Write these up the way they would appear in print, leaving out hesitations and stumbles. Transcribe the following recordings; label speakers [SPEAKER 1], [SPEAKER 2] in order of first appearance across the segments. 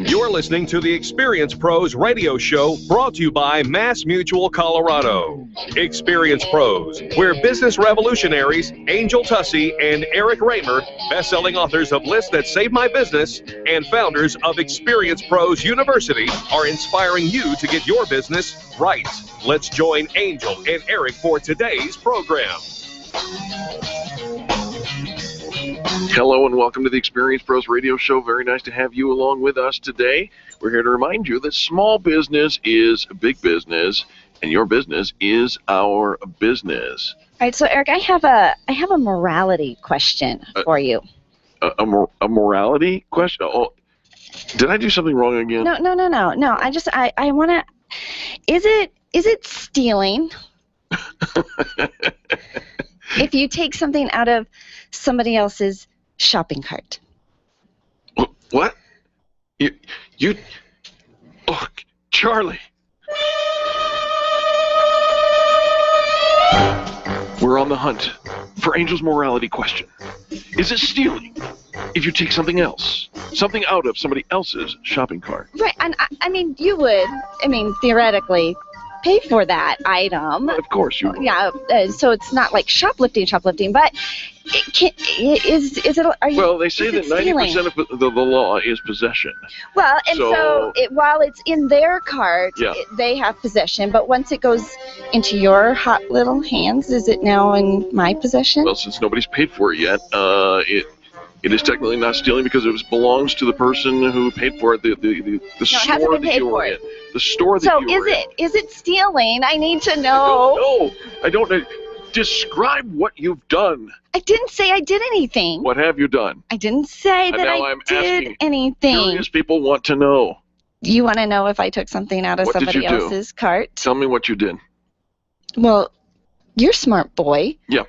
[SPEAKER 1] You're listening to the Experience Pros radio show brought to you by Mass Mutual Colorado. Experience Pros, where business revolutionaries Angel Tussey and Eric Raymer, best-selling authors of Lists That Save My Business and founders of Experience Pros University, are inspiring you to get your business right. Let's join Angel and Eric for today's program.
[SPEAKER 2] Hello and welcome to the Experience Pros radio show. Very nice to have you along with us today. We're here to remind you that small business is big business, and your business is our business.
[SPEAKER 3] All right, so Eric, I have a morality question for you.
[SPEAKER 2] A morality question? Oh, did I do something wrong again?
[SPEAKER 3] No. I want to. Is it stealing if you take something out of somebody else's shopping cart?
[SPEAKER 2] What? You? Oh, Charlie. We're on the hunt for Angel's morality question. Is it stealing if you take something out of somebody else's shopping cart?
[SPEAKER 3] Right, and I mean, you would, theoretically, pay for that item.
[SPEAKER 2] Of course you would.
[SPEAKER 3] Yeah, so it's not like shoplifting, but is it? Are you?
[SPEAKER 2] Well, they say that 90% of the law is possession.
[SPEAKER 3] Well, and so while it's in their cart, they have possession. But once it goes into your hot little hands, is it now in my possession?
[SPEAKER 2] Well, since nobody's paid for it yet, it is technically not stealing because it belongs to the person who paid for it. The store that you were in. The store that you were in.
[SPEAKER 3] So is it stealing? I need to know.
[SPEAKER 2] I don't know. Describe what you've done.
[SPEAKER 3] I didn't say I did anything.
[SPEAKER 2] What have you done?
[SPEAKER 3] I didn't say that I did anything.
[SPEAKER 2] Curious people want to know.
[SPEAKER 3] You want to know if I took something out of somebody else's cart?
[SPEAKER 2] Tell me what you did.
[SPEAKER 3] Well, you're a smart boy.
[SPEAKER 2] Yeah.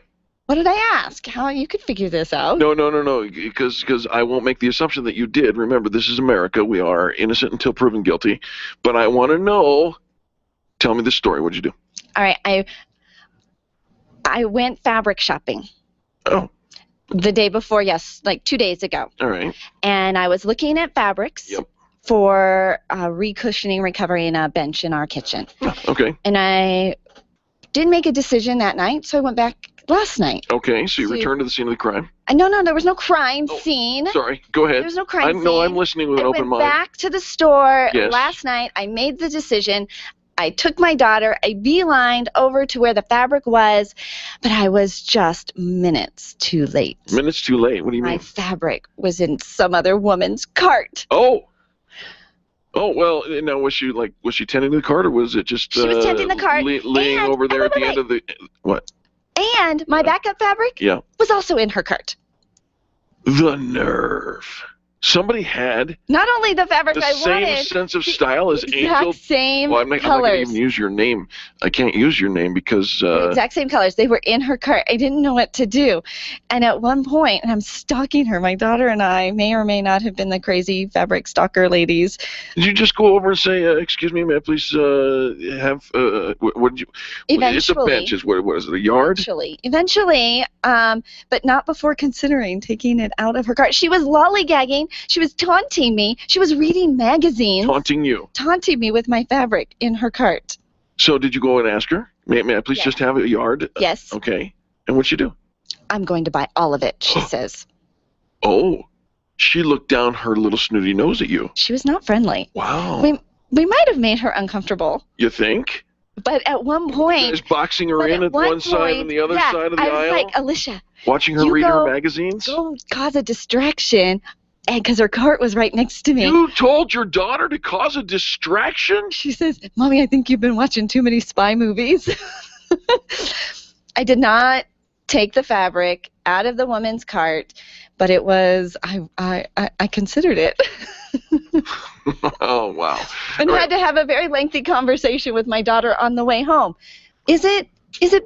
[SPEAKER 3] What did I ask? How you could figure this out?
[SPEAKER 2] No, because I won't make the assumption that you did. Remember, this is America. We are innocent until proven guilty. But I want to know. Tell me the story. What did you do?
[SPEAKER 3] All right, I went fabric shopping.
[SPEAKER 2] Oh.
[SPEAKER 3] The day before, yes, like 2 days ago.
[SPEAKER 2] All right.
[SPEAKER 3] And I was looking at fabrics for recushioning, recovering a bench in our kitchen.
[SPEAKER 2] Okay.
[SPEAKER 3] And I didn't make a decision that night, so I went back last night.
[SPEAKER 2] Okay, so you returned to the scene of the crime.
[SPEAKER 3] No, there was no crime scene.
[SPEAKER 2] Sorry, go ahead.
[SPEAKER 3] There was no crime scene.
[SPEAKER 2] No, I'm listening with an open mind.
[SPEAKER 3] I went back to the store last night. I made the decision. I took my daughter, I beelined over to where the fabric was, but I was just minutes too late.
[SPEAKER 2] Minutes too late? What do you mean?
[SPEAKER 3] My fabric was in some other woman's cart.
[SPEAKER 2] Oh, well, now was she tending the cart, or was it just
[SPEAKER 3] she was tending the cart,
[SPEAKER 2] laying over there at the end of the what?
[SPEAKER 3] And my backup fabric was also in her cart.
[SPEAKER 2] The nerve. Somebody had
[SPEAKER 3] not only the fabric I wanted,
[SPEAKER 2] the same sense of style as Angel.
[SPEAKER 3] Exact same
[SPEAKER 2] I'm not going to even use your name. I can't use your name because
[SPEAKER 3] the exact same colors. They were in her cart. I didn't know what to do, and at one point, and I'm stalking her. My daughter and I may or may not have been the crazy fabric stalker ladies.
[SPEAKER 2] Did you just go over and say, "Excuse me, may I please have what did you?"
[SPEAKER 3] Eventually,
[SPEAKER 2] it's a bench. What is it? A yard?
[SPEAKER 3] Eventually, but not before considering taking it out of her cart. She was lollygagging. She was taunting me. She was reading magazines.
[SPEAKER 2] Taunting you.
[SPEAKER 3] Taunting me with my fabric in her cart.
[SPEAKER 2] So did you go and ask her? May I please just have a yard?
[SPEAKER 3] Yes.
[SPEAKER 2] Okay. And what'd she do?
[SPEAKER 3] I'm going to buy all of it, she says.
[SPEAKER 2] Oh. She looked down her little snooty nose at you.
[SPEAKER 3] She was not friendly.
[SPEAKER 2] Wow.
[SPEAKER 3] We might have made her uncomfortable.
[SPEAKER 2] You think?
[SPEAKER 3] But at one point...
[SPEAKER 2] You guys boxing her in at one side and the other side of the aisle?
[SPEAKER 3] I was like, Alicia...
[SPEAKER 2] Watching her read her magazines?
[SPEAKER 3] Go cause a distraction... And because her cart was right next to me.
[SPEAKER 2] You told your daughter to cause a distraction?
[SPEAKER 3] She says, Mommy, I think you've been watching too many spy movies. I did not take the fabric out of the woman's cart, but it was, I considered it.
[SPEAKER 2] Oh, wow.
[SPEAKER 3] And had to have a very lengthy conversation with my daughter on the way home. Is it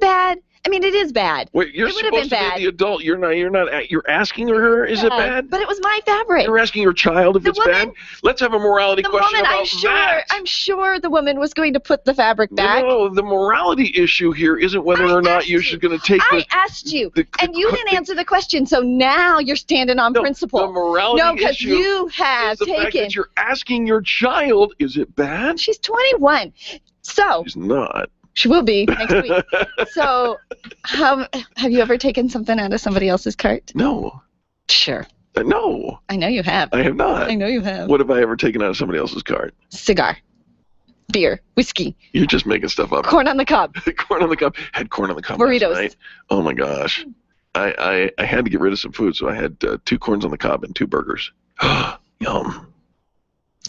[SPEAKER 3] bad? I mean, it is bad.
[SPEAKER 2] Wait, you're
[SPEAKER 3] It would have been
[SPEAKER 2] supposed to
[SPEAKER 3] bad.
[SPEAKER 2] be the adult. You're asking her, is it bad?
[SPEAKER 3] But it was my fabric.
[SPEAKER 2] You're asking your child if
[SPEAKER 3] The
[SPEAKER 2] it's
[SPEAKER 3] woman-
[SPEAKER 2] bad? Let's have a morality
[SPEAKER 3] The
[SPEAKER 2] question
[SPEAKER 3] woman,
[SPEAKER 2] about that.
[SPEAKER 3] I'm sure the woman was going to put the fabric back.
[SPEAKER 2] No, the morality issue here isn't whether or not you're going to take
[SPEAKER 3] I asked you, and you didn't
[SPEAKER 2] the-
[SPEAKER 3] answer the question, so now you're standing on principle.
[SPEAKER 2] The morality
[SPEAKER 3] No, because
[SPEAKER 2] issue
[SPEAKER 3] you have
[SPEAKER 2] is the fact
[SPEAKER 3] taken.
[SPEAKER 2] that you're asking your child, is it bad?
[SPEAKER 3] She's 21, so
[SPEAKER 2] She's not.
[SPEAKER 3] she will be next week. So, have you ever taken something out of somebody else's cart?
[SPEAKER 2] No.
[SPEAKER 3] Sure.
[SPEAKER 2] No.
[SPEAKER 3] I know you have.
[SPEAKER 2] I have not.
[SPEAKER 3] I know you have.
[SPEAKER 2] What have I ever taken out of somebody else's cart?
[SPEAKER 3] Cigar, beer, whiskey,
[SPEAKER 2] You're just making stuff up.
[SPEAKER 3] corn on the cob,
[SPEAKER 2] Corn on the cob. Had corn on the cob
[SPEAKER 3] burritos.
[SPEAKER 2] last night. Oh my gosh. I had to get rid of some food, so I had 2 corns on the cob and 2 burgers. Yum.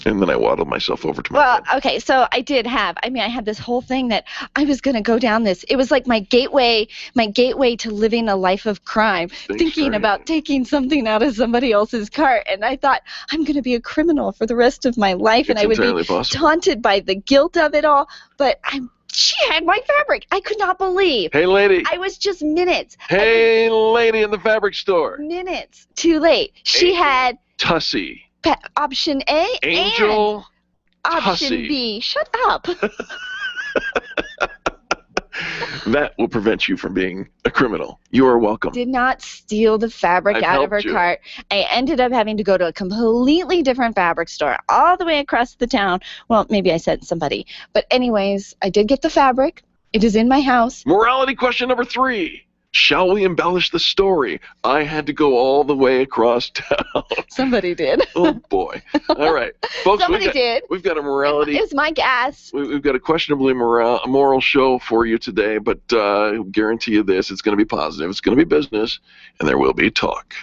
[SPEAKER 2] And then I waddled myself over to my
[SPEAKER 3] Well,
[SPEAKER 2] bed.
[SPEAKER 3] okay, so I had this whole thing that I was going to go down this. It was like my gateway to living a life of crime, thinking about taking something out of somebody else's cart. And I thought, I'm going to be a criminal for the rest of my life, and I would be taunted by the guilt of it all. But she had my fabric. I could not believe.
[SPEAKER 2] Hey, lady.
[SPEAKER 3] I was just minutes.
[SPEAKER 2] Hey, lady in the fabric store.
[SPEAKER 3] Minutes too late. She had
[SPEAKER 2] Tussie.
[SPEAKER 3] option A
[SPEAKER 2] Angel
[SPEAKER 3] and option
[SPEAKER 2] Tussie.
[SPEAKER 3] B. Shut up.
[SPEAKER 2] That will prevent you from being a criminal. You are welcome.
[SPEAKER 3] Did not steal the fabric
[SPEAKER 2] I've
[SPEAKER 3] out of her
[SPEAKER 2] helped you.
[SPEAKER 3] cart. I ended up having to go to a completely different fabric store all the way across the town. Well, maybe I sent somebody. But anyways, I did get the fabric. It is in my house.
[SPEAKER 2] Morality question number 3. Shall we embellish the story? I had to go all the way across town.
[SPEAKER 3] Somebody did.
[SPEAKER 2] Oh, boy. All right. Folks,
[SPEAKER 3] Somebody did.
[SPEAKER 2] We've got a morality.
[SPEAKER 3] It was my gas.
[SPEAKER 2] We've got a questionably moral show for you today, but I guarantee you this, it's going to be positive, it's going to be business, and there will be talk.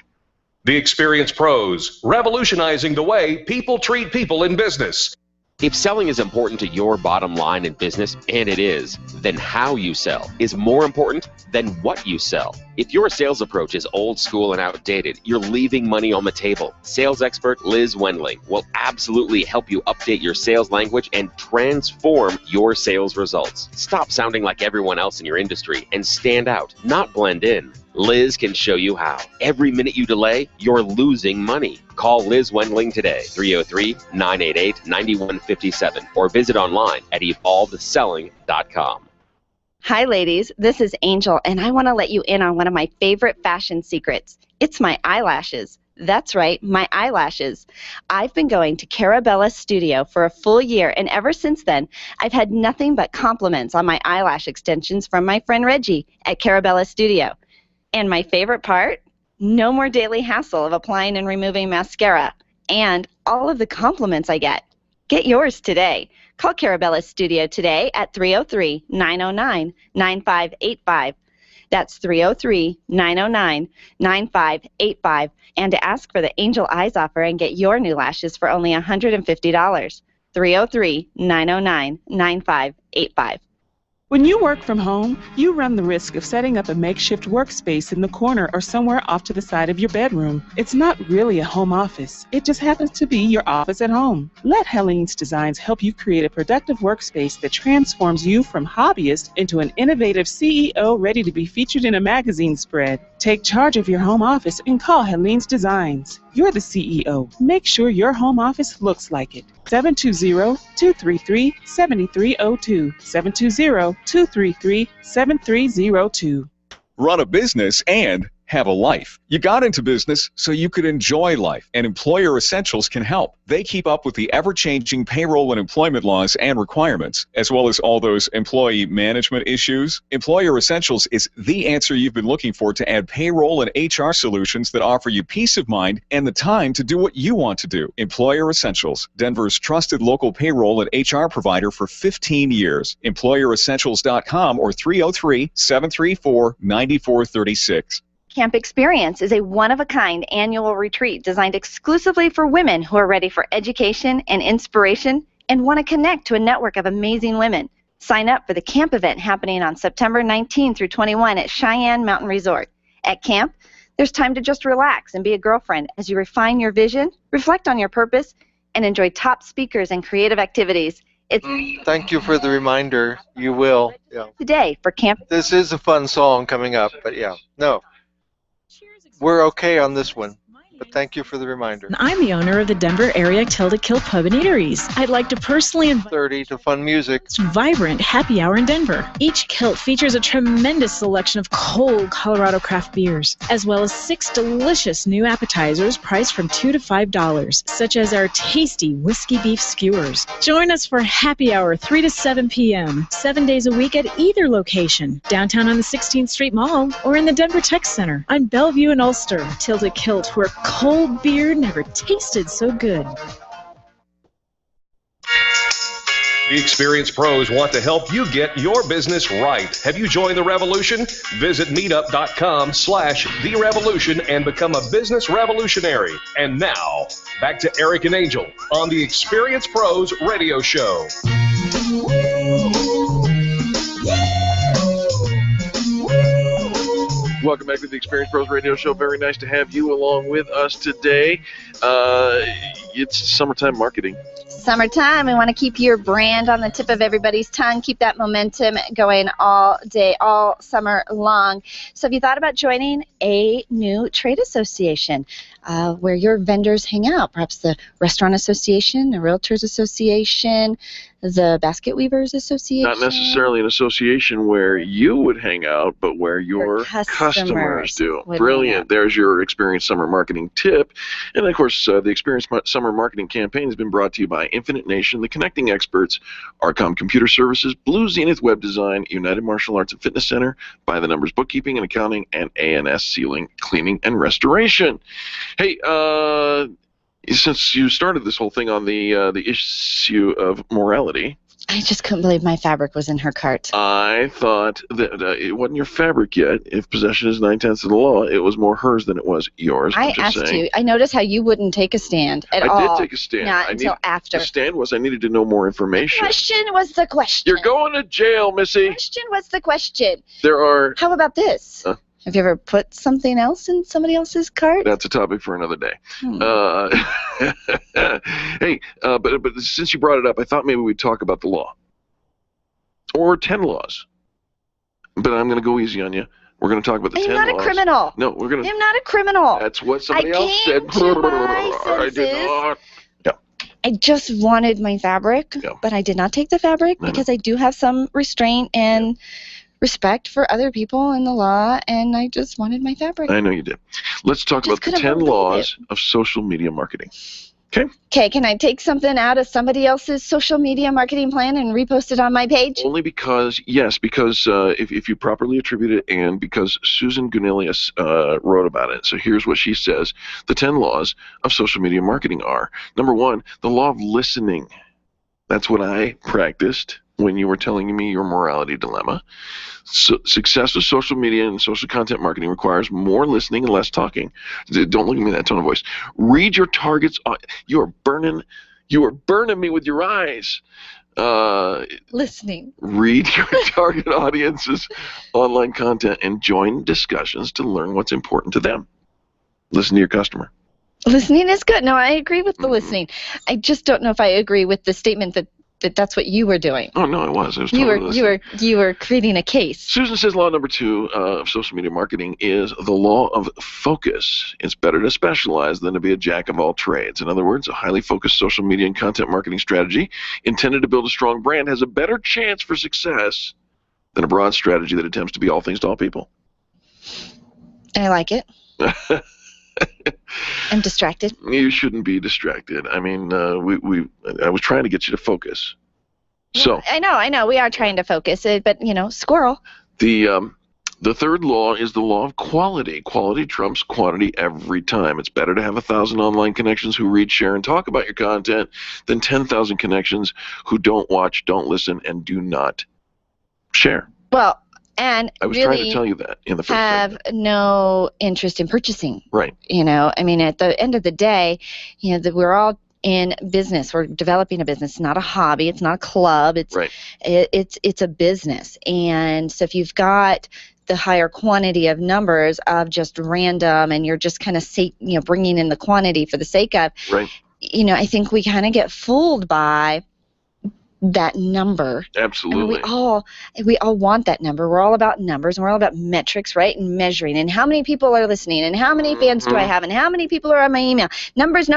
[SPEAKER 1] The Experience Pros, revolutionizing the way people treat people in business.
[SPEAKER 4] If selling is important to your bottom line in business, and it is, then how you sell is more important than what you sell. If your sales approach is old school and outdated, you're leaving money on the table. Sales expert Liz Wendling will absolutely help you update your sales language and transform your sales results. Stop sounding like everyone else in your industry and stand out, not blend in. Liz can show you how. Every minute you delay, you're losing money. Call Liz Wendling today, 303-988-9157, or visit online at evolvedselling.com.
[SPEAKER 3] Hi, ladies. This is Angel, and I want to let you in on one of my favorite fashion secrets. It's my eyelashes. That's right, my eyelashes. I've been going to Carabella Studio for a full year, and ever since then, I've had nothing but compliments on my eyelash extensions from my friend Reggie at Carabella Studio. And my favorite part? No more daily hassle of applying and removing mascara. And all of the compliments I get. Get yours today. Call Carabella Studio today at 303-909-9585. That's 303-909-9585. And to ask for the Angel Eyes offer and get your new lashes for only $150. 303-909-9585.
[SPEAKER 5] When you work from home, you run the risk of setting up a makeshift workspace in the corner or somewhere off to the side of your bedroom. It's not really a home office. It just happens to be your office at home. Let Helene's Designs help you create a productive workspace that transforms you from hobbyist into an innovative CEO ready to be featured in a magazine spread. Take charge of your home office and call Helene's Designs. You're the CEO. Make sure your home office looks like it. 720-233-7302. 720-233-7302.
[SPEAKER 6] Run a business and have a life. You got into business so you could enjoy life, and Employer Essentials can help. They keep up with the ever-changing payroll and employment laws and requirements, as well as all those employee management issues. Employer Essentials is the answer you've been looking for to add payroll and HR solutions that offer you peace of mind and the time to do what you want to do. Employer Essentials, Denver's trusted local payroll and HR provider for 15 years. EmployerEssentials.com or 303-734-9436.
[SPEAKER 3] Camp Experience is a one-of-a-kind annual retreat designed exclusively for women who are ready for education and inspiration and want to connect to a network of amazing women. Sign up for the camp event happening on September 19 through 21 at Cheyenne Mountain Resort. At camp, there's time to just relax and be a girlfriend as you refine your vision, reflect on your purpose, and enjoy top speakers and creative activities. It's
[SPEAKER 7] Thank you for the reminder. You will. Yeah.
[SPEAKER 3] today for Camp.
[SPEAKER 7] This is a fun song coming up, but yeah. No. We're okay on this one. But thank you for the reminder.
[SPEAKER 8] I'm the owner of the Denver area Tilda Kilt Pub and Eateries. I'd like to personally invite
[SPEAKER 7] 30 to fun music.
[SPEAKER 8] vibrant happy hour in Denver. Each kilt features a tremendous selection of cold Colorado craft beers, as well as 6 delicious new appetizers priced from $2 to $5, such as our tasty whiskey beef skewers. Join us for happy hour 3 to 7 p.m., 7 days a week at either location, downtown on the 16th Street Mall or in the Denver Tech Center on Bellevue and Ulster. Tilda Kilt, where cold beer never tasted so good.
[SPEAKER 1] The Experienced Pros want to help you get your business right. Have you joined the revolution? Visit meetup.com/therevolution and become a business revolutionary. And now, back to Eric and Angel on the Experienced Pros radio show.
[SPEAKER 2] Welcome back to the Experienced Pros Radio Show. Very nice to have you along with us today. It's summertime marketing.
[SPEAKER 3] Summertime, we want to keep your brand on the tip of everybody's tongue, keep that momentum going all day, all summer long. So have you thought about joining a new trade association where your vendors hang out? Perhaps the Restaurant Association, the Realtors Association, the Basket Weavers Association?
[SPEAKER 2] Not necessarily an association where you would hang out, but where your customers do. Brilliant. There's your Experienced Summer Marketing tip. And, of course, the Experienced Summer Marketing campaign has been brought to you by Infinite Nation, The Connecting Experts, Arcom Computer Services, Blue Zenith Web Design, United Martial Arts and Fitness Center, By the Numbers Bookkeeping and Accounting, and ANS Sealing, Cleaning, and Restoration. Hey, since you started this whole thing on the issue of morality,
[SPEAKER 3] I just couldn't believe my fabric was in her cart.
[SPEAKER 2] I thought that it wasn't your fabric yet. If possession is 9/10 of the law, it was more hers than it was yours.
[SPEAKER 3] I asked you. I noticed how you wouldn't take a stand at all.
[SPEAKER 2] I did take a stand.
[SPEAKER 3] Not until after.
[SPEAKER 2] The stand was I needed to know more information.
[SPEAKER 3] The question was the question.
[SPEAKER 2] You're going to jail, Missy.
[SPEAKER 3] The question was the question.
[SPEAKER 2] There are...
[SPEAKER 3] How about this? Have you ever put something else in somebody else's cart?
[SPEAKER 2] That's a topic for another day. Hey, but since you brought it up, I thought maybe we'd talk about the law. Or 10 laws. But I'm going to go easy on you. We're going to talk about the 10 laws.
[SPEAKER 3] I'm not a criminal.
[SPEAKER 2] No, we're going to...
[SPEAKER 3] I'm not a criminal.
[SPEAKER 2] That's what somebody else said. I did not.
[SPEAKER 3] I just wanted my fabric, but I did not take the fabric because I do have some restraint and respect for other people in the law, and I just wanted my fabric.
[SPEAKER 2] I know you did. Let's talk about the 10 laws of social media marketing. Okay?
[SPEAKER 3] Okay, can I take something out of somebody else's social media marketing plan and repost it on my page?
[SPEAKER 2] Only because, yes, because if you properly attribute it and because Susan Gunilius wrote about it. So here's what she says. The 10 laws of social media marketing are, number 1, the law of listening. That's what I practiced when you were telling me your morality dilemma. So, success of social media and social content marketing requires more listening and less talking. Don't look at me in that tone of voice. Read your targets. You are burning me with your eyes.
[SPEAKER 3] Listening.
[SPEAKER 2] Read your target audience's online content and join discussions to learn what's important to them. Listen to your customer.
[SPEAKER 3] Listening is good. No, I agree with the listening. I just don't know if I agree with the statement that that's what you were doing.
[SPEAKER 2] Oh no, it was.
[SPEAKER 3] You were creating a case.
[SPEAKER 2] Susan says law number 2 of social media marketing is the law of focus. It's better to specialize than to be a jack of all trades. In other words, a highly focused social media and content marketing strategy intended to build a strong brand has a better chance for success than a broad strategy that attempts to be all things to all people.
[SPEAKER 3] I like it. I'm distracted.
[SPEAKER 2] You shouldn't be distracted. I mean, I was trying to get you to focus. So
[SPEAKER 3] I know. We are trying to focus it, but squirrel.
[SPEAKER 2] The third law is the law of quality. Quality trumps quantity every time. It's better to have 1,000 online connections who read, share, and talk about your content than 10,000 connections who don't watch, don't listen, and do not share.
[SPEAKER 3] Well, and
[SPEAKER 2] I was
[SPEAKER 3] really
[SPEAKER 2] trying to tell you that in the first
[SPEAKER 3] have segment. No interest in purchasing.
[SPEAKER 2] Right.
[SPEAKER 3] I mean, at the end of the day, we're all in business. We're developing a business. It's not a hobby. It's not a club. It's
[SPEAKER 2] right.
[SPEAKER 3] It's a business. And so if you've got the higher quantity of numbers of just random, and you're just kind of bringing in the quantity for the sake of,
[SPEAKER 2] right.
[SPEAKER 3] I think we kind of get fooled by that number.
[SPEAKER 2] Absolutely.
[SPEAKER 3] And we all want that number. We're all about numbers, and we're all about metrics, right? And measuring, and how many people are listening, and how many fans do I have, and how many people are on my email. Numbers.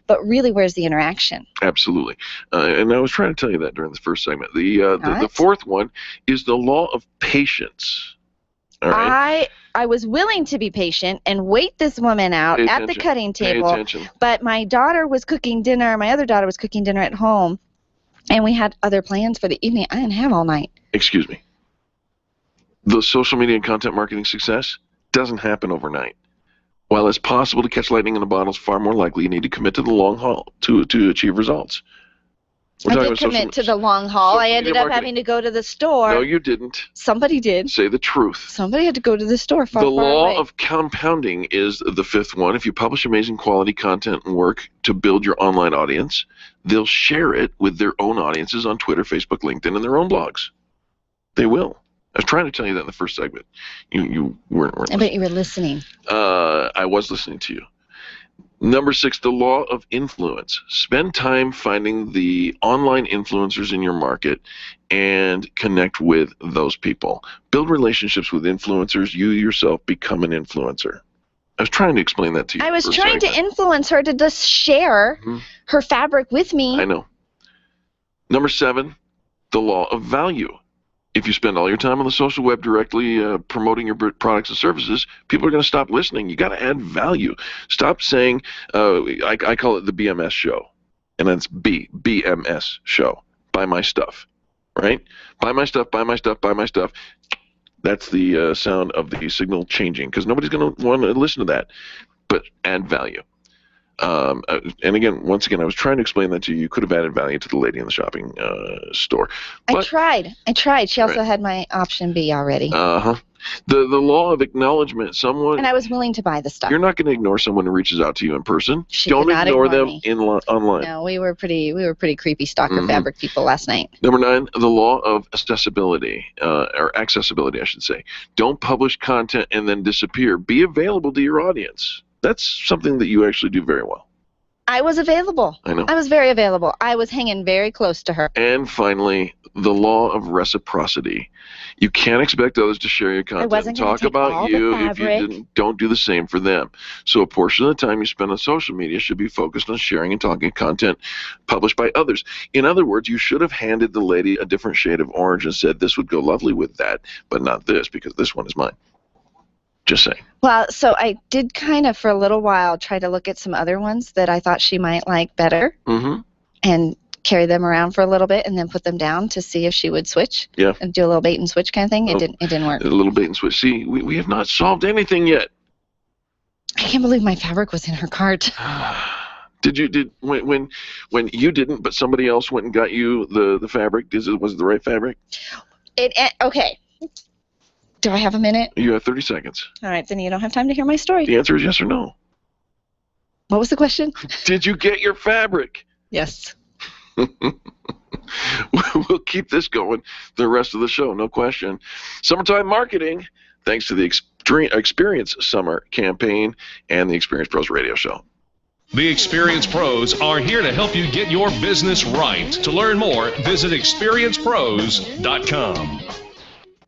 [SPEAKER 3] But really, where's the interaction?
[SPEAKER 2] Absolutely. And I was trying to tell you that during the first segment. The fourth one is the law of patience. All right.
[SPEAKER 3] I was willing to be patient and wait this woman out at the cutting table, but my daughter was cooking dinner. My other daughter was cooking dinner at home, and we had other plans for the evening. I didn't have all night.
[SPEAKER 2] Excuse me. The social media and content marketing success doesn't happen overnight. While it's possible to catch lightning in a bottle, it's far more likely you need to commit to the long haul to achieve results.
[SPEAKER 3] I did commit to the long haul. I ended up having to go to the store.
[SPEAKER 2] No, you didn't.
[SPEAKER 3] Somebody did.
[SPEAKER 2] Say the truth.
[SPEAKER 3] Somebody had to go to the store far away.
[SPEAKER 2] The law of compounding is the fifth one. If you publish amazing quality content and work to build your online audience, they'll share it with their own audiences on Twitter, Facebook, LinkedIn, and their own blogs. They will. I was trying to tell you that in the first segment. You weren't listening.
[SPEAKER 3] I bet you were listening.
[SPEAKER 2] I was listening to you. Number 6, the law of influence. Spend time finding the online influencers in your market and connect with those people. Build relationships with influencers. You yourself become an influencer. I was trying to explain that to you.
[SPEAKER 3] I was trying to influence her to just share her fabric with me.
[SPEAKER 2] I know. Number 7, the law of value. If you spend all your time on the social web directly promoting your products and services, people are going to stop listening. You got to add value. Stop saying, I call it the BMS show, and that's BMS show. Buy my stuff, right? Buy my stuff, buy my stuff, buy my stuff. That's the sound of the signal changing, because nobody's going to want to listen to that. But add value. And again, once again, I was trying to explain that to you. You could have added value to the lady in the shopping store. But,
[SPEAKER 3] I tried. She also had my option B already.
[SPEAKER 2] The law of acknowledgement.
[SPEAKER 3] And I was willing to buy the stuff.
[SPEAKER 2] You're not going to ignore someone who reaches out to you in person. Don't ignore them online.
[SPEAKER 3] No, we were pretty creepy stalker fabric people last night.
[SPEAKER 2] Number 9, the law of accessibility, or accessibility, I should say. Don't publish content and then disappear. Be available to your audience. That's something that you actually do very well.
[SPEAKER 3] I was available.
[SPEAKER 2] I know.
[SPEAKER 3] I was very available. I was hanging very close to her.
[SPEAKER 2] And finally, the law of reciprocity. You can't expect others to share your content and talk about you if you don't do the same for them. So a portion of the time you spend on social media should be focused on sharing and talking content published by others. In other words, you should have handed the lady a different shade of orange and said, this would go lovely with that, but not this, because this one is mine. Just saying.
[SPEAKER 3] Well, so I did kind of, for a little while, try to look at some other ones that I thought she might like better and carry them around for a little bit and then put them down to see if she would switch and do a little bait and switch kind of thing. It didn't work.
[SPEAKER 2] A little bait and switch. See, we have not solved anything yet.
[SPEAKER 3] I can't believe my fabric was in her cart.
[SPEAKER 2] When you didn't, but somebody else went and got you the fabric, was it the right fabric?
[SPEAKER 3] Okay. Do I have a minute?
[SPEAKER 2] You have 30 seconds.
[SPEAKER 3] All right, then you don't have time to hear my story.
[SPEAKER 2] The answer is yes or no.
[SPEAKER 3] What was the question?
[SPEAKER 2] Did you get your fabric?
[SPEAKER 3] Yes.
[SPEAKER 2] We'll keep this going the rest of the show, no question. Summertime marketing, thanks to the Experience Summer campaign and the Experience Pros Radio Show.
[SPEAKER 1] The Experience Pros are here to help you get your business right. To learn more, visit experiencepros.com.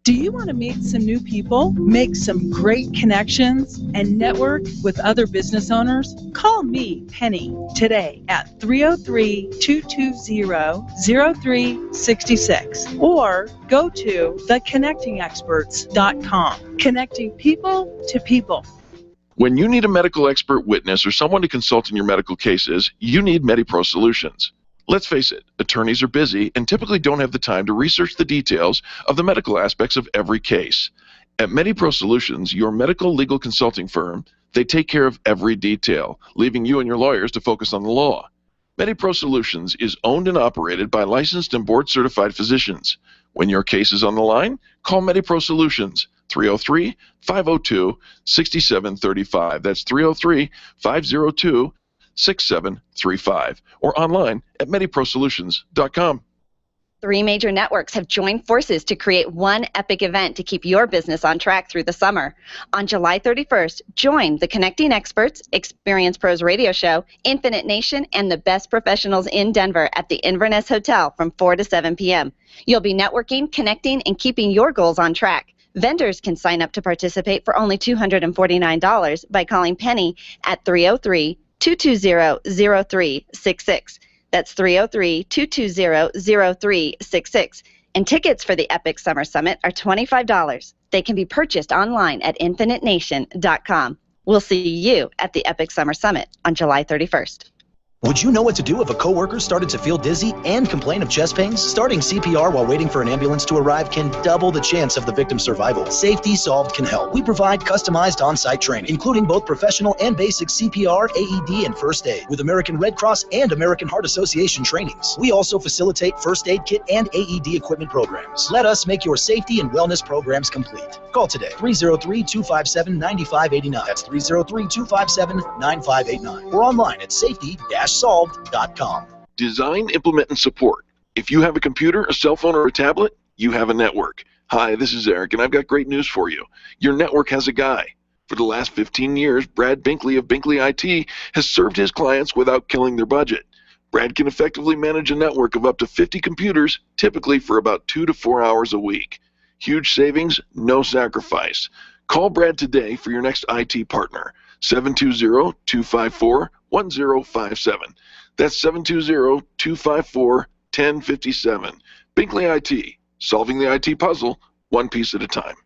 [SPEAKER 9] Do you want to meet some new people, make some great connections, and network with other business owners? Call me, Penny, today at 303-220-0366 or go to theconnectingexperts.com. Connecting people to people.
[SPEAKER 2] When you need a medical expert witness or someone to consult in your medical cases, you need MediPro Solutions. Let's face it, attorneys are busy and typically don't have the time to research the details of the medical aspects of every case. At MediPro Solutions, your medical legal consulting firm, they take care of every detail, leaving you and your lawyers to focus on the law. MediPro Solutions is owned and operated by licensed and board-certified physicians. When your case is on the line, call MediPro Solutions, 303-502-6735. That's 303-502-6735, or online at MediProSolutions.com.
[SPEAKER 3] 3 major networks have joined forces to create one epic event to keep your business on track through the summer. On July 31st, join the Connecting Experts, Experience Pros Radio Show, Infinite Nation, and the best professionals in Denver at the Inverness Hotel from 4 to 7 p.m. You'll be networking, connecting, and keeping your goals on track. Vendors can sign up to participate for only $249 by calling Penny at 303-220-0366. That's 303-220-0366. And tickets for the Epic Summer Summit are $25. They can be purchased online at infinitenation.com. We'll see you at the Epic Summer Summit on July 31st.
[SPEAKER 10] Would you know what to do if a coworker started to feel dizzy and complain of chest pains? Starting CPR while waiting for an ambulance to arrive can double the chance of the victim's survival. Safety Solved can help. We provide customized on-site training, including both professional and basic CPR, AED, and first aid, with American Red Cross and American Heart Association trainings. We also facilitate first aid kit and AED equipment programs. Let us make your safety and wellness programs complete. Call today, 303-257-9589. That's 303-257-9589. Or online at safety-solved.com.
[SPEAKER 2] Design, implement, and support. If you have a computer, a cell phone, or a tablet, you have a network. Hi, this is Eric, and I've got great news for you. Your network has a guy. For the last 15 years, Brad Binkley of Binkley IT has served his clients without killing their budget. Brad can effectively manage a network of up to 50 computers, typically for about 2 to 4 hours a week. Huge savings, no sacrifice. Call Brad today for your next IT partner. 720-254-1057. That's 720-254-1057. Binkley IT, solving the IT puzzle one piece at a time.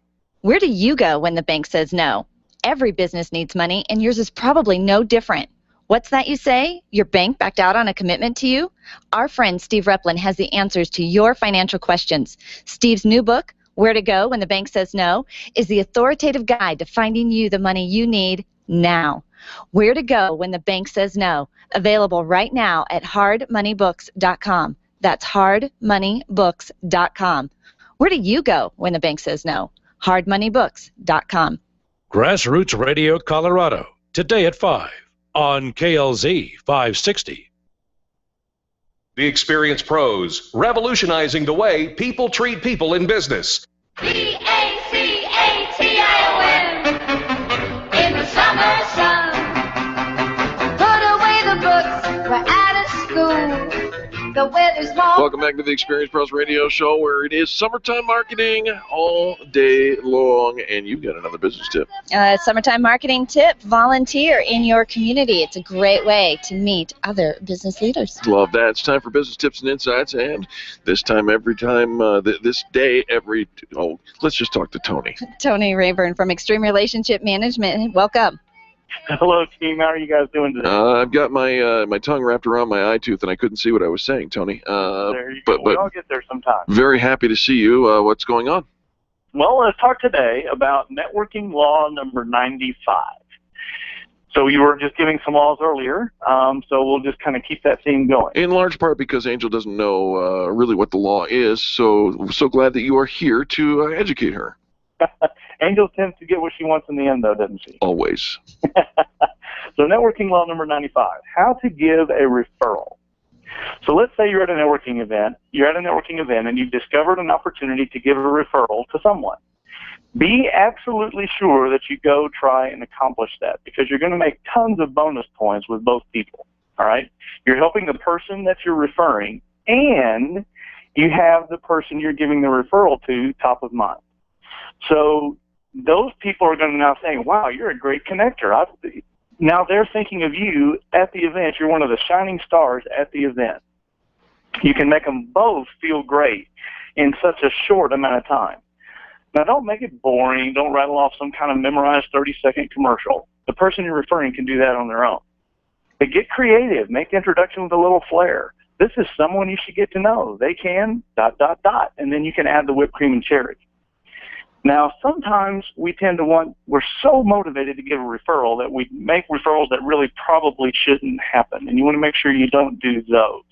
[SPEAKER 3] Where do you go when the bank says no? Every business needs money, and yours is probably no different. What's that you say? Your bank backed out on a commitment to you? Our friend Steve Replin has the answers to your financial questions. Steve's new book, Where to Go When the Bank Says No, is the authoritative guide to finding you the money you need now. Where to Go When the Bank Says No, available right now at hardmoneybooks.com. That's hardmoneybooks.com. Where do you go when the bank says no? hardmoneybooks.com.
[SPEAKER 11] Grassroots Radio Colorado, today at 5 on KLZ 560.
[SPEAKER 1] The Experience Pros, revolutionizing the way people treat people in business.
[SPEAKER 12] P-A-C-A-T-I-O-N. In the summer sun. Put away the books, we're out of school. The weather's warm.
[SPEAKER 2] Welcome back to the Experience Pros Radio Show, where it is summertime marketing all day long, and you've got another business tip.
[SPEAKER 3] Summertime marketing tip, volunteer in your community. It's a great way to meet other business leaders.
[SPEAKER 2] Love that. It's time for business tips and insights, and this time, every time, this day, let's just talk to Tony.
[SPEAKER 3] Tony Rayburn from Extreme Relationship Management. Welcome.
[SPEAKER 13] Hello, team. How are you guys doing today?
[SPEAKER 2] I've got my my tongue wrapped around my eye tooth, and I couldn't see what I was saying, Tony.
[SPEAKER 13] There you go. We all get there sometime.
[SPEAKER 2] Very happy to see you. What's going on?
[SPEAKER 13] Well, let's talk today about networking law number 95. So you were just giving some laws earlier, so we'll just kind of keep that theme going.
[SPEAKER 2] In large part because Angel doesn't know really what the law is, so glad that you are here to educate her.
[SPEAKER 13] Angel tends to get what she wants in the end, though, doesn't she?
[SPEAKER 2] Always.
[SPEAKER 13] So networking law number 95, how to give a referral. So let's say you're at a networking event. And you've discovered an opportunity to give a referral to someone. Be absolutely sure that you go try and accomplish that, because you're going to make tons of bonus points with both people, all right? You're helping the person that you're referring, and you have the person you're giving the referral to top of mind. So those people are going to now say, wow, you're a great connector. Now they're thinking of you at the event. You're one of the shining stars at the event. You can make them both feel great in such a short amount of time. Now, don't make it boring. Don't rattle off some kind of memorized 30-second commercial. The person you're referring can do that on their own. But get creative. Make the introduction with a little flair. This is someone you should get to know. They can ... And then you can add the whipped cream and cherry. Now, sometimes we're so motivated to give a referral that we make referrals that really probably shouldn't happen, and you want to make sure you don't do those.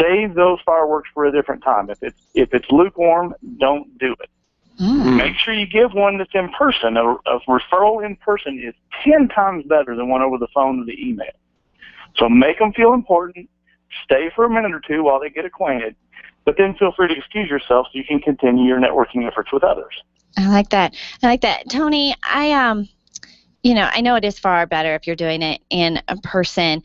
[SPEAKER 13] Save those fireworks for a different time. If it's lukewarm, don't do it. Make sure you give one that's in person. A referral in person is 10 times better than one over the phone or the email. So make them feel important. Stay for a minute or two while they get acquainted. but then feel free to excuse yourself so you can continue your networking efforts with others.
[SPEAKER 3] I like that. Tony, I know it is far better if you're doing it in a person.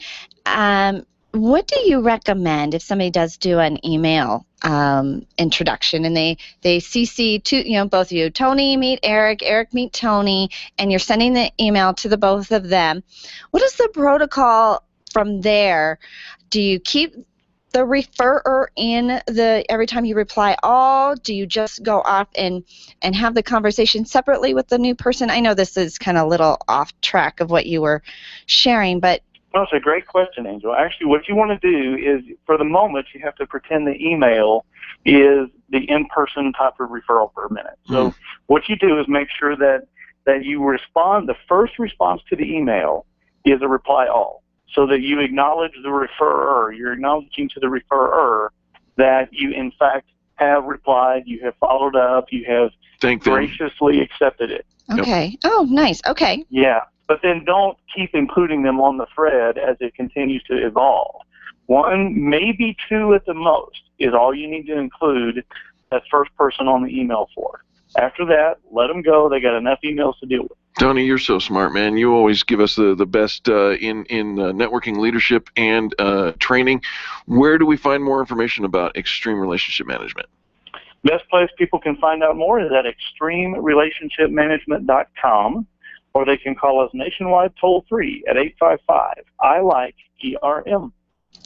[SPEAKER 3] What do you recommend if somebody does do an email introduction and they CC to both of you, Tony meet Eric, Eric meet Tony, and you're sending the email to the both of them? What is the protocol from there? Do you keep the referrer in every time you reply all? Do you just go off and have the conversation separately with the new person? I know this is kind of a little off track of what you were sharing, but
[SPEAKER 13] well, it's a great question, Angel. Actually, what you want to do is, for the moment, you have to pretend the email is the in-person type of referral per minute. So what you do is make sure that you respond, the first response to the email is a reply all, so that you acknowledge the referrer. You're acknowledging to the referrer that you, in fact, have replied, you have followed up, you have graciously accepted it.
[SPEAKER 3] Okay. Yep. Oh, nice. Okay.
[SPEAKER 13] Yeah. But then don't keep including them on the thread as it continues to evolve. 1, maybe 2 at the most is all you need to include that first person on the email for. After that, let them go. They got enough emails to deal with.
[SPEAKER 2] Tony, you're so smart, man. You always give us the best in networking leadership and training. Where do we find more information about Extreme Relationship Management?
[SPEAKER 13] Best place people can find out more is at extremerelationshipmanagement.com. Or they can call us nationwide toll-free at 855-I-LIKE-ERM.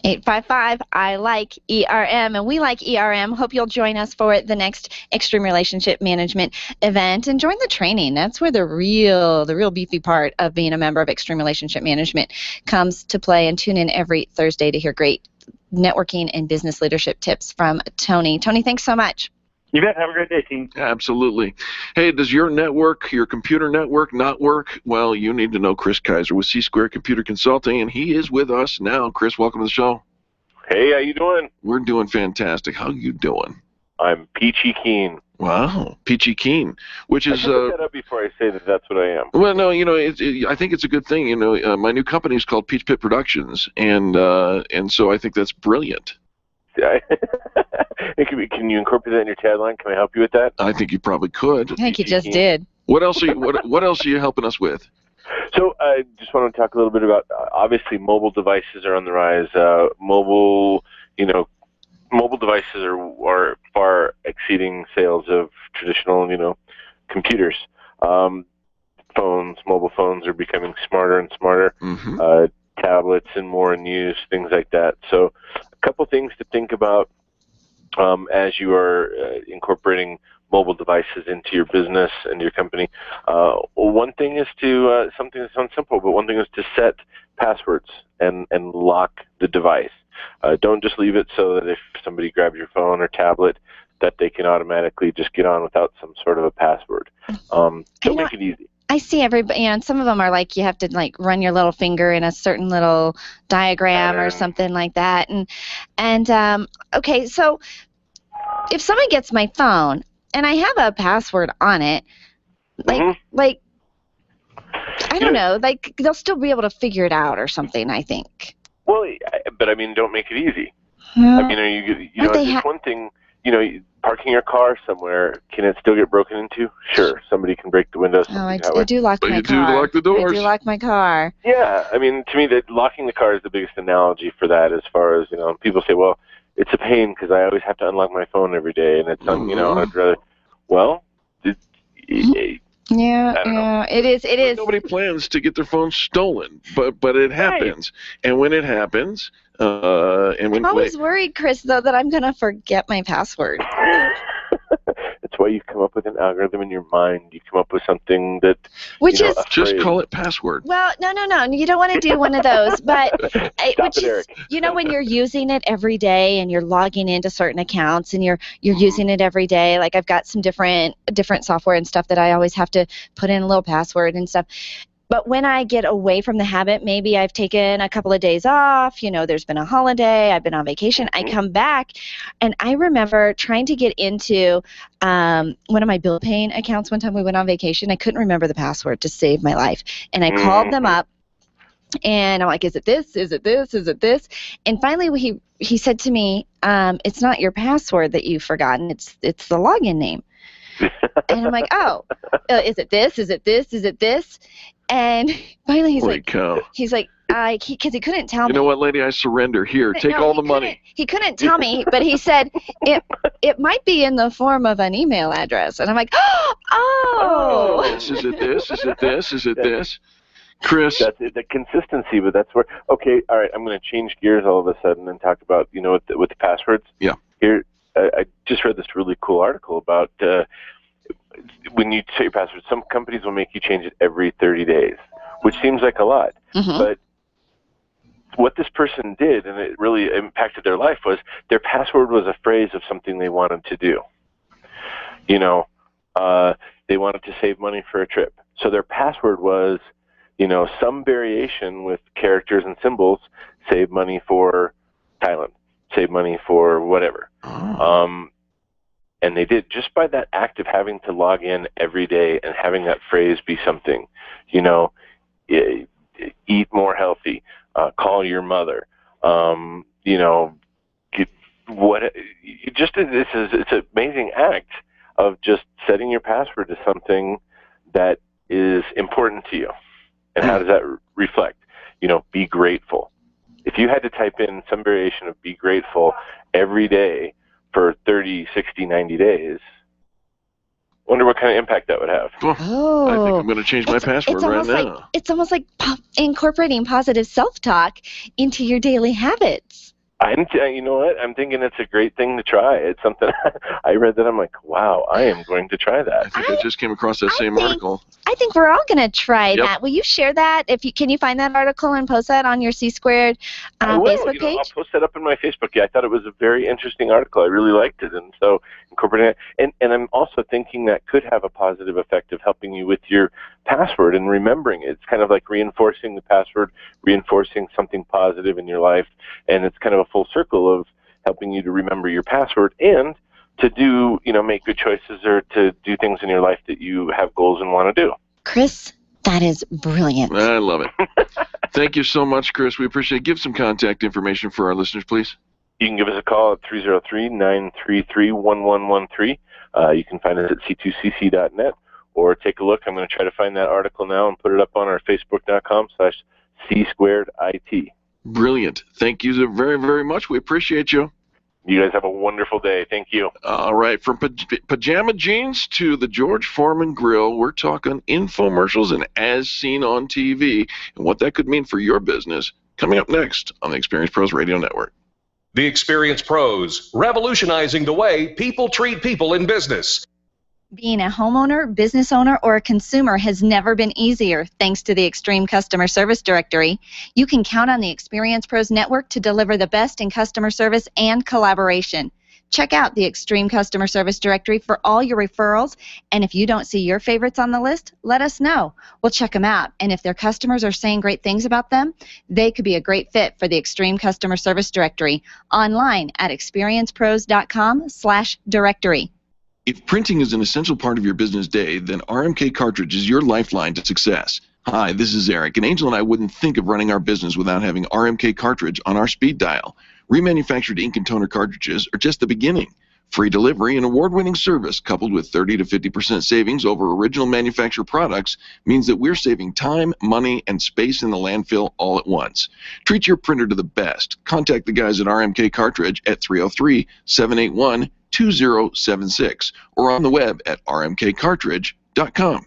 [SPEAKER 3] 855-I-LIKE-ERM. And we like ERM. Hope you'll join us for the next Extreme Relationship Management event and join the training. That's where the real beefy part of being a member of Extreme Relationship Management comes to play. And tune in every Thursday to hear great networking and business leadership tips from Tony. Tony, thanks so much.
[SPEAKER 13] You bet. Have a great day, team.
[SPEAKER 2] Absolutely. Hey, does your network, your computer network, not work? Well, you need to know Chris Kaiser with C-Square Computer Consulting, and he is with us now. Chris, welcome to the show.
[SPEAKER 14] Hey, how you doing?
[SPEAKER 2] We're doing fantastic. How you doing?
[SPEAKER 14] I'm peachy keen.
[SPEAKER 2] Wow, peachy keen, which is.
[SPEAKER 14] I should look that up before I say that that's what I am.
[SPEAKER 2] Well, no, I think it's a good thing. My new company is called Peach Pit Productions, and so I think that's brilliant.
[SPEAKER 14] Can you incorporate that in your tagline? Can I help you with that?
[SPEAKER 2] I think you probably could.
[SPEAKER 3] I think you just did.
[SPEAKER 2] What else are you? What else are you helping us with?
[SPEAKER 14] So I just want to talk a little bit about. Obviously, mobile devices are on the rise. Mobile devices are far exceeding sales of traditional, computers. Mobile phones are becoming smarter and smarter.
[SPEAKER 2] Mm-hmm.
[SPEAKER 14] Tablets and more in use, things like that. So a couple things to think about as you are incorporating mobile devices into your business and your company. One thing is to, something that sounds simple, but one thing is to set passwords and lock the device. Don't just leave it so that if somebody grabs your phone or tablet, that they can automatically just get on without some sort of a password. Don't make it easy.
[SPEAKER 3] I see everybody, and some of them are like you have to run your little finger in a certain little diagram or something like that. And okay, so if somebody gets my phone and I have a password on it, I don't know, they'll still be able to figure it out or something, I think.
[SPEAKER 14] Well, but don't make it easy. It's one thing, parking your car somewhere, can it still get broken into? Sure, somebody can break the windows.
[SPEAKER 3] Oh, I do lock my car.
[SPEAKER 2] But you do lock the doors.
[SPEAKER 3] I do lock my car.
[SPEAKER 14] Yeah, to me, that locking the car is the biggest analogy for that. As far as people say, well, it's a pain because I always have to unlock my phone every day, and it's I'd rather. Well,
[SPEAKER 3] it is.
[SPEAKER 2] Nobody plans to get their phone stolen, but it happens, and when it happens. I'm
[SPEAKER 3] always worried, Chris, though, that I'm going to forget my password.
[SPEAKER 14] That's why you come up with an algorithm in your mind. You come up with something that...
[SPEAKER 2] Just call it password.
[SPEAKER 3] Well, no. You don't want to do one of those. But
[SPEAKER 14] Eric.
[SPEAKER 3] When you're using it every day and you're logging into certain accounts and you're using it every day, like I've got some different software and stuff that I always have to put in a little password and stuff. But when I get away from the habit, maybe I've taken a couple of days off, there's been a holiday, I've been on vacation, I come back, and I remember trying to get into one of my bill paying accounts one time we went on vacation. I couldn't remember the password to save my life, and I called them up, And I'm like, is it this? Is it this? Is it this? And finally he said to me, it's not your password that you've forgotten. It's the login name. And I'm like, oh, is it this? Is it this? Is it this? And finally he's like, because he couldn't tell me.
[SPEAKER 2] You know what, lady? I surrender. Here, take all the money.
[SPEAKER 3] He couldn't tell me, but he said it might be in the form of an email address. And I'm like, oh.
[SPEAKER 2] Is it this? Is it this? Is it this? Chris?
[SPEAKER 14] That's the consistency, but that's where, okay, all right, I'm going to change gears all of a sudden and talk about, with the passwords.
[SPEAKER 2] Yeah.
[SPEAKER 14] Here, I just read this really cool article about when you set your password, some companies will make you change it every 30 days, which seems like a lot.
[SPEAKER 3] Mm-hmm.
[SPEAKER 14] But what this person did, and it really impacted their life, was their password was a phrase of something they wanted to do. They wanted to save money for a trip. So their password was, some variation with characters and symbols, save money for Thailand, save money for whatever. And they did, just by that act of having to log in every day and having that phrase be something, eat more healthy, call your mother, it's an amazing act of just setting your password to something that is important to you. And how does that reflect? Be grateful. If you had to type in some variation of be grateful every day for 30, 60, 90 days, wonder what kind of impact that would have.
[SPEAKER 3] Oh,
[SPEAKER 2] I think I'm going to change my password right now.
[SPEAKER 3] It's almost like incorporating positive self-talk into your daily habits.
[SPEAKER 14] You know what? I'm thinking it's a great thing to try. It's something I read that I'm like, wow, I am going to try that.
[SPEAKER 2] I think I just came across that same article.
[SPEAKER 3] I think we're all going to try that. Will you share that? Can you find that article and post that on your C-Squared Facebook page?
[SPEAKER 14] I'll post that up in my Facebook. Yeah, I thought it was a very interesting article. I really liked it, and so incorporating it. And I'm also thinking that could have a positive effect of helping you with your password and remembering it. It's kind of like reinforcing the password, reinforcing something positive in your life, and it's kind of a full circle of helping you to remember your password and to do, make good choices or to do things in your life that you have goals and want to do.
[SPEAKER 3] Chris, that is brilliant.
[SPEAKER 2] I love it. Thank you so much, Chris. We appreciate it. Give some contact information for our listeners, please.
[SPEAKER 14] You can give us a call at 303-933-1113. You can find us at c2cc.net or take a look. I'm going to try to find that article now and put it up on our facebook.com/C2IT.
[SPEAKER 2] Brilliant. Thank you very, very much. We appreciate you.
[SPEAKER 14] You guys have a wonderful day. Thank you.
[SPEAKER 2] All right. From pajama jeans to the George Foreman grill, we're talking infomercials and as seen on TV and what that could mean for your business. Coming up next on the Experience Pros Radio Network.
[SPEAKER 1] The Experience Pros, revolutionizing the way people treat people in business.
[SPEAKER 3] Being a homeowner, business owner, or a consumer has never been easier thanks to the Extreme Customer Service Directory. You can count on the Experience Pros Network to deliver the best in customer service and collaboration. Check out the Extreme Customer Service Directory for all your referrals, and if you don't see your favorites on the list, let us know. We'll check them out, and if their customers are saying great things about them, they could be a great fit for the Extreme Customer Service Directory. Online at experiencepros.com/directory.
[SPEAKER 2] If printing is an essential part of your business day, then RMK Cartridge is your lifeline to success. Hi, this is Eric, and Angel and I wouldn't think of running our business without having RMK Cartridge on our speed dial. Remanufactured ink and toner cartridges are just the beginning. Free delivery and award-winning service coupled with 30 to 50% savings over original manufacturer products means that we're saving time, money, and space in the landfill all at once. Treat your printer to the best. Contact the guys at RMK Cartridge at 303-781-2076 or on the web at rmkcartridge.com.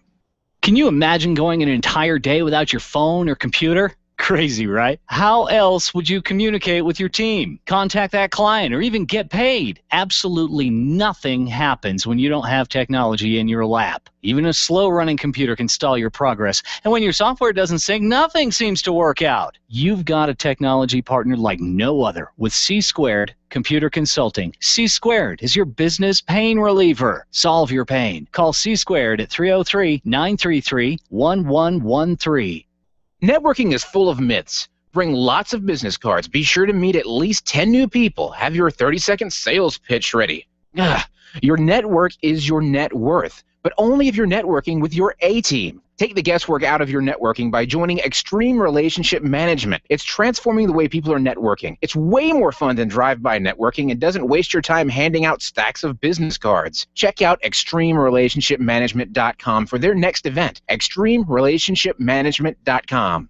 [SPEAKER 15] Can you imagine going an entire day without your phone or computer? Crazy, right? How else would you communicate with your team, contact that client, or even get paid? Absolutely nothing happens when you don't have technology in your lap. Even a slow-running computer can stall your progress, and when your software doesn't sync, nothing seems to work out. You've got a technology partner like no other with C-Squared Computer Consulting. C-Squared is your business pain reliever. Solve your pain. Call C-Squared at 303-933-1113.
[SPEAKER 16] Networking is full of myths. Bring lots of business cards. Be sure to meet at least 10 new people. Have your 30-second sales pitch ready. Your network is your net worth. but only if you're networking with your A team. Take the guesswork out of your networking by joining Extreme Relationship Management. It's transforming the way people are networking. It's way more fun than drive-by networking and doesn't waste your time handing out stacks of business cards. Check out ExtremeRelationshipManagement.com for their next event. ExtremeRelationshipManagement.com.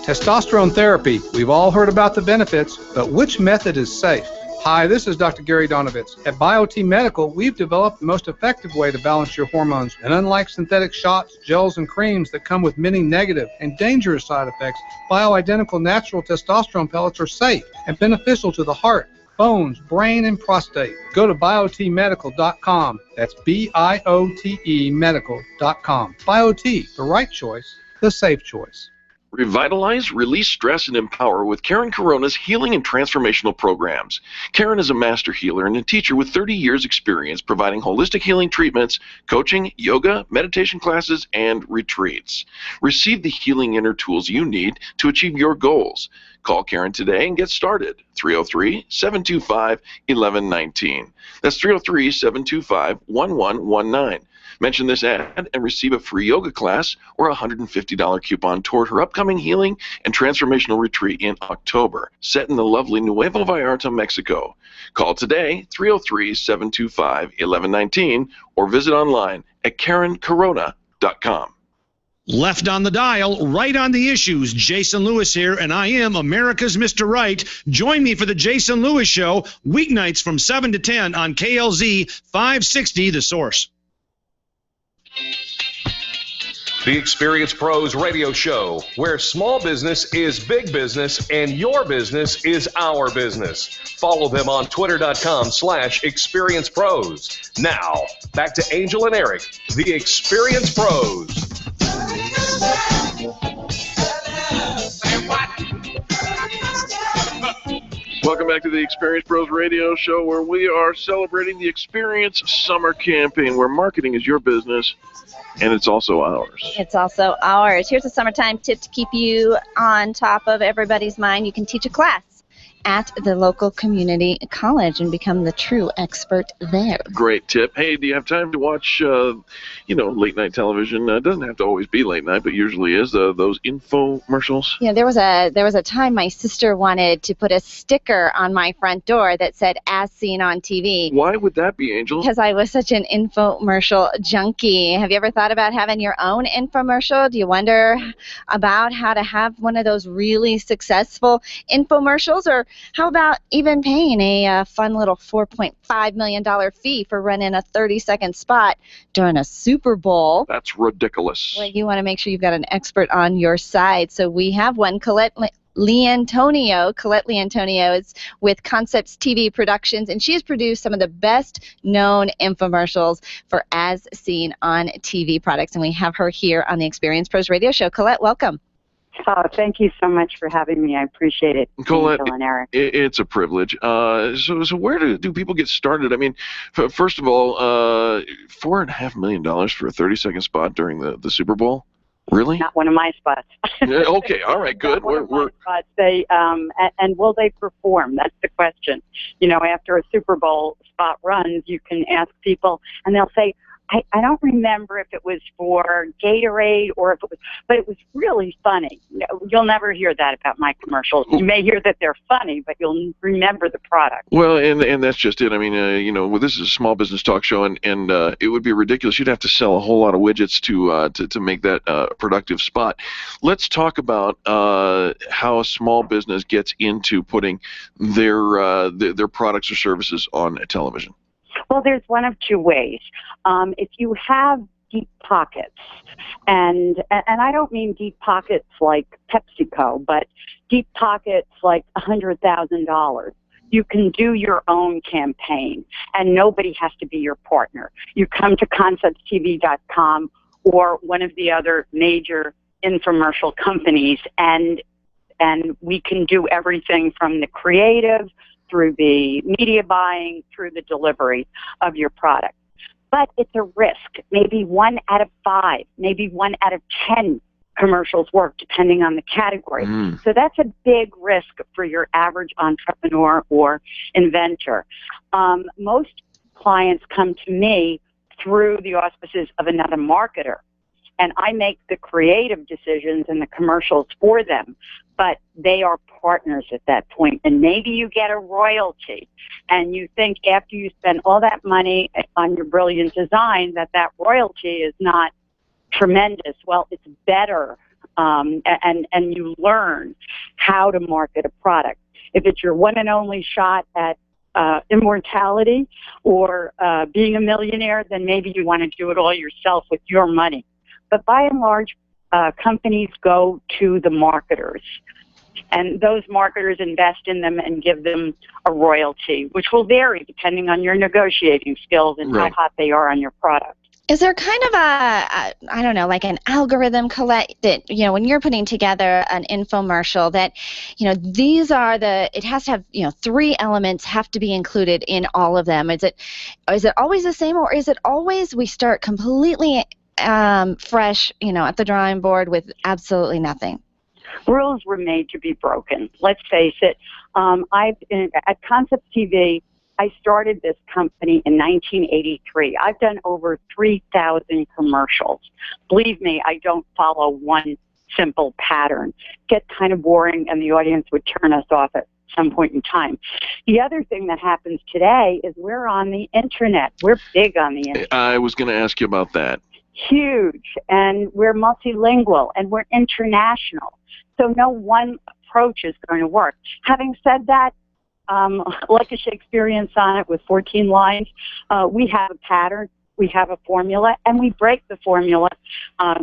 [SPEAKER 17] Testosterone therapy. We've all heard about the benefits, but which method is safe? Hi, this is Dr. Gary Donovitz. At BioT Medical, we've developed the most effective way to balance your hormones. And unlike synthetic shots, gels, and creams that come with many negative and dangerous side effects, bioidentical natural testosterone pellets are safe and beneficial to the heart, bones, brain, and prostate. Go to biotmedical.com. That's BIOTE medical.com. BioT, the right choice, the safe choice.
[SPEAKER 2] Revitalize, release stress, and empower with Karen Corona's healing and transformational programs. Karen is a master healer and a teacher with 30 years experience providing holistic healing treatments, coaching, yoga, meditation classes, and retreats. Receive the healing inner tools you need to achieve your goals. Call Karen today and get started. 303-725-1119. That's 303-725-1119. Mention this ad and receive a free yoga class or a $150 coupon toward her upcoming healing and transformational retreat in October, set in the lovely Nuevo Vallarta, Mexico. Call today, 303-725-1119, or visit online at KarenCorona.com.
[SPEAKER 18] Left on the dial, right on the issues. Jason Lewis here, and I am America's Mr. Right. Join me for the Jason Lewis Show, weeknights from 7 to 10 on KLZ 560, The Source.
[SPEAKER 1] The Experience Pros radio show, where small business is big business and your business is our business. Follow them on twitter.com/experiencepros. Now, back to Angel and Eric, the Experience Pros.
[SPEAKER 2] Welcome back to the Experience Pros radio show, where we are celebrating the Experience Summer Campaign, where marketing is your business and it's also ours.
[SPEAKER 3] It's also ours. Here's a summertime tip to keep you on top of everybody's mind. You can teach a class at the local community college and become the true expert there.
[SPEAKER 2] Great tip. Hey, do you have time to watch, late night television? It doesn't have to always be late night, but usually is. Those infomercials.
[SPEAKER 3] Yeah, there was a time my sister wanted to put a sticker on my front door that said "As Seen on TV."
[SPEAKER 2] Why would that be, Angel?
[SPEAKER 3] Because I was such an infomercial junkie. Have you ever thought about having your own infomercial? Do you wonder about how to have one of those really successful infomercials? Or how about even paying a fun little $4.5 million fee for running a 30-second spot during a Super Bowl?
[SPEAKER 2] That's ridiculous.
[SPEAKER 3] Well, you want to make sure you've got an expert on your side. So we have one, Colette Leantonio. Colette Leantonio is with Concepts TV Productions, and she has produced some of the best-known infomercials for As Seen on TV products. And we have her here on the Experience Pros Radio Show. Colette, welcome.
[SPEAKER 19] Oh, thank you so much for having me. I appreciate it,
[SPEAKER 2] Colette,
[SPEAKER 19] Angel and Eric.
[SPEAKER 2] It's a privilege. So where do people get started? I mean, first of all, $4.5 million for a 30-second spot during the Super Bowl? Really?
[SPEAKER 19] Not one of my spots.
[SPEAKER 2] Okay, all right, good.
[SPEAKER 19] Not one of my spots. They and will they perform? That's the question. You know, after a Super Bowl spot runs, you can ask people, and they'll say, I don't remember if it was for Gatorade or if it was, but it was really funny. You'll never hear that about my commercials. You may hear that they're funny, but you'll remember the product.
[SPEAKER 2] Well, and that's just it. I mean, this is a small business talk show, and it would be ridiculous. You'd have to sell a whole lot of widgets to make that a productive spot. Let's talk about how a small business gets into putting their products or services on television.
[SPEAKER 19] Well, there's one of two ways. If you have deep pockets, and I don't mean deep pockets like PepsiCo, but deep pockets like $100,000, you can do your own campaign, and nobody has to be your partner. You come to ConceptsTV.com or one of the other major infomercial companies, and we can do everything from the creative through the media buying, through the delivery of your product. But it's a risk. Maybe 1 out of 5, maybe 1 out of 10 commercials work, depending on the category. So that's a big risk for your average entrepreneur or inventor. Most clients come to me through the auspices of another marketer. And I make the creative decisions and the commercials for them, but they are partners at that point. And maybe you get a royalty, and you think after you spend all that money on your brilliant design that that royalty is not tremendous. Well, it's better, and you learn how to market a product. If it's your one and only shot at immortality or being a millionaire, then maybe you want to do it all yourself with your money. But by and large, companies go to the marketers, and those marketers invest in them and give them a royalty, which will vary depending on your negotiating skills and how hot they are on your product.
[SPEAKER 3] Is there kind of I don't know, like an algorithm, Colette, that, you know, when you're putting together an infomercial that, you know, these are it has to have, you know, 3 elements have to be included in all of them. Is it always the same, or is it always we start completely fresh, you know, at the drawing board with absolutely nothing?
[SPEAKER 19] Rules were made to be broken. Let's face it. At Concept TV, I started this company in 1983. I've done over 3,000 commercials. Believe me, I don't follow one simple pattern. It gets kind of boring, and the audience would turn us off at some point in time. The other thing that happens today is we're on the internet. We're big on the internet.
[SPEAKER 2] I was going to ask you about that.
[SPEAKER 19] Huge, and we're multilingual, and we're international. So no one approach is going to work. Having said that, like a Shakespearean sonnet with 14 lines, we have a pattern, we have a formula, and we break the formula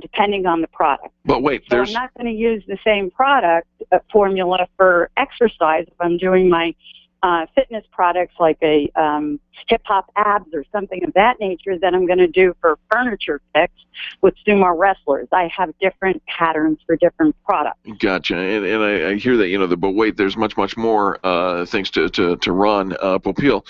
[SPEAKER 19] depending on the product.
[SPEAKER 2] But wait,
[SPEAKER 19] so I'm not going to use the same product formula for exercise if I'm doing my fitness products like a hip-hop abs or something of that nature that I'm going to do for furniture picks with sumo wrestlers. I have different patterns for different products.
[SPEAKER 2] Gotcha. And I hear that, you know, but wait, there's much more things to run Popeil.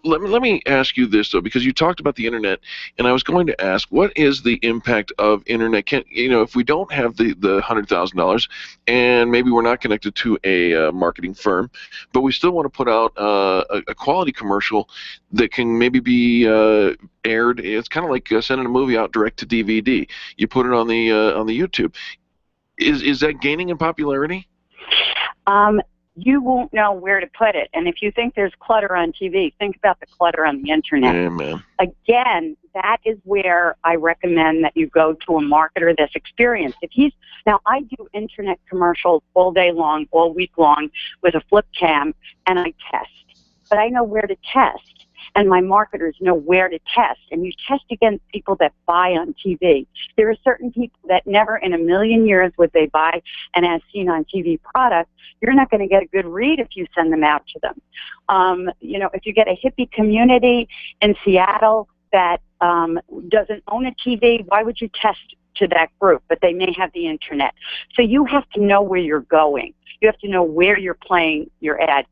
[SPEAKER 2] Let me ask you this, though, because you talked about the internet, and I was going to ask, what is the impact of internet? You know, if we don't have the $100,000 and maybe we're not connected to a marketing firm, but we still want to put out a quality commercial that can maybe be aired. It's kind of like sending a movie out direct to DVD. You put it on the YouTube. Is that gaining in popularity?
[SPEAKER 19] You won't know where to put it. And if you think there's clutter on TV, think about the clutter on the internet.
[SPEAKER 2] Amen.
[SPEAKER 19] Again, that is where I recommend that you go to a marketer that's experienced. Now, I do internet commercials all day long, all week long with a flip cam, and I test. But I know where to test, and my marketers know where to test. And you test against people that buy on TV. There are certain people that never in a million years would they buy an as seen on TV product. You're not going to get a good read if you send them out to them. You know, if you get a hippie community in Seattle that doesn't own a TV, why would you test to that group? But they may have the internet. So you have to know where you're going. You have to know where you're playing your ad.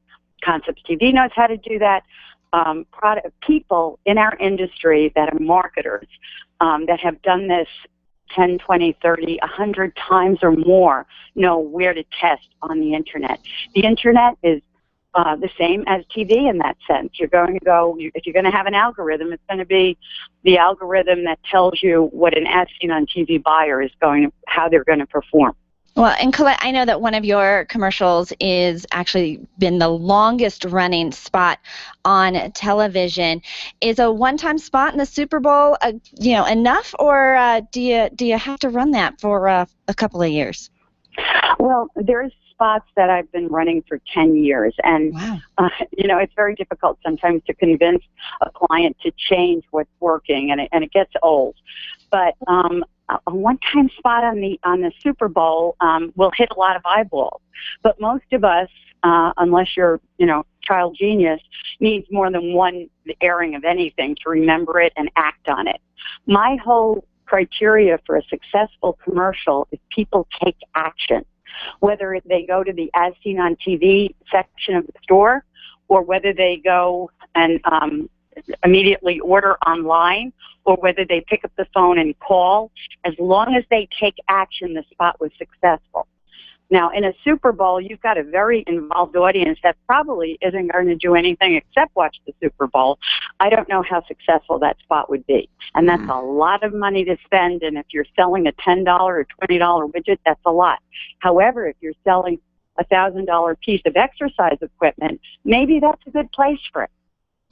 [SPEAKER 19] Concept TV knows how to do that. People in our industry that are marketers that have done this 10, 20, 30, 100 times or more know where to test on the internet. The internet is the same as TV in that sense. You're going to go, if you're going to have an algorithm, it's going to be the algorithm that tells you what an as seen on TV buyer is how they're going to perform.
[SPEAKER 3] Well, and Colette, I know that one of your commercials is actually been the longest running spot on television. Is a one-time spot in the Super Bowl, you know, enough, or do you have to run that for a couple of years?
[SPEAKER 19] Well, there's spots that I've been running for 10 years, and you know, it's very difficult sometimes to convince a client to change what's working, and it gets old. But a one-time spot on the Super Bowl will hit a lot of eyeballs. But most of us, unless you're, you know, child genius, needs more than one airing of anything to remember it and act on it. My whole criteria for a successful commercial is people take action, whether they go to the as seen on TV section of the store, or whether they go and immediately order online, or whether they pick up the phone and call. As long as they take action, the spot was successful. Now, in a Super Bowl, you've got a very involved audience that probably isn't going to do anything except watch the Super Bowl. I don't know how successful that spot would be. And that's a lot of money to spend, and if you're selling a $10 or $20 widget, that's a lot. However, if you're selling a $1,000 piece of exercise equipment, maybe that's a good place for it.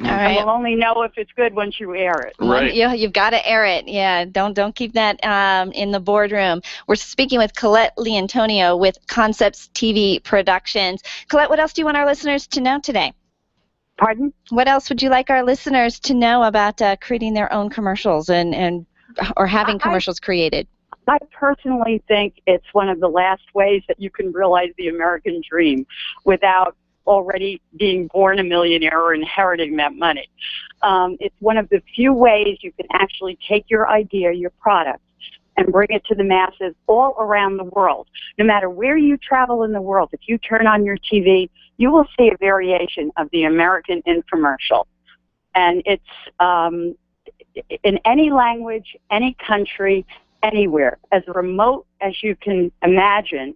[SPEAKER 3] All right.
[SPEAKER 19] And we'll only know if it's good once you air it.
[SPEAKER 2] Right.
[SPEAKER 3] You've got to air it. Yeah, don't keep that in the boardroom. We're speaking with Colette Leantonio with Concepts TV Productions. Colette, what else do you want our listeners to know today?
[SPEAKER 19] Pardon?
[SPEAKER 3] What else would you like our listeners to know about creating their own commercials or having commercials created?
[SPEAKER 19] I personally think it's one of the last ways that you can realize the American dream without already being born a millionaire or inheriting that money. It's one of the few ways you can actually take your idea, your product, and bring it to the masses all around the world. No matter where you travel in the world, if you turn on your TV, you will see a variation of the American infomercial. And it's in any language, any country, anywhere, as remote as you can imagine,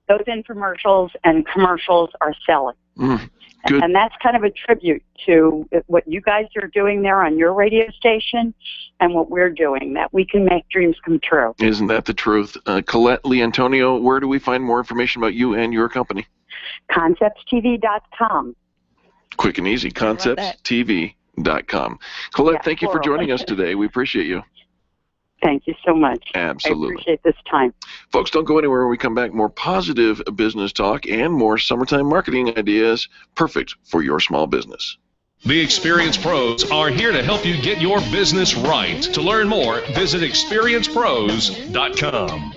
[SPEAKER 19] those infomercials and commercials are selling.
[SPEAKER 2] Good.
[SPEAKER 19] And that's kind of a tribute to what you guys are doing there on your radio station and what we're doing, that we can make dreams come true.
[SPEAKER 2] Isn't that the truth? Colette Leantonio, where do we find more information about you and your company?
[SPEAKER 19] ConceptsTV.com.
[SPEAKER 2] Quick and easy, ConceptsTV.com. Colette, thank you for joining us today. We appreciate you.
[SPEAKER 19] Thank you so much.
[SPEAKER 2] Absolutely.
[SPEAKER 19] I appreciate this time.
[SPEAKER 2] Folks, don't go anywhere. When we come back, more positive business talk and more summertime marketing ideas, perfect for your small business.
[SPEAKER 1] The Experience Pros are here to help you get your business right. To learn more, visit experiencepros.com.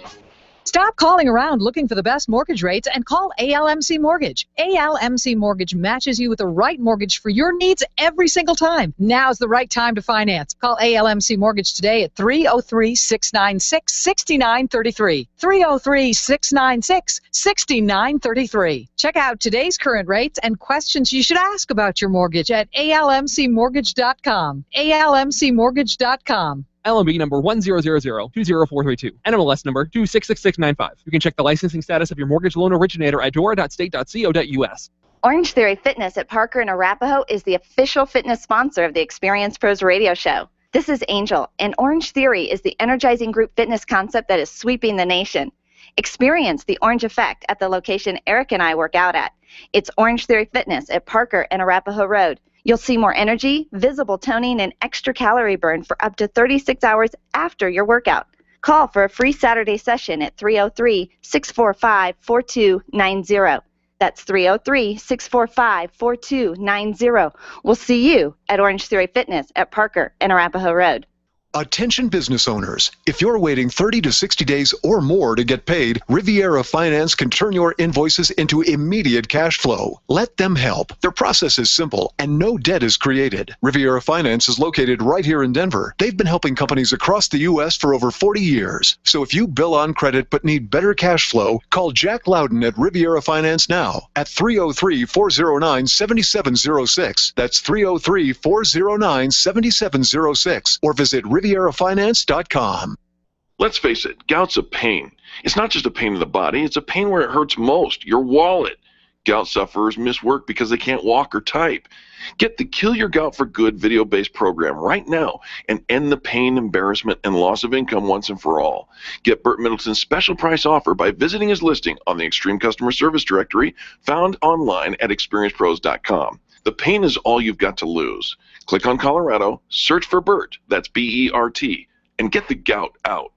[SPEAKER 20] Stop calling around looking for the best mortgage rates and call ALMC Mortgage. ALMC Mortgage matches you with the right mortgage for your needs every single time. Now's the right time to finance. Call ALMC Mortgage today at 303-696-6933. 303-696-6933. Check out today's current rates and questions you should ask about your mortgage at almcmortgage.com. almcmortgage.com.
[SPEAKER 21] LMB number 1000-20432. NMLS number 266695. You can check the licensing status of your mortgage loan originator at dora.state.co.us.
[SPEAKER 3] Orange Theory Fitness at Parker and Arapahoe is the official fitness sponsor of the Experience Pros radio show. This is Angel, and Orange Theory is the energizing group fitness concept that is sweeping the nation. Experience the orange effect at the location Eric and I work out at. It's Orange Theory Fitness at Parker and Arapahoe Road. You'll see more energy, visible toning, and extra calorie burn for up to 36 hours after your workout. Call for a free Saturday session at 303-645-4290. That's 303-645-4290. We'll see you at Orange Theory Fitness at Parker and Arapahoe Road.
[SPEAKER 22] Attention business owners. If you're waiting 30 to 60 days or more to get paid, Riviera Finance can turn your invoices into immediate cash flow. Let them help. Their process is simple and no debt is created. Riviera Finance is located right here in Denver. They've been helping companies across the U.S. for over 40 years. So if you bill on credit but need better cash flow, call Jack Loudon at Riviera Finance now at 303-409-7706. That's 303-409-7706. Or visit RivieraFinance.com.
[SPEAKER 2] Let's face it, gout's a pain. It's not just a pain in the body, it's a pain where it hurts most, your wallet. Gout sufferers miss work because they can't walk or type. Get the Kill Your Gout for Good video-based program right now and end the pain, embarrassment, and loss of income once and for all. Get Burt Middleton's special price offer by visiting his listing on the Extreme Customer Service Directory found online at experiencepros.com. The pain is all you've got to lose. Click on Colorado, search for Burt, that's B-E-R-T, and get the gout out.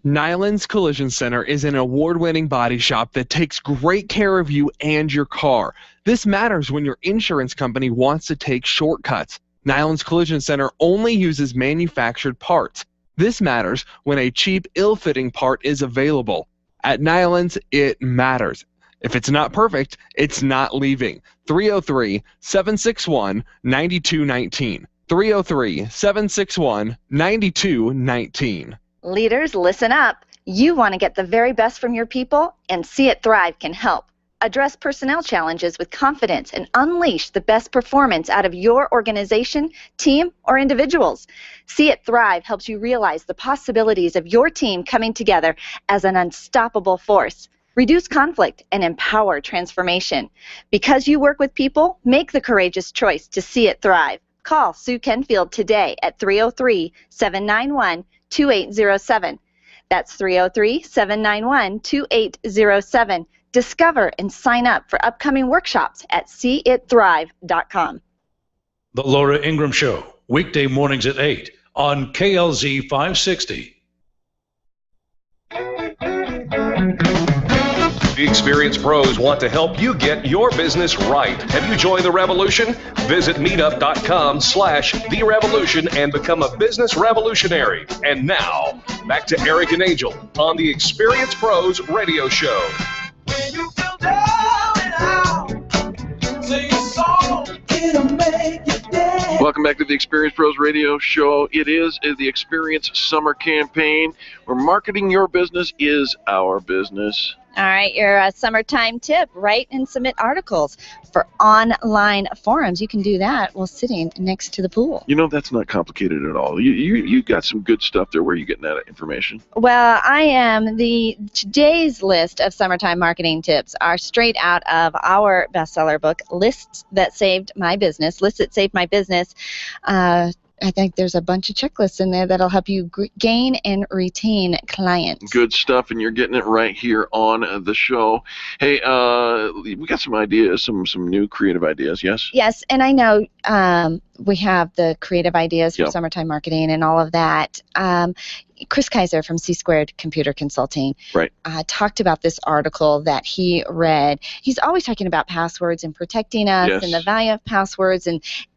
[SPEAKER 21] Nyland's Collision Center is an award-winning body shop that takes great care of you and your car. This matters when your insurance company wants to take shortcuts. Nyland's Collision Center only uses manufactured parts. This matters when a cheap, ill-fitting part is available. At Nyland's, it matters. If it's not perfect, it's not leaving. 303-761-9219. 303-761-9219.
[SPEAKER 3] Leaders, listen up. You want to get the very best from your people, and See It Thrive can help. Address personnel challenges with confidence and unleash the best performance out of your organization, team, or individuals. See It Thrive helps you realize the possibilities of your team coming together as an unstoppable force. Reduce conflict and empower transformation. Because you work with people, make the courageous choice to see it thrive. Call Sue Kenfield today at 303-791-2807. That's 303-791-2807. Discover and sign up for upcoming workshops at seeitthrive.com.
[SPEAKER 11] The Laura Ingraham Show, weekday mornings at 8 on KLZ 560.
[SPEAKER 1] The Experienced Pros want to help you get your business right. Have you joined the revolution? Visit meetup.com/The Revolution and become a business revolutionary. And now, back to Eric and Angel on the Experienced Pros radio show.
[SPEAKER 2] When you feel down and out, sing a song, it'll make you dance. Welcome back to the Experience Pros radio show. It is the Experience Summer Campaign, where marketing your business is our business.
[SPEAKER 3] All right, your summertime tip, write and submit articles for online forums. You can do that while sitting next to the pool.
[SPEAKER 2] You know, that's not complicated at all. You got some good stuff there. Where are you getting that information?
[SPEAKER 3] Well, I am. Today's list of summertime marketing tips are straight out of our bestseller book, Lists That Saved My Business. Lists That Saved My Business. I think there's a bunch of checklists in there that'll help you gain and retain clients.
[SPEAKER 2] Good stuff, and you're getting it right here on the show. Hey, we got some ideas, some new creative ideas, yes?
[SPEAKER 3] Yes, and I know we have the creative ideas for
[SPEAKER 2] Yep.
[SPEAKER 3] summertime marketing and all of that. Chris Kaiser from C-Squared Computer Consulting
[SPEAKER 2] Right.
[SPEAKER 3] talked about this article that he read. He's always talking about passwords and protecting us
[SPEAKER 2] Yes.
[SPEAKER 3] and the value of passwords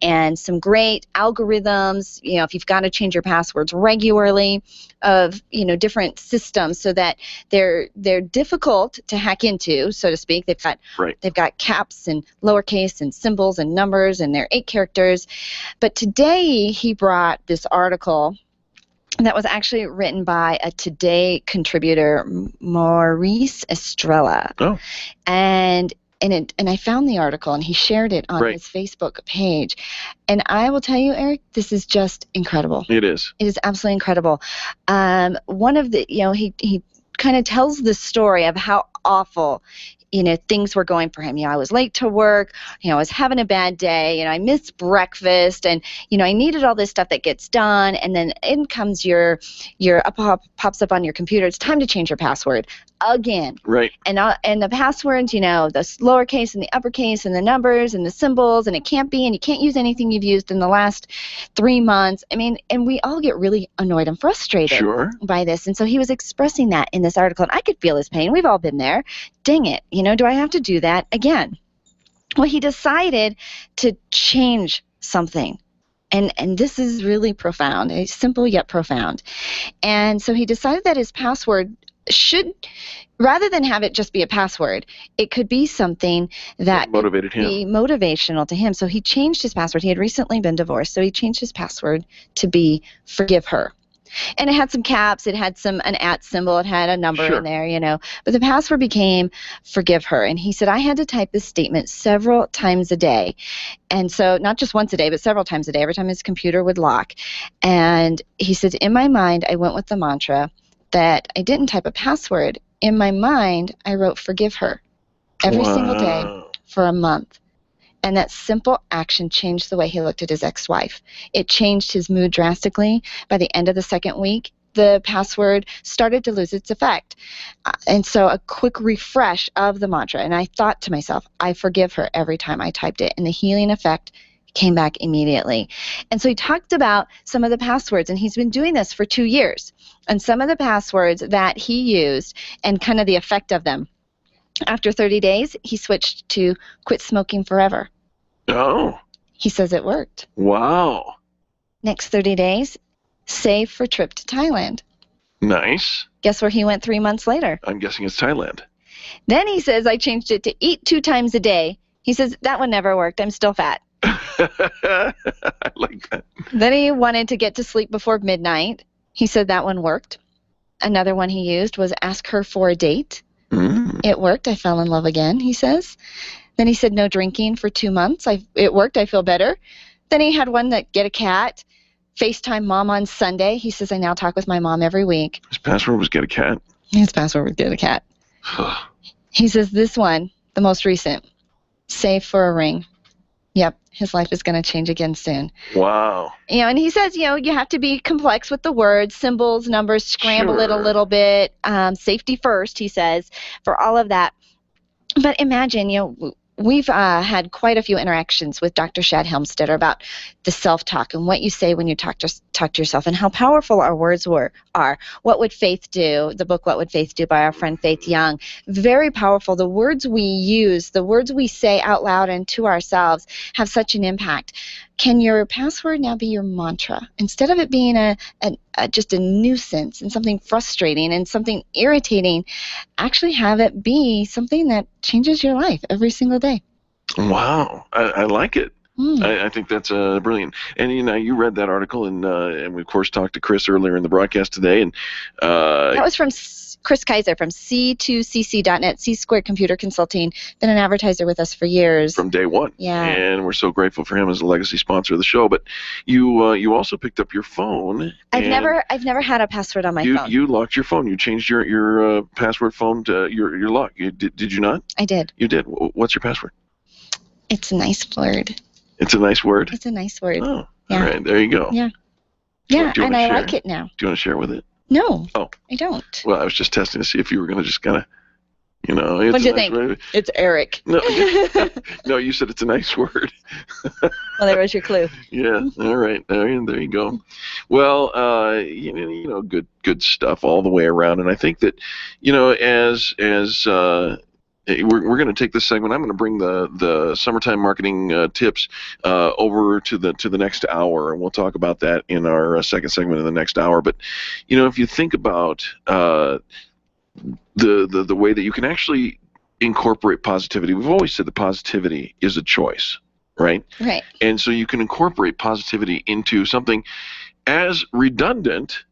[SPEAKER 3] and some great algorithms, you know, if you've got to change your passwords regularly of, you know, different systems so that they're difficult to hack into, so to speak. They've got caps and lowercase and symbols and numbers, and they're 8 characters. But today he brought this article that was actually written by a Today contributor, Maurice Estrella.
[SPEAKER 2] Oh.
[SPEAKER 3] And I found the article, and he shared it on
[SPEAKER 2] Right.
[SPEAKER 3] his Facebook page. And I will tell you, Eric, this is just incredible.
[SPEAKER 2] It is.
[SPEAKER 3] It is absolutely incredible. One of the, you know, he kind of tells the story of how awful, you know, things were going for him. You know, I was late to work, you know, I was having a bad day, you know, I missed breakfast, and, you know, I needed all this stuff that gets done, and then in comes your pops up on your computer, it's time to change your password again.
[SPEAKER 2] Right.
[SPEAKER 3] And the passwords, you know, the lowercase and the uppercase and the numbers and the symbols, and it can't be, and you can't use anything you've used in the last 3 months. I mean, and we all get really annoyed and frustrated
[SPEAKER 2] Sure.
[SPEAKER 3] by this. And so he was expressing that in this article, and I could feel his pain. We've all been there. Dang it, you know, do I have to do that again? Well, he decided to change something. And this is really profound. It's simple yet profound. And so he decided that his password should, rather than have it just be a password, it could be something that
[SPEAKER 2] motivated
[SPEAKER 3] could be
[SPEAKER 2] him.
[SPEAKER 3] motivational to him. So he changed his password. He had recently been divorced, so he changed his password to be Forgive Her. And it had some caps, it had an @ symbol, it had a number
[SPEAKER 2] Sure.
[SPEAKER 3] in there, you know. But the password became Forgive Her. And he said, I had to type this statement several times a day. And so not just once a day, but several times a day, every time his computer would lock. And he said, in my mind, I went with the mantra that I didn't type a password. In my mind, I wrote Forgive Her every single day for a month. And that simple action changed the way he looked at his ex-wife. It changed his mood drastically. By the end of the second week, the password started to lose its effect. And so a quick refresh of the mantra. And I thought to myself, I forgive her every time I typed it. And the healing effect came back immediately. And so he talked about some of the passwords, and he's been doing this for 2 years. And some of the passwords that he used and kind of the effect of them. After 30 days, he switched to Quit Smoking Forever.
[SPEAKER 2] Oh.
[SPEAKER 3] He says it worked.
[SPEAKER 2] Wow.
[SPEAKER 3] Next 30 days, save for trip to Thailand.
[SPEAKER 2] Nice.
[SPEAKER 3] Guess where he went 3 months later?
[SPEAKER 2] I'm guessing it's Thailand.
[SPEAKER 3] Then he says, I changed it to eat 2 times a day. He says, that one never worked. I'm still fat.
[SPEAKER 2] I like that.
[SPEAKER 3] Then he wanted to get to sleep before midnight. He said that one worked. Another one he used was ask her for a date. It worked. I fell in love again, he says. Then he said no drinking for 2 months. It worked. I feel better. Then he had one that get a cat, FaceTime mom on Sunday. He says, I now talk with my mom every week.
[SPEAKER 2] His password was get a cat.
[SPEAKER 3] His password was get a cat. He says this one, the most recent, save for a ring. Yep, his life is going to change again soon.
[SPEAKER 2] Wow.
[SPEAKER 3] And he says, you have to be complex with the words, symbols, numbers, scramble it a little bit. Safety first, he says, for all of that. But imagine, we've had quite a few interactions with Dr. Shad Helmstetter about the self-talk and what you say when you talk to yourself and how powerful our words are. What Would Faith Do? The book What Would Faith Do by our friend Faith Young. Very powerful. The words we use, the words we say out loud and to ourselves have such an impact. Can your password now be your mantra? Instead of it being just a nuisance and something frustrating and something irritating, actually have it be something that changes your life every single day.
[SPEAKER 2] Wow. I like it. I think that's brilliant. And you read that article, and we of course talked to Chris earlier in the broadcast today, and
[SPEAKER 3] that was from Chris Kaiser from C2CC.net, C Squared Computer Consulting. Been an advertiser with us for years.
[SPEAKER 2] From day one.
[SPEAKER 3] Yeah.
[SPEAKER 2] And we're so grateful for him as a legacy sponsor of the show. But you also picked up your phone.
[SPEAKER 3] I've never had a password on my phone.
[SPEAKER 2] You locked your phone. You changed your password phone to your lock. Did you not?
[SPEAKER 3] I did.
[SPEAKER 2] You did. What's your password?
[SPEAKER 3] It's a nice word.
[SPEAKER 2] It's a nice word?
[SPEAKER 3] It's a nice word.
[SPEAKER 2] Oh,
[SPEAKER 3] yeah.
[SPEAKER 2] all right. There you go.
[SPEAKER 3] Yeah.
[SPEAKER 2] Yeah,
[SPEAKER 3] and I like it now.
[SPEAKER 2] Do you want to share with it?
[SPEAKER 3] No.
[SPEAKER 2] Oh.
[SPEAKER 3] I don't.
[SPEAKER 2] Well, I was just testing to see if you were going to just kind of,
[SPEAKER 3] what do you think? It's Eric.
[SPEAKER 2] No, no, you said it's a nice word.
[SPEAKER 3] Well, there was your clue.
[SPEAKER 2] Yeah. All right. There you go. Well, good stuff all the way around, and I think that, as we're going to take this segment. I'm going to bring the summertime marketing tips over to the next hour, and we'll talk about that in our second segment in the next hour. But if you think about the way that you can actually incorporate positivity, we've always said that positivity is a choice, right?
[SPEAKER 3] Right.
[SPEAKER 2] And so you can incorporate positivity into something as redundant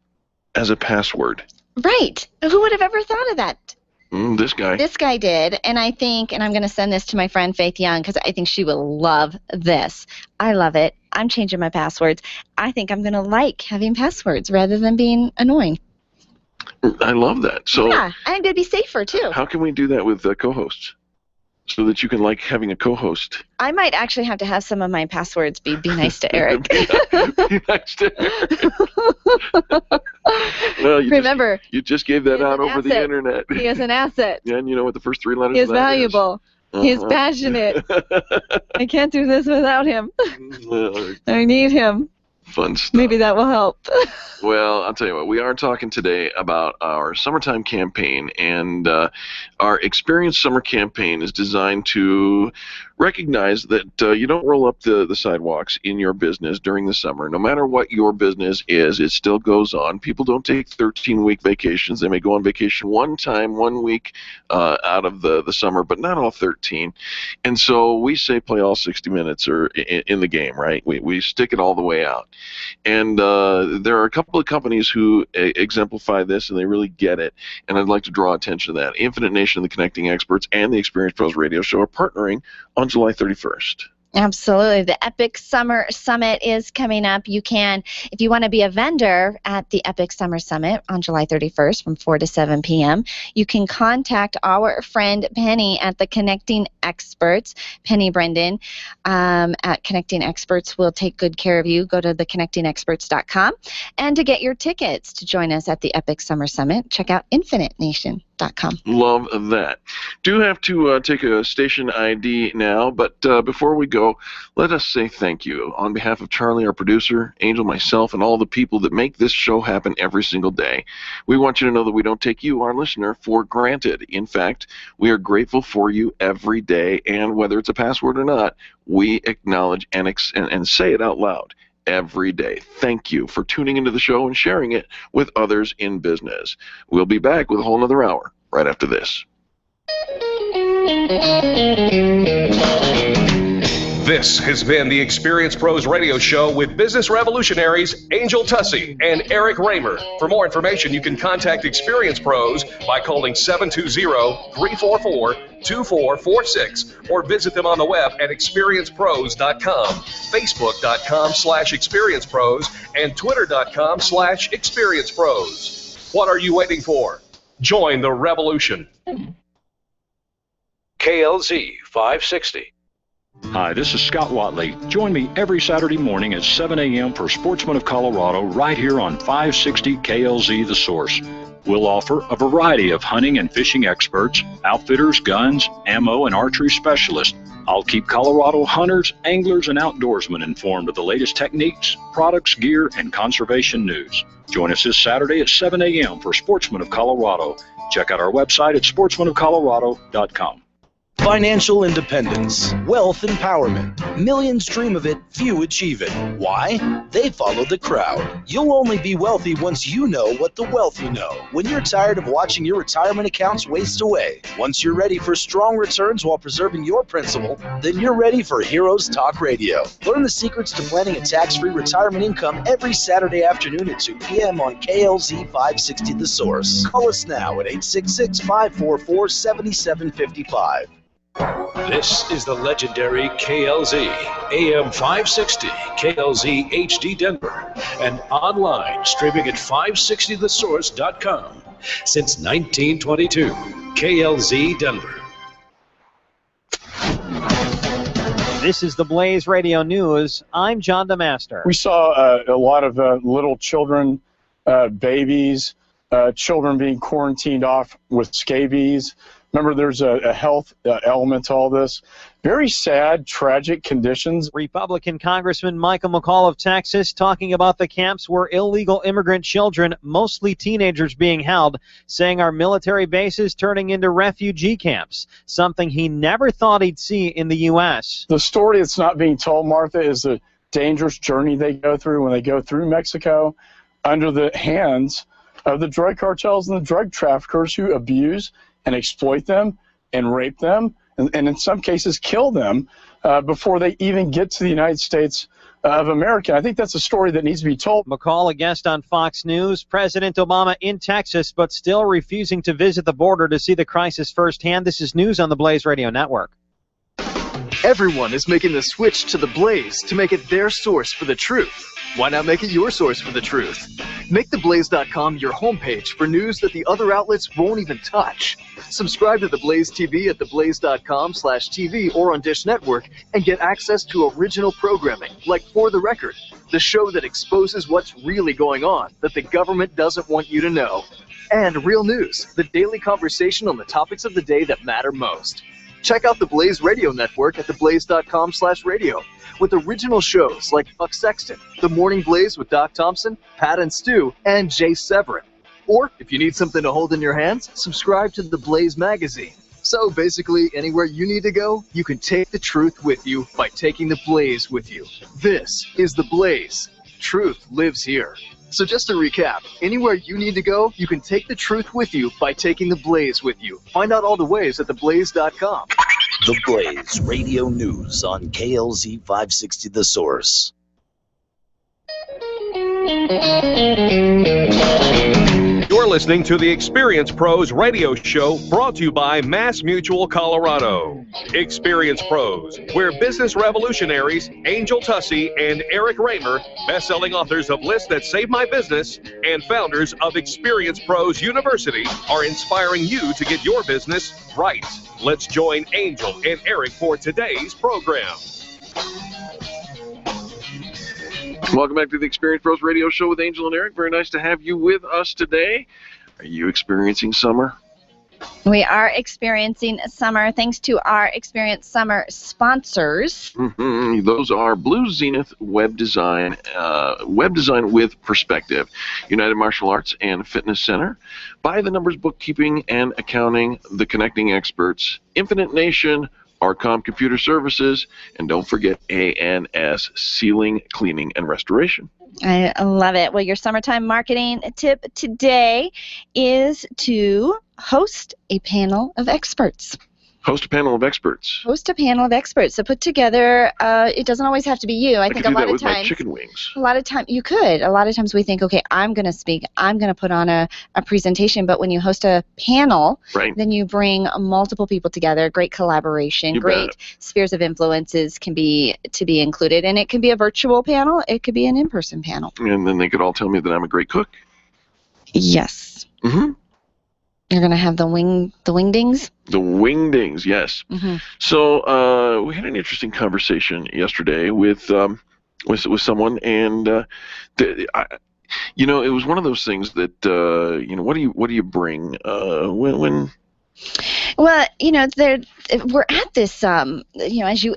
[SPEAKER 2] as a password.
[SPEAKER 3] Right. Who would have ever thought of that?
[SPEAKER 2] This guy.
[SPEAKER 3] This guy did, and I think, and I'm going to send this to my friend Faith Young because I think she will love this. I love it. I'm changing my passwords. I think I'm going to like having passwords rather than being annoying.
[SPEAKER 2] I love that. So
[SPEAKER 3] yeah, I'm going to be safer too.
[SPEAKER 2] How can we do that with co-hosts so that you can like having a co-host?
[SPEAKER 3] I might actually have to have some of my passwords be nice to Eric.
[SPEAKER 2] Be nice to Eric. Well, you just gave that out over the internet.
[SPEAKER 3] He is an asset.
[SPEAKER 2] Yeah, and you know what the first three letters
[SPEAKER 3] He
[SPEAKER 2] of
[SPEAKER 3] is
[SPEAKER 2] that
[SPEAKER 3] valuable.
[SPEAKER 2] is?
[SPEAKER 3] He's passionate. I can't do this without him. I need him.
[SPEAKER 2] Fun stuff.
[SPEAKER 3] Maybe that will help.
[SPEAKER 2] Well, I'll tell you what, we are talking today about our summertime campaign, and our Experience Summer campaign is designed to recognize that you don't roll up the sidewalks in your business during the summer. No matter what your business is, it still goes on. People don't take 13-week vacations. They may go on vacation one week out of the summer, but not all 13. And so we say play all 60 minutes or in the game, right? We stick it all the way out. And there are a couple of companies who exemplify this, and they really get it. And I'd like to draw attention to that. Infinite Nation of the Connecting Experts and the Experience Pros Radio Show are partnering on July 31st.
[SPEAKER 3] Absolutely. The Epic Summer Summit is coming up. You can, if you want to be a vendor at the Epic Summer Summit on July 31st from 4 to 7 p.m., you can contact our friend Penny at the Connecting Experts, Penny Brendan at Connecting Experts will take good care of you. Go to theconnectingexperts.com. And to get your tickets to join us at the Epic Summer Summit, check out InfiniteNation.com.
[SPEAKER 2] Love that. Do have to take a station ID now, but before we go, let us say thank you on behalf of Charlie, our producer, Angel, myself, and all the people that make this show happen every single day. We want you to know that we don't take you, our listener, for granted. In fact, we are grateful for you every day, and whether it's a password or not, we acknowledge and say it out loud every day. Thank you for tuning into the show and sharing it with others in business. We'll be back with a whole other hour right after this.
[SPEAKER 1] This has been the Experience Pros Radio Show with business revolutionaries Angel Tussey and Eric Raymer. For more information, you can contact Experience Pros by calling 720-344-2446 or visit them on the web at experiencepros.com, facebook.com/experiencepros, and twitter.com/experiencepros. What are you waiting for? Join the revolution.
[SPEAKER 11] KLZ 560.
[SPEAKER 4] Hi, this is Scott Watley. Join me every Saturday morning at 7 a.m. for Sportsman of Colorado right here on 560 KLZ The Source. We'll offer a variety of hunting and fishing experts, outfitters, guns, ammo, and archery specialists. I'll keep Colorado hunters, anglers, and outdoorsmen informed of the latest techniques, products, gear, and conservation news. Join us this Saturday at 7 a.m. for Sportsman of Colorado. Check out our website at sportsmanofcolorado.com.
[SPEAKER 10] Financial independence, wealth empowerment. Millions dream of it, few achieve it. Why? They follow the crowd. You'll only be wealthy once you know what the wealthy know. When you're tired of watching your retirement accounts waste away. Once you're ready for strong returns while preserving your principal, then you're ready for Heroes Talk Radio. Learn the secrets to planning a tax-free retirement income every Saturday afternoon at 2 p.m. on KLZ 560 The Source. Call us now at 866-544-7755.
[SPEAKER 11] This is the legendary KLZ, AM 560, KLZ HD Denver, and online streaming at 560thesource.com. Since 1922, KLZ Denver.
[SPEAKER 5] This is the Blaze Radio News. I'm John DeMaster.
[SPEAKER 23] We saw a lot of little children, babies, children being quarantined off with scabies. Remember, there's a health element to all this. Very sad, tragic conditions.
[SPEAKER 5] Republican Congressman Michael McCall of Texas talking about the camps where illegal immigrant children, mostly teenagers, being held, saying our military bases turning into refugee camps, something he never thought he'd see in the U.S.
[SPEAKER 23] The story that's not being told, Martha, is the dangerous journey they go through when they go through Mexico under the hands of the drug cartels and the drug traffickers who abuse and exploit them and rape them and in some cases kill them before they even get to the United States of America. I think that's a story that needs to be told.
[SPEAKER 5] McCall, a guest on Fox News. President Obama in Texas, but still refusing to visit the border to see the crisis firsthand. This is news on the Blaze Radio Network.
[SPEAKER 24] Everyone is making the switch to the Blaze to make it their source for the truth. Why not make it your source for the truth? Make theblaze.com your homepage for news that the other outlets won't even touch. Subscribe to The Blaze TV at theblaze.com/TV or on Dish Network and get access to original programming like For the Record, the show that exposes what's really going on that the government doesn't want you to know. And Real News, the daily conversation on the topics of the day that matter most. Check out the Blaze Radio Network at theblaze.com/radio with original shows like Buck Sexton, The Morning Blaze with Doc Thompson, Pat and Stu, and Jay Severin. Or, if you need something to hold in your hands, subscribe to The Blaze magazine. So basically, anywhere you need to go, you can take the truth with you by taking the Blaze with you. This is The Blaze. Truth lives here. So just to recap, anywhere you need to go, you can take the truth with you by taking the Blaze with you. Find out all the ways at theblaze.com.
[SPEAKER 10] The Blaze Radio News on KLZ 560 The Source.
[SPEAKER 1] You're listening to the Experience Pros radio show brought to you by Mass Mutual Colorado. Experience Pros, where business revolutionaries Angel Tussey and Eric Raymer, best-selling authors of Lists That Save My Business and founders of Experience Pros University, are inspiring you to get your business right. Let's join Angel and Eric for today's program.
[SPEAKER 2] Welcome back to the Experience Pros Radio Show with Angel and Eric. Very nice to have you with us today. Are you experiencing summer?
[SPEAKER 3] We are experiencing summer thanks to our Experience Summer sponsors.
[SPEAKER 2] Those are Blue Zenith Web Design with Perspective, United Martial Arts and Fitness Center, By the Numbers Bookkeeping and Accounting, The Connecting Experts, Infinite Nation, Arcom Computer Services, and don't forget ANS Sealing, Cleaning, and Restoration.
[SPEAKER 3] I love it. Well, your summertime marketing tip today is to host a panel of experts.
[SPEAKER 2] Host a panel of experts.
[SPEAKER 3] Host a panel of experts. So put together, it doesn't always have to be you. I think a lot of times.
[SPEAKER 2] My chicken wings.
[SPEAKER 3] A lot of times you could. A lot of times we think, okay, I'm going to speak. I'm going to put on a presentation. But when you host a panel, then you bring multiple people together. Great collaboration. Great spheres of influences can be included. And it can be a virtual panel. It could be an in-person panel.
[SPEAKER 2] And then they could all tell me that I'm a great cook.
[SPEAKER 3] Yes.
[SPEAKER 2] Mm-hmm.
[SPEAKER 3] You're going to have the wingdings?
[SPEAKER 2] The wingdings, yes.
[SPEAKER 3] Mm-hmm.
[SPEAKER 2] So we had an interesting conversation yesterday with someone, and it was one of those things that what do you bring when
[SPEAKER 3] Well, we're at this. As you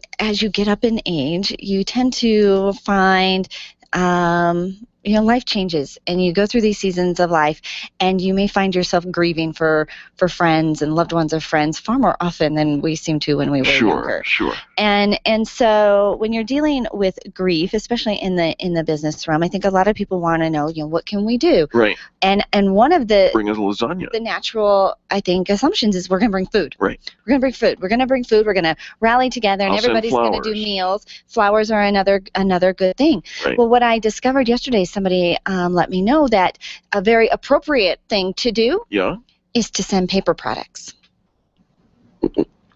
[SPEAKER 3] get up in age, you tend to find. Life changes, and you go through these seasons of life, and you may find yourself grieving for friends and loved ones of friends far more often than we seem to when we were younger.
[SPEAKER 2] Sure.
[SPEAKER 3] And so when you're dealing with grief, especially in the business realm, I think a lot of people want to know, what can we do?
[SPEAKER 2] Right.
[SPEAKER 3] And one of the
[SPEAKER 2] bring us lasagna.
[SPEAKER 3] The natural, I think, assumptions is we're going to bring food.
[SPEAKER 2] Right.
[SPEAKER 3] We're going to bring food. We're going to bring food. We're going to rally together, and everybody's going to do meals. Flowers are another good thing.
[SPEAKER 2] Right.
[SPEAKER 3] Well, what I discovered yesterday, somebody let me know that a very appropriate thing to do is to send paper products.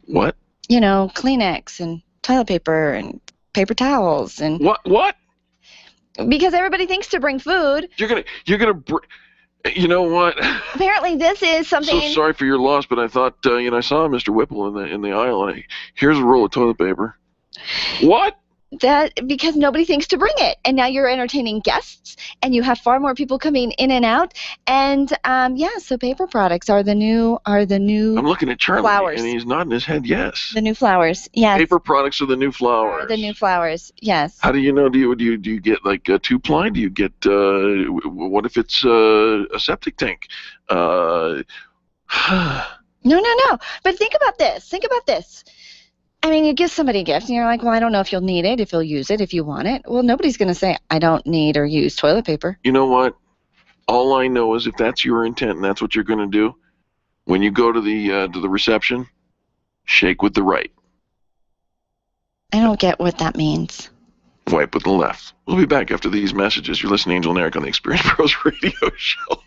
[SPEAKER 2] What?
[SPEAKER 3] Kleenex and toilet paper and paper towels and
[SPEAKER 2] what?
[SPEAKER 3] Because everybody thinks to bring food.
[SPEAKER 2] You're gonna bring. You know what?
[SPEAKER 3] Apparently, this is something.
[SPEAKER 2] So sorry for your loss, but I thought I saw Mr. Whipple in the aisle, and here's a roll of toilet paper. What?
[SPEAKER 3] That because nobody thinks to bring it, and now you're entertaining guests, and you have far more people coming in and out, and so paper products are the new.
[SPEAKER 2] I'm looking at Charlie,
[SPEAKER 3] flowers.
[SPEAKER 2] And he's nodding his head yes.
[SPEAKER 3] The new flowers, yes.
[SPEAKER 2] Paper products are the new flowers.
[SPEAKER 3] The new flowers, yes.
[SPEAKER 2] How do you know? Do you get like a 2-ply? Do you get what if it's a septic tank?
[SPEAKER 3] No. But think about this. I mean, you give somebody a gift, and you're like, well, I don't know if you'll need it, if you'll use it, if you want it. Well, nobody's going to say, I don't need or use toilet paper.
[SPEAKER 2] You know what? All I know is if that's your intent and that's what you're going to do, when you go to the reception, shake with the right.
[SPEAKER 3] I don't get what that means.
[SPEAKER 2] Wipe with the left. We'll be back after these messages. You're listening to Angel and Eric on the Experience Pros Radio Show.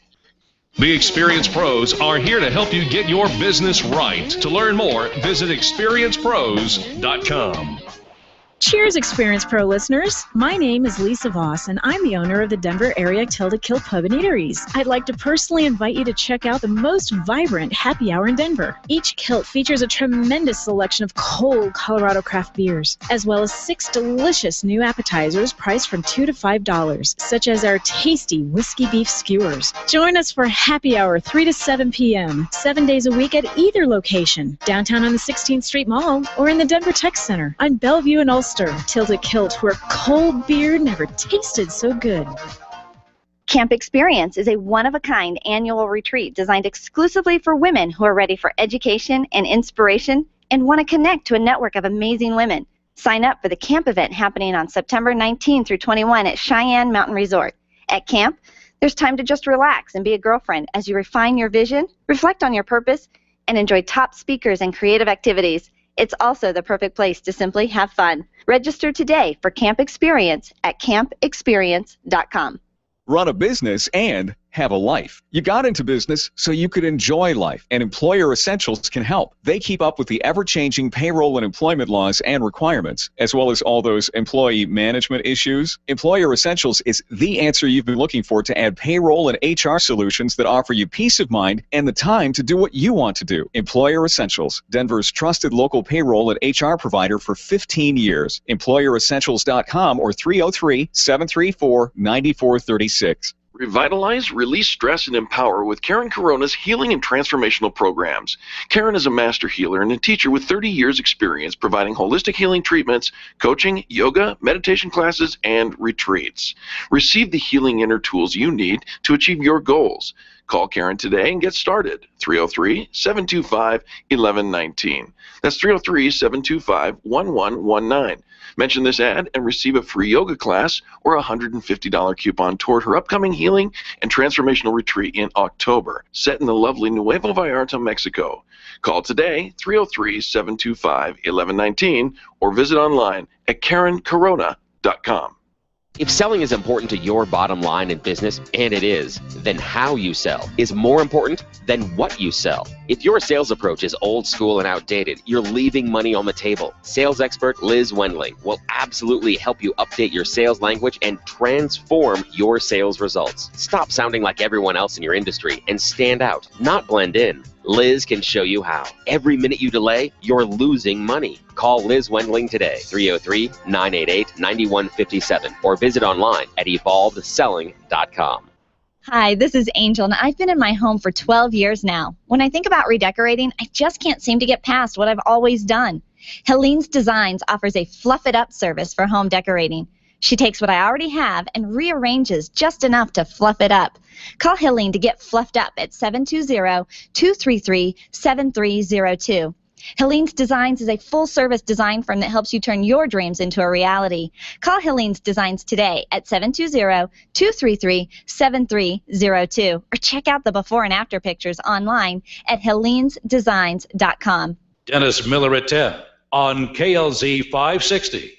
[SPEAKER 1] The Experience Pros are here to help you get your business right. To learn more, visit experiencepros.com.
[SPEAKER 6] Cheers, Experience Pro listeners. My name is Lisa Voss, and I'm the owner of the Denver area Tilda Kilt Pub and Eateries. I'd like to personally invite you to check out the most vibrant happy hour in Denver. Each Kilt features a tremendous selection of cold Colorado craft beers, as well as 6 delicious new appetizers priced from $2 to $5, such as our tasty whiskey beef skewers. Join us for happy hour 3 to 7 p.m., 7 days a week at either location, downtown on the 16th Street Mall or in the Denver Tech Center on Bellevue and Ulster. Tilda Kilt, where cold beer never tasted so good.
[SPEAKER 7] Camp Experience is a one-of-a-kind annual retreat designed exclusively for women who are ready for education and inspiration and want to connect to a network of amazing women. Sign up for the camp event happening on September 19 through 21 at Cheyenne Mountain Resort. At camp, there's time to just relax and be a girlfriend as you refine your vision, reflect on your purpose, and enjoy top speakers and creative activities. It's also the perfect place to simply have fun. Register today for Camp Experience at campexperience.com.
[SPEAKER 8] Run a business and have a life. You got into business so you could enjoy life, and Employer Essentials can help. They keep up with the ever-changing payroll and employment laws and requirements, as well as all those employee management issues. Employer Essentials is the answer you've been looking for to add payroll and HR solutions that offer you peace of mind and the time to do what you want to do. Employer Essentials, Denver's trusted local payroll and HR provider for 15 years. EmployerEssentials.com or 303-734-9436.
[SPEAKER 2] Revitalize, release stress, and empower with Karen Corona's healing and transformational programs. Karen is a master healer and a teacher with 30 years experience providing holistic healing treatments, coaching, yoga, meditation classes, and retreats. Receive the healing inner tools you need to achieve your goals. Call Karen today and get started. 303-725-1119. That's 303-725-1119. Mention this ad and receive a free yoga class or a $150 coupon toward her upcoming healing and transformational retreat in October, set in the lovely Nuevo Vallarta, Mexico. Call today, 303-725-1119, or visit online at KarenCorona.com.
[SPEAKER 9] If selling is important to your bottom line in business, and it is, then how you sell is more important than what you sell. If your sales approach is old school and outdated, you're leaving money on the table. Sales expert Liz Wendling will absolutely help you update your sales language and transform your sales results. Stop sounding like everyone else in your industry and stand out, not blend in. Liz can show you how. Every minute you delay, you're losing money. Call Liz Wendling today, 303-988-9157, or visit online at evolvedselling.com.
[SPEAKER 7] Hi, this is Angel, and I've been in my home for 12 years now. When I think about redecorating, I just can't seem to get past what I've always done. Helene's Designs offers a fluff it up service for home decorating. She takes what I already have and rearranges just enough to fluff it up. Call Helene to get fluffed up at 720-233-7302. Helene's Designs is a full-service design firm that helps you turn your dreams into a reality. Call Helene's Designs today at 720-233-7302 or check out the before and after pictures online at helenesdesigns.com.
[SPEAKER 11] Dennis Miller at 10 on KLZ 560.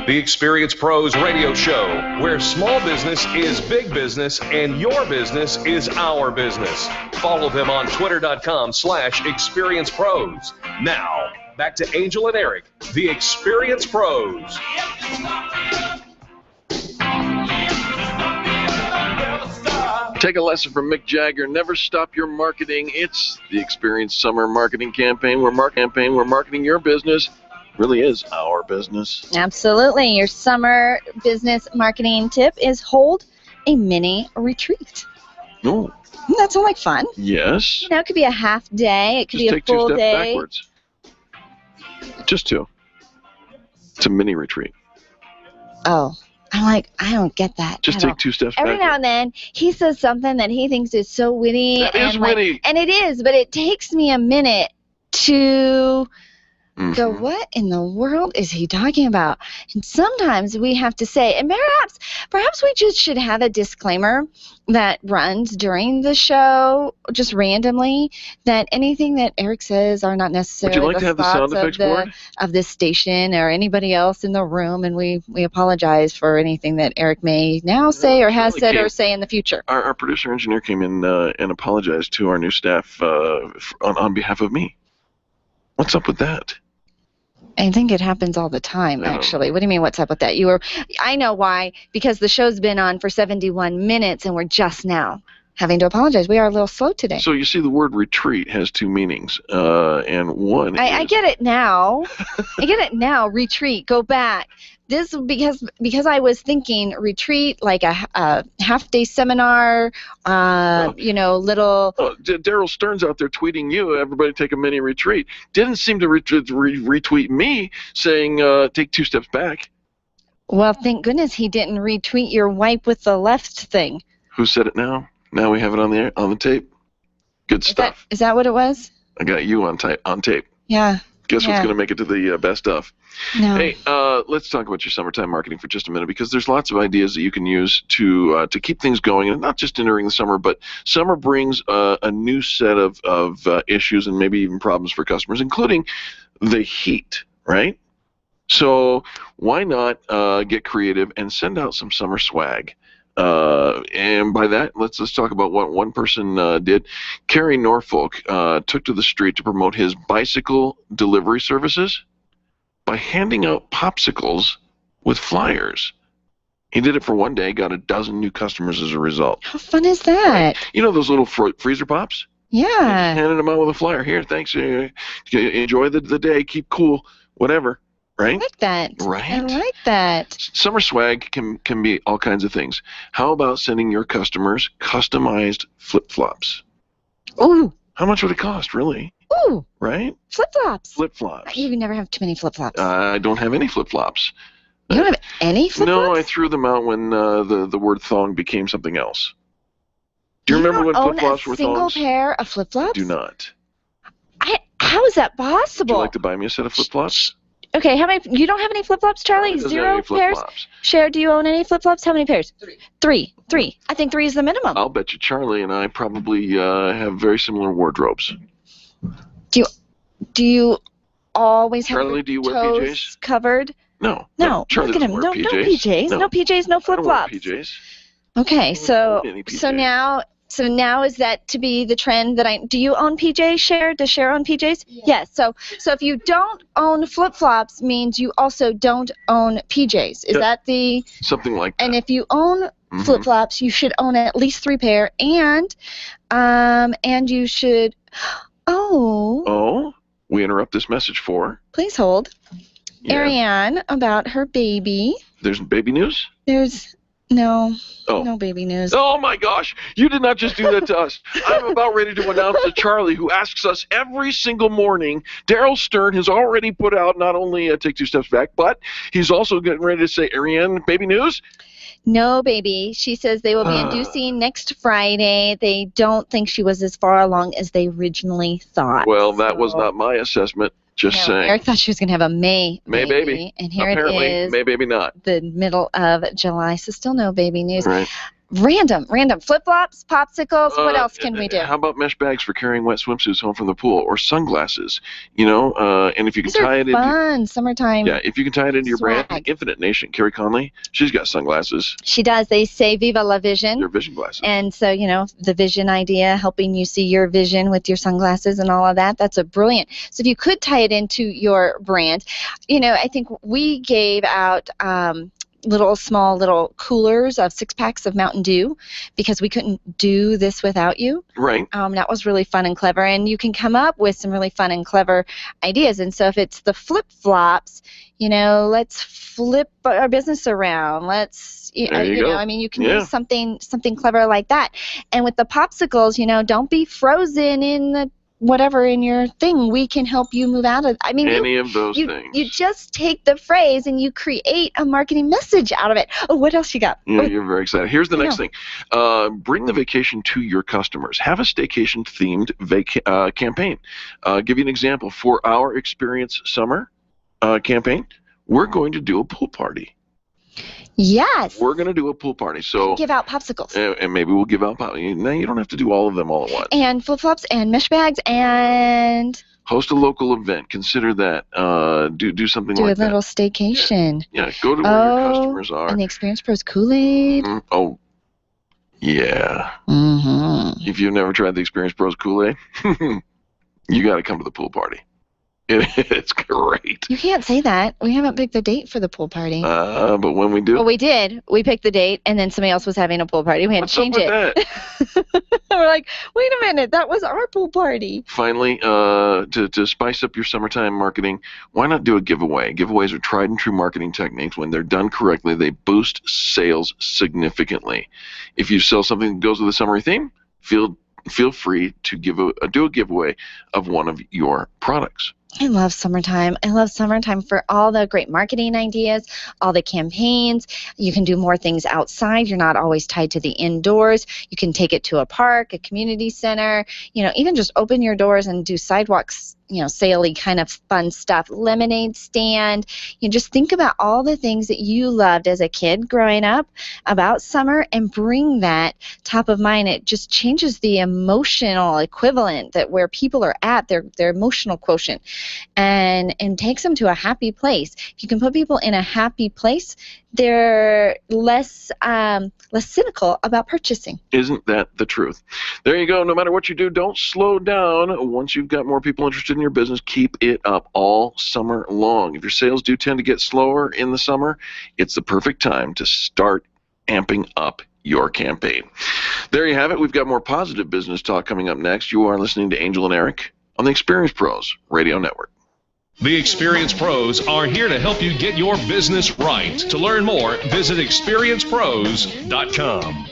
[SPEAKER 1] The Experience Pros radio show, where small business is big business and your business is our business. Follow them on twitter.com/experiencepros. Now, back to Angel and Eric, the Experience Pros.
[SPEAKER 2] Take a lesson from Mick Jagger. Never stop your marketing. It's the Experience Summer Marketing Campaign. We're marketing your business. Really is our business.
[SPEAKER 7] Absolutely. Your summer business marketing tip is hold a mini retreat.
[SPEAKER 2] Oh.
[SPEAKER 7] Doesn't that sound like fun?
[SPEAKER 2] Yes.
[SPEAKER 7] You know, it could be a half day. It could be a full day.
[SPEAKER 2] Just take 2 steps backwards. Just 2. It's a mini retreat.
[SPEAKER 7] Oh. I'm like, I don't get that.
[SPEAKER 2] Just take 2 steps
[SPEAKER 7] Every
[SPEAKER 2] backwards.
[SPEAKER 7] now and then, he says something that he thinks is so witty.
[SPEAKER 2] That is witty.
[SPEAKER 7] And it is, but it takes me a minute to go, what in the world is he talking about? And sometimes we have to say, and perhaps we just should have a disclaimer that runs during the show, just randomly, that anything that Eric says are not necessarily
[SPEAKER 2] Would you like to have the sound effects board?
[SPEAKER 7] Of this station or anybody else in the room, and we apologize for anything that Eric may now say or has said or say in the future.
[SPEAKER 2] Our producer engineer came in and apologized to our new staff on behalf of me. What's up with that?
[SPEAKER 7] I think it happens all the time, actually. What do you mean, what's up with that? I know why. Because the show's been on for 71 minutes, and we're just now having to apologize. We are a little slow today.
[SPEAKER 2] So you see, the word retreat has 2 meanings, and one.
[SPEAKER 7] I get it now. I get it now. Retreat. Go back. This because I was thinking retreat like a half-day seminar, little.
[SPEAKER 2] Oh, Daryl Stern's out there tweeting you, everybody take a mini retreat. Didn't seem to retweet me saying take 2 steps back.
[SPEAKER 7] Well, thank goodness he didn't retweet your wipe with the left thing.
[SPEAKER 2] Who said it now? Now we have it on the tape. Good stuff.
[SPEAKER 7] Is that what it was?
[SPEAKER 2] I got you on tape.
[SPEAKER 7] Yeah.
[SPEAKER 2] Guess what's going to make it to the best of?
[SPEAKER 7] No.
[SPEAKER 2] Hey, let's talk about your summertime marketing for just a minute, because there's lots of ideas that you can use to keep things going, and not just during the summer, but summer brings a new set of issues and maybe even problems for customers, including the heat, right? So why not get creative and send out some summer swag? And by that, let's talk about what one person did. Kerry Norfolk took to the street to promote his bicycle delivery services by handing out popsicles with flyers. He did it for one day, got 12 new customers as a result.
[SPEAKER 7] How fun is that?
[SPEAKER 2] You know those little freezer pops?
[SPEAKER 7] Yeah.
[SPEAKER 2] Handing them out with a flyer. Here, thanks. Enjoy the day. Keep cool. Whatever. Right?
[SPEAKER 7] I like that.
[SPEAKER 2] Right?
[SPEAKER 7] I like that.
[SPEAKER 2] Summer swag can be all kinds of things. How about sending your customers customized flip-flops?
[SPEAKER 7] Ooh.
[SPEAKER 2] How much would it cost, really?
[SPEAKER 7] Ooh.
[SPEAKER 2] Right?
[SPEAKER 7] Flip-flops.
[SPEAKER 2] Flip-flops.
[SPEAKER 7] You never have too many flip-flops.
[SPEAKER 2] I don't have any flip-flops.
[SPEAKER 7] You don't have any flip-flops?
[SPEAKER 2] No, I threw them out when the word thong became something else. Do you remember when flip-flops were thongs?
[SPEAKER 7] Single pair of flip-flops?
[SPEAKER 2] I do not.
[SPEAKER 7] How is that possible?
[SPEAKER 2] Would you like to buy me a set of flip-flops?
[SPEAKER 7] Okay, how many? You don't have any flip-flops, Charlie? Zero pairs? Cher, do you own any flip-flops? How many pairs? Three. I think 3 is the minimum.
[SPEAKER 2] I'll bet you Charlie and I probably have very similar wardrobes.
[SPEAKER 7] Do you always have
[SPEAKER 2] Charlie,
[SPEAKER 7] your
[SPEAKER 2] do you wear
[SPEAKER 7] toes
[SPEAKER 2] PJs?
[SPEAKER 7] covered?
[SPEAKER 2] No.
[SPEAKER 3] No,
[SPEAKER 2] Charlie
[SPEAKER 3] look at him.
[SPEAKER 2] doesn't wear
[SPEAKER 3] No PJs. No PJs, no
[SPEAKER 2] I don't wear
[SPEAKER 3] flip-flops.
[SPEAKER 2] PJs.
[SPEAKER 3] Okay, so
[SPEAKER 2] Any PJs.
[SPEAKER 3] so now is that to be the trend that do you own PJs, Cher? Does Cher own PJs? Yes. So if you don't own flip-flops means you also don't own PJs. Is that the
[SPEAKER 2] something like that?
[SPEAKER 3] And if you own flip-flops, you should own at least 3 pair, and you should
[SPEAKER 2] we interrupt this message for
[SPEAKER 3] please hold. Ariane about her baby.
[SPEAKER 2] There's baby news?
[SPEAKER 3] There's no baby news.
[SPEAKER 2] Oh my gosh, you did not just do that to us. I'm about ready to announce to Charlie, who asks us every single morning. Daryl Stern has already put out not only Take 2 Steps Back, but he's also getting ready to say, Ariane, baby news?
[SPEAKER 3] No, baby. She says they will be inducing next Friday. They don't think she was as far along as they originally thought.
[SPEAKER 2] Well, that was not my assessment. Just saying.
[SPEAKER 3] Eric thought she was going to have a May
[SPEAKER 2] baby.
[SPEAKER 3] And here
[SPEAKER 2] Apparently,
[SPEAKER 3] it is.
[SPEAKER 2] May baby not.
[SPEAKER 3] The middle of July, so still no baby news.
[SPEAKER 2] Right.
[SPEAKER 3] Random. Flip-flops, popsicles, what else can we do?
[SPEAKER 2] How about mesh bags for carrying wet swimsuits home from the pool, or sunglasses? And if you can tie it
[SPEAKER 3] into summertime.
[SPEAKER 2] Yeah, if you can tie it into your brand, Infinite Nation, Carrie Conley, she's got sunglasses.
[SPEAKER 3] She does. They say Viva la Vision.
[SPEAKER 2] They're vision glasses.
[SPEAKER 3] And so, the vision idea, helping you see your vision with your sunglasses and all of that, that's a brilliant. So if you could tie it into your brand, I think we gave out small little coolers of 6-packs of Mountain Dew because we couldn't do this without you.
[SPEAKER 2] Right.
[SPEAKER 3] That was really fun and clever, and you can come up with some really fun and clever ideas. And so if it's the flip-flops, let's flip our business around. Let's, you can do something clever like that. And with the popsicles, don't be frozen in the whatever in your thing. We can help you move out of
[SPEAKER 2] any of those things.
[SPEAKER 3] You just take the phrase and you create a marketing message out of it. Oh, what else you got?
[SPEAKER 2] Yeah, you're very excited. Here's the next thing. Bring the vacation to your customers. Have a staycation themed campaign. Give you an example. For our Experience Summer campaign, we're going to do a pool party.
[SPEAKER 3] Yes.
[SPEAKER 2] We're going to do a pool party. So
[SPEAKER 3] give out popsicles.
[SPEAKER 2] And maybe we'll give out popsicles. Now, you don't have to do all of them all at once.
[SPEAKER 3] And flip-flops and mesh bags and...
[SPEAKER 2] Host a local event. Consider that. Do something like that.
[SPEAKER 3] Do a little staycation.
[SPEAKER 2] Yeah, go to where your customers are.
[SPEAKER 3] And the Experience Pros Kool-Aid.
[SPEAKER 2] Oh, yeah.
[SPEAKER 3] Mm-hmm.
[SPEAKER 2] If you've never tried the Experience Pros Kool-Aid, you got to come to the pool party. It's great.
[SPEAKER 3] You can't say that. We haven't picked the date for the pool party.
[SPEAKER 2] But when we do...
[SPEAKER 3] Well, we did. We picked the date, and then somebody else was having a pool party. We had to change it. We're like, wait a minute, that was our pool party.
[SPEAKER 2] Finally, to spice up your summertime marketing, why not do a giveaway? Giveaways are tried and true marketing techniques. When they're done correctly, they boost sales significantly. If you sell something that goes with the summer theme, feel free to do a giveaway of one of your products.
[SPEAKER 3] I love summertime. I love summertime for all the great marketing ideas, all the campaigns. You can do more things outside. You're not always tied to the indoors. You can take it to a park, a community center, even just open your doors and do sidewalks, sale-y kind of fun stuff. Lemonade stand. Just think about all the things that you loved as a kid growing up about summer and bring that top of mind. It just changes the emotional equivalent that where people are at, their emotional quotient, and takes them to a happy place. If you can put people in a happy place, they're less cynical about purchasing.
[SPEAKER 2] Isn't that the truth? There you go. No matter what you do, don't slow down. Once you've got more people interested in your business, keep it up all summer long. If your sales do tend to get slower in the summer, it's the perfect time to start amping up your campaign. There you have it. We've got more positive business talk coming up next. You are listening to Angel and Eric on the Experience Pros Radio Network.
[SPEAKER 1] The Experience Pros are here to help you get your business right. To learn more, visit experiencepros.com.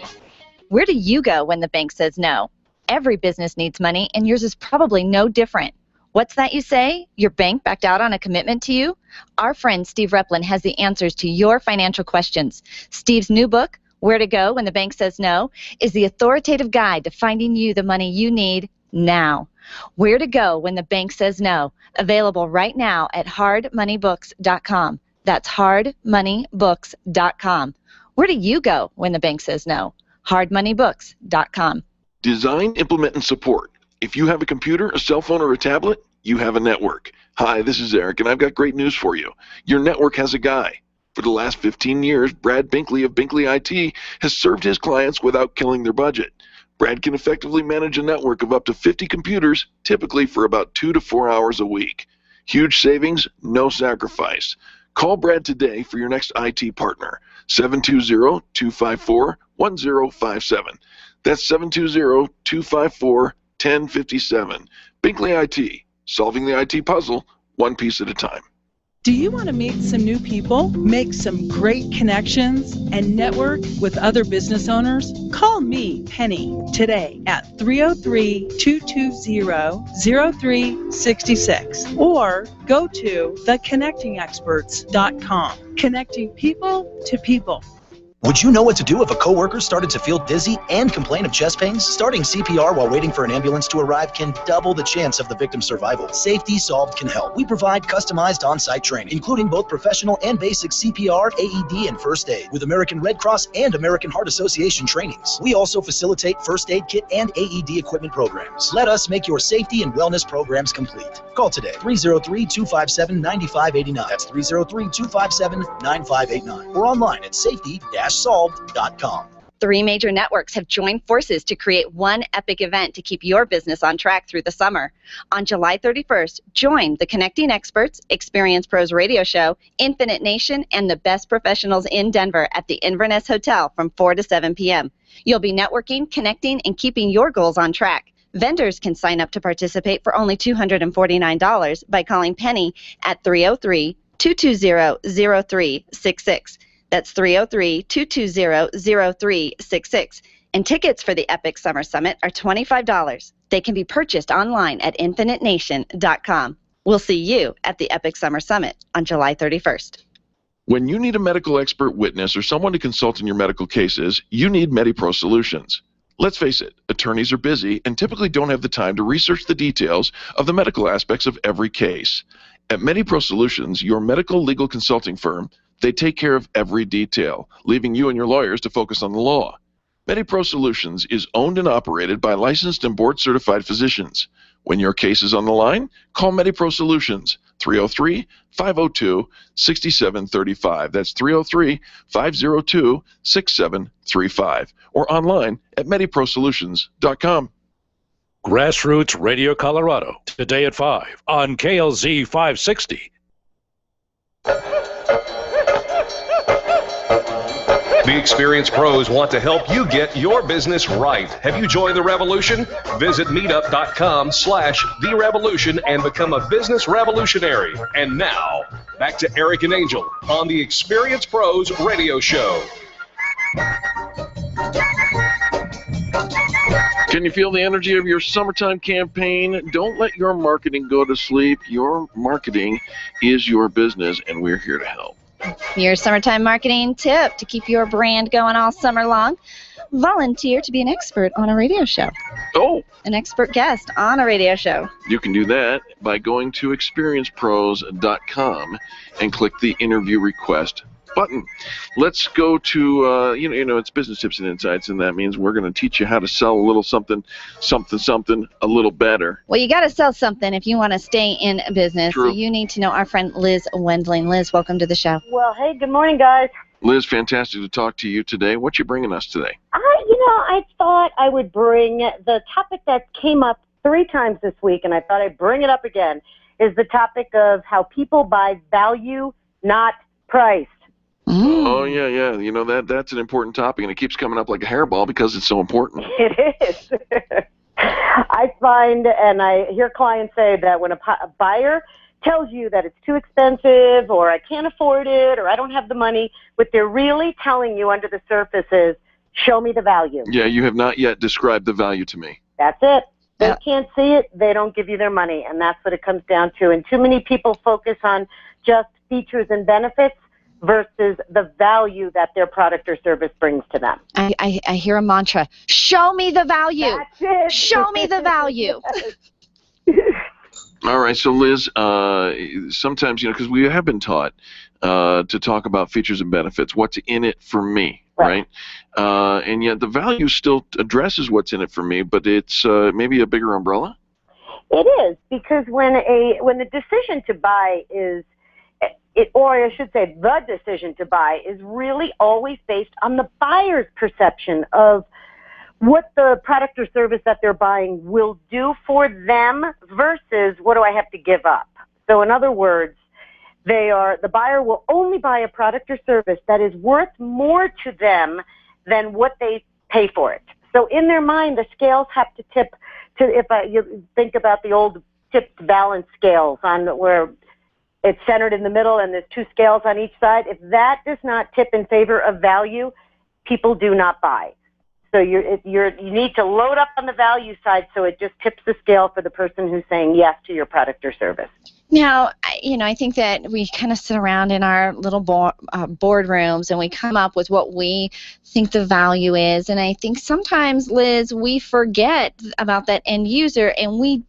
[SPEAKER 7] Where do you go when the bank says no? Every business needs money, and yours is probably no different. What's that you say? Your bank backed out on a commitment to you? Our friend Steve Replin has the answers to your financial questions. Steve's new book, Where to Go When the Bank Says No, is the authoritative guide to finding you the money you need now. Where to Go When the Bank Says No, available right now at hardmoneybooks.com. That's hardmoneybooks.com. Where do you go when the bank says no? hardmoneybooks.com.
[SPEAKER 2] Design, implement, and support. If you have a computer, a cell phone, or a tablet, you have a network. Hi, this is Eric, and I've got great news for you. Your network has a guy. For the last 15 years, Brad Binkley of Binkley IT has served his clients without killing their budget. Brad can effectively manage a network of up to 50 computers, typically for about 2 to 4 hours a week. Huge savings, no sacrifice. Call Brad today for your next IT partner, 720-254-1057. That's 720-254-1057. Binkley IT, solving the IT puzzle, one piece at a time.
[SPEAKER 12] Do you want to meet some new people, make some great connections, and network with other business owners? Call me, Penny, today at 303-220-0366 or go to theconnectingexperts.com. Connecting people to people.
[SPEAKER 10] Would you know what to do if a coworker started to feel dizzy and complain of chest pains? Starting CPR while waiting for an ambulance to arrive can double the chance of the victim's survival. Safety Solved can help. We provide customized on-site training, including both professional and basic CPR, AED, and first aid, with American Red Cross and American Heart Association trainings. We also facilitate first aid kit and AED equipment programs. Let us make your safety and wellness programs complete. Call today, 303-257-9589. That's 303-257-9589. Or online at safety-solved.com.
[SPEAKER 7] 3 major networks have joined forces to create one epic event to keep your business on track through the summer. On July 31st, join the Connecting Experts, Experience Pros radio show, Infinite Nation, and the best professionals in Denver at the Inverness Hotel from 4 to 7 p.m. You'll be networking, connecting, and keeping your goals on track. Vendors can sign up to participate for only $249 by calling Penny at 303-220-0366. That's 303-220-0366. And tickets for the Epic Summer Summit are $25. They can be purchased online at infinitenation.com. We'll see you at the Epic Summer Summit on July 31st.
[SPEAKER 2] When you need a medical expert witness or someone to consult in your medical cases, you need MediPro Solutions. Let's face it, attorneys are busy and typically don't have the time to research the details of the medical aspects of every case. At MediPro Solutions, your medical legal consulting firm, they take care of every detail, leaving you and your lawyers to focus on the law. MediPro Solutions is owned and operated by licensed and board-certified physicians. When your case is on the line, call MediPro Solutions, 303-502-6735. That's 303-502-6735. Or online at MediProSolutions.com.
[SPEAKER 11] Grassroots Radio Colorado, today at 5 on KLZ 560.
[SPEAKER 1] The experienced pros want to help you get your business right. Have you joined the revolution? Visit meetup.com/therevolution and become a business revolutionary. And now, back to Eric and Angel on the Experienced Pros Radio Show.
[SPEAKER 2] Can you feel the energy of your summertime campaign? Don't let your marketing go to sleep. Your marketing is your business, and we're here to help.
[SPEAKER 7] Your summertime marketing tip to keep your brand going all summer long: volunteer to be an expert on a radio show.
[SPEAKER 2] Oh!
[SPEAKER 7] An expert guest on a radio show.
[SPEAKER 2] You can do that by going to experiencepros.com and click the interview request button. Let's go to, it's business tips and insights, and that means we're going to teach you how to sell a little something a little better.
[SPEAKER 7] Well, you got to sell something if you want to stay in business.
[SPEAKER 2] True.
[SPEAKER 7] So you need to know our friend Liz Wendling. Liz, welcome to the show.
[SPEAKER 13] Well, hey, good morning, guys.
[SPEAKER 2] Liz, fantastic to talk to you today. What you bringing us today?
[SPEAKER 13] I thought I would bring the topic that came up 3 times this week, and I thought I'd bring it up again, is the topic of how people buy value, not price.
[SPEAKER 2] Oh, yeah. That's an important topic, and it keeps coming up like a hairball because it's so important.
[SPEAKER 13] It is. I find, and I hear clients say that when a buyer tells you that it's too expensive, or I can't afford it, or I don't have the money, what they're really telling you under the surface is, show me the value.
[SPEAKER 2] Yeah, you have not yet described the value to me.
[SPEAKER 13] That's it. They can't see it, they don't give you their money, and that's what it comes down to. And too many people focus on just features and benefits versus the value that their product or service brings to them.
[SPEAKER 7] I hear a mantra: show me the value.
[SPEAKER 13] That's it.
[SPEAKER 7] Show me the value.
[SPEAKER 2] All right, so Liz, sometimes, because we have been taught to talk about features and benefits, what's in it for me, right? And yet the value still addresses what's in it for me, but it's maybe a bigger umbrella?
[SPEAKER 13] It is, because when the decision to buy is, or I should say the decision to buy is really always based on the buyer's perception of what the product or service that they're buying will do for them versus what do I have to give up. So in other words, the buyer will only buy a product or service that is worth more to them than what they pay for it. So in their mind, the scales have to tip to, you think about the old tipped balance scales on where it's centered in the middle and there's two scales on each side. If that does not tip in favor of value, people do not buy. So you need to load up on the value side so it just tips the scale for the person who's saying yes to your product or service.
[SPEAKER 3] Now, I think that we kind of sit around in our little boardrooms and we come up with what we think the value is. And I think sometimes, Liz, we forget about that end user and we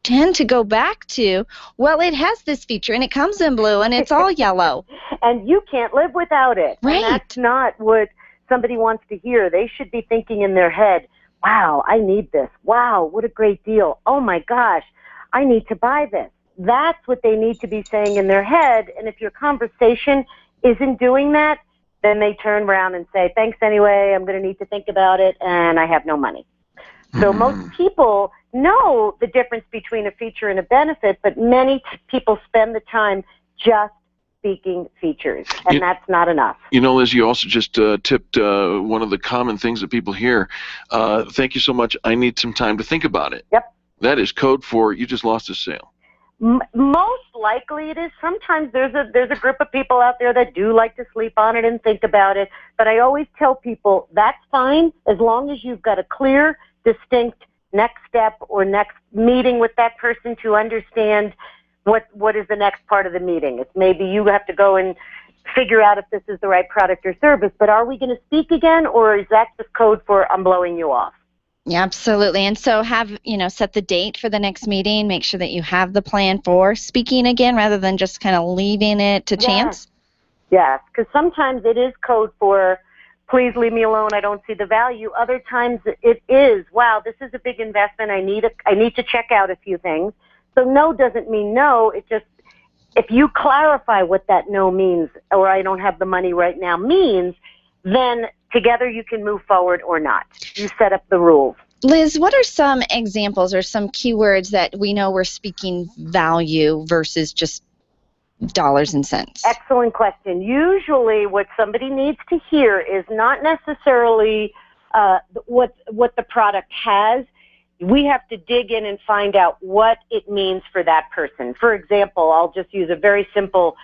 [SPEAKER 3] tend to go back to, well, it has this feature and it comes in blue and it's all yellow.
[SPEAKER 13] And you can't live without it.
[SPEAKER 3] Right.
[SPEAKER 13] And that's not what somebody wants to hear. They should be thinking in their head, wow, I need this. Wow, what a great deal. Oh my gosh, I need to buy this. That's what they need to be saying in their head. And if your conversation isn't doing that, then they turn around and say, thanks anyway, I'm going to need to think about it, and I have no money. So most people know the difference between a feature and a benefit, but many people spend the time just speaking features, and that's not enough.
[SPEAKER 2] Liz, you also just tipped one of the common things that people hear. Thank you so much. I need some time to think about it.
[SPEAKER 13] Yep.
[SPEAKER 2] That is code for you just lost a sale.
[SPEAKER 13] Most likely it is. Sometimes there's a group of people out there that do like to sleep on it and think about it, but I always tell people that's fine as long as you've got a clear, distinct next step or next meeting with that person to understand what is the next part of the meeting. It's maybe you have to go and figure out if this is the right product or service, but are we going to speak again, or is that just code for I'm blowing you off?
[SPEAKER 3] Yeah, absolutely. And so set the date for the next meeting. Make sure that you have the plan for speaking again rather than just kind of leaving it to chance.
[SPEAKER 13] Yes, because sometimes it is code for please leave me alone, I don't see the value. Other times it is, wow, this is a big investment. I need to check out a few things. So no doesn't mean no. It just, if you clarify what that no means, or I don't have the money right now means, then together you can move forward or not. You set up the rules.
[SPEAKER 3] Liz, what are some examples or some keywords that we know we're speaking value versus just dollars and cents?
[SPEAKER 13] Excellent question. Usually what somebody needs to hear is not necessarily what the product has. We have to dig in and find out what it means for that person. For example, I'll just use a very simple,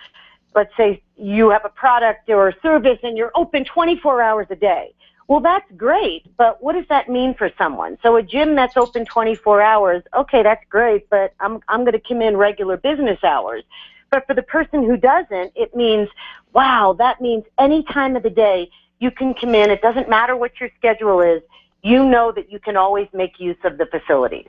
[SPEAKER 13] let's say you have a product or a service and you're open 24 hours a day. Well, that's great, but what does that mean for someone? So a gym that's open 24 hours, okay, that's great, but I'm going to come in regular business hours. But for the person who doesn't, it means, wow, that means any time of the day you can come in. It doesn't matter what your schedule is. You know that you can always make use of the facilities.